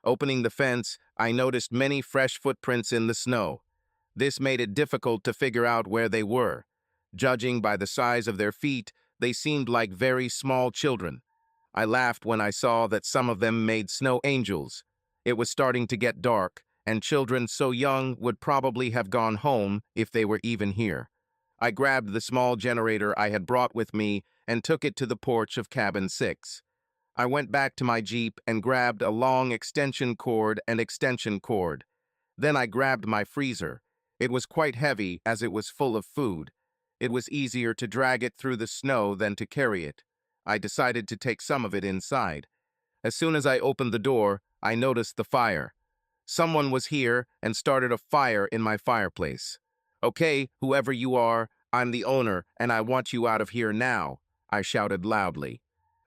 Opening the fence, I noticed many fresh footprints in the snow. This made it difficult to figure out where they were. Judging by the size of their feet, they seemed like very small children. I laughed when I saw that some of them made snow angels. It was starting to get dark, and children so young would probably have gone home if they were even here. I grabbed the small generator I had brought with me and took it to the porch of Cabin 6. I went back to my Jeep and grabbed a long extension cord and extension cord. Then I grabbed my freezer. It was quite heavy as it was full of food. It was easier to drag it through the snow than to carry it. I decided to take some of it inside. As soon as I opened the door, I noticed the fire. Someone was here and started a fire in my fireplace. "Okay, whoever you are, I'm the owner and I want you out of here now," I shouted loudly.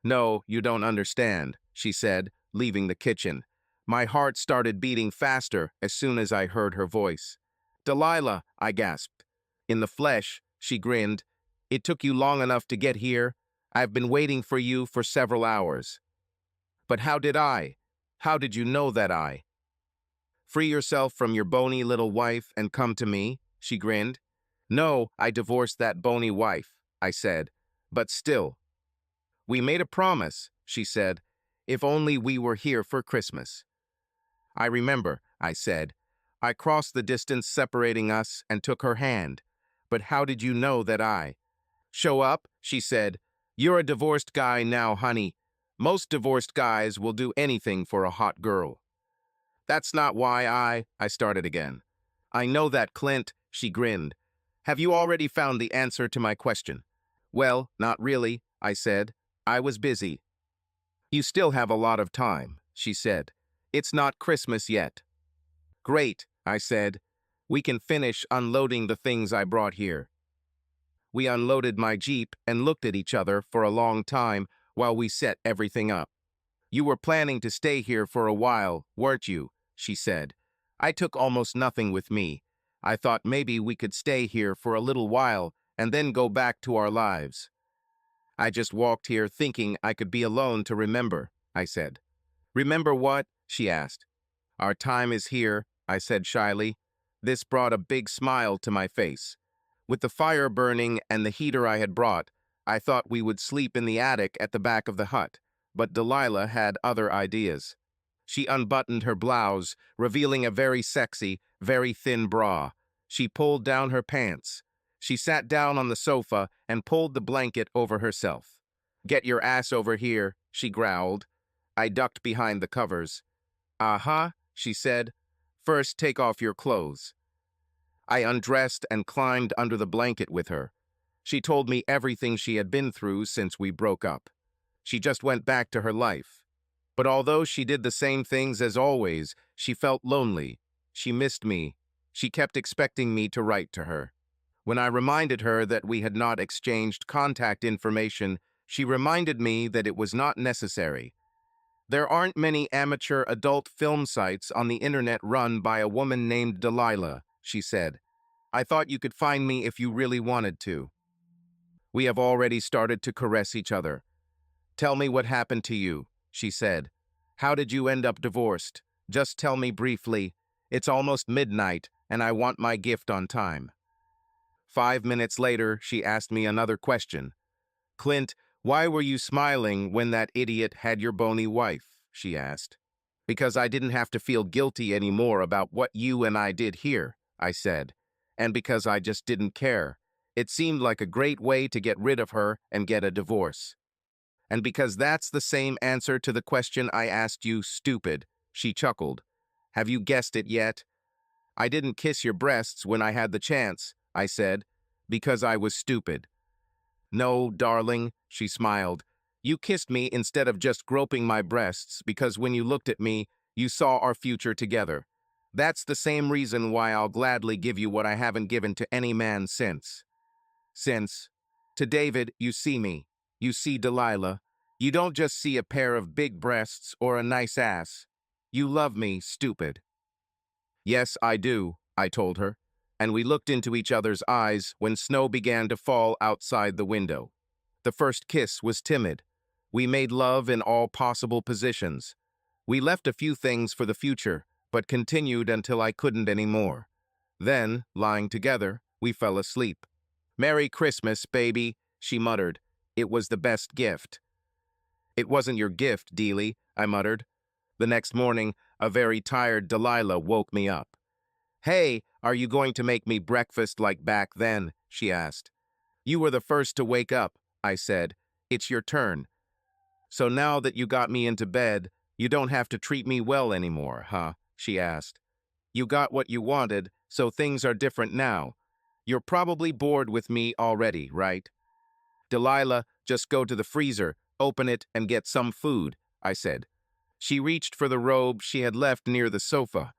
"No, you don't understand," she said, leaving the kitchen. My heart started beating faster as soon as I heard her voice. "Delilah," I gasped. "In the flesh," she grinned. "It took you long enough to get here. I've been waiting for you for several hours." "But how did I? How did you know that I?" "Free yourself from your bony little wife and come to me," she grinned. "No, I divorced that bony wife," I said. "But still." "We made a promise," she said. "If only we were here for Christmas." "I remember," I said. I crossed the distance separating us and took her hand. "But how did you know that I—" "Show up," she said. "You're a divorced guy now, honey. Most divorced guys will do anything for a hot girl." "That's not why I started again. "I know that, Clint," she grinned. "Have you already found the answer to my question?" "Well, not really," I said. "I was busy." "You still have a lot of time," she said. "It's not Christmas yet." "Great," I said. "We can finish unloading the things I brought here." We unloaded my Jeep and looked at each other for a long time while we set everything up. "You were planning to stay here for a while, weren't you?" she said. "I took almost nothing with me. I thought maybe we could stay here for a little while and then go back to our lives." "I just walked here thinking I could be alone to remember," I said. "Remember what?" she asked. "Our time is here," I said shyly. This brought a big smile to my face. With the fire burning and the heater I had brought, I thought we would sleep in the attic at the back of the hut, but Delilah had other ideas. She unbuttoned her blouse, revealing a very sexy, very thin bra. She pulled down her pants. She sat down on the sofa and pulled the blanket over herself. "Get your ass over here," she growled. I ducked behind the covers. "Uh-huh," she said. "First, take off your clothes." I undressed and climbed under the blanket with her. She told me everything she had been through since we broke up. She just went back to her life. But although she did the same things as always, she felt lonely. She missed me. She kept expecting me to write to her. When I reminded her that we had not exchanged contact information, she reminded me that it was not necessary. There aren't many amateur adult film sites on the internet run by a woman named Delilah, she said. I thought you could find me if you really wanted to. We have already started to caress each other. Tell me what happened to you, she said. How did you end up divorced? Just tell me briefly. It's almost midnight, and I want my gift on time. 5 minutes later, she asked me another question. Clint, why were you smiling when that idiot had your bony wife? She asked. Because I didn't have to feel guilty anymore about what you and I did here, I said. And because I just didn't care. It seemed like a great way to get rid of her and get a divorce. And because that's the same answer to the question I asked you, stupid, she chuckled. Have you guessed it yet? I didn't kiss your breasts when I had the chance, I said, because I was stupid. No, darling, she smiled. You kissed me instead of just groping my breasts because when you looked at me, you saw our future together. That's the same reason why I'll gladly give you what I haven't given to any man since. To David, you see me. You see Delilah. You don't just see a pair of big breasts or a nice ass. You love me, stupid. Yes, I do, I told her, and we looked into each other's eyes when snow began to fall outside the window. The first kiss was timid. We made love in all possible positions. We left a few things for the future, but continued until I couldn't anymore. Then, lying together, we fell asleep. Merry Christmas, baby, she muttered. It was the best gift. It wasn't your gift, Dealey, I muttered. The next morning, a very tired Delilah woke me up. Hey, are you going to make me breakfast like back then? She asked. You were the first to wake up, I said. It's your turn. So now that you got me into bed, you don't have to treat me well anymore, huh? She asked. You got what you wanted, so things are different now. You're probably bored with me already, right? Delilah, just go to the freezer, open it, and get some food, I said. She reached for the robe she had left near the sofa.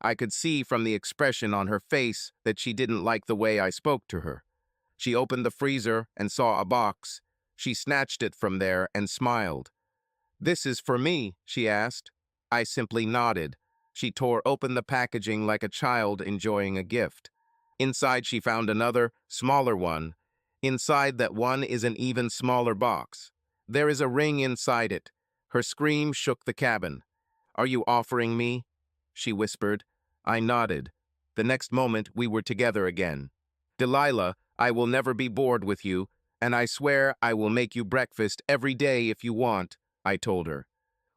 I could see from the expression on her face that she didn't like the way I spoke to her. She opened the freezer and saw a box. She snatched it from there and smiled. This is for me, she asked. I simply nodded. She tore open the packaging like a child enjoying a gift. Inside she found another, smaller one. Inside that one is an even smaller box. There is a ring inside it. Her scream shook the cabin. Are you offering me? She whispered. I nodded. The next moment we were together again. Delilah, I will never be bored with you, and I swear I will make you breakfast every day if you want, I told her.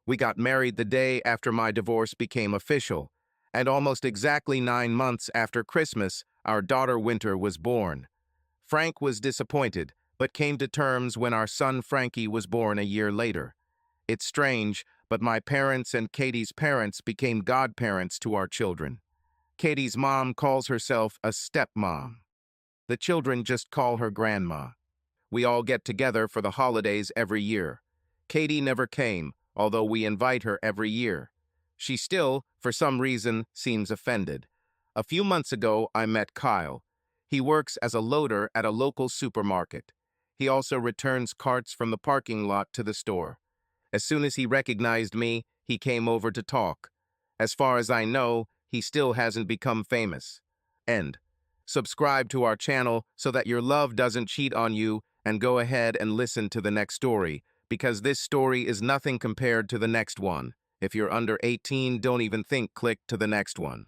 We got married the day after my divorce became official, and almost exactly 9 months after Christmas, our daughter Winter was born. Frank was disappointed, but came to terms when our son Frankie was born a year later. It's strange, but my parents and Katie's parents became godparents to our children. Katie's mom calls herself a stepmom. The children just call her grandma. We all get together for the holidays every year. Katie never came, although we invite her every year. She still, for some reason, seems offended. A few months ago, I met Kyle. He works as a loader at a local supermarket. He also returns carts from the parking lot to the store. As soon as he recognized me, he came over to talk. As far as I know, he still hasn't become famous. End. Subscribe to our channel so that your love doesn't cheat on you, and go ahead and listen to the next story, because this story is nothing compared to the next one. If you're under 18, don't even think click to the next one.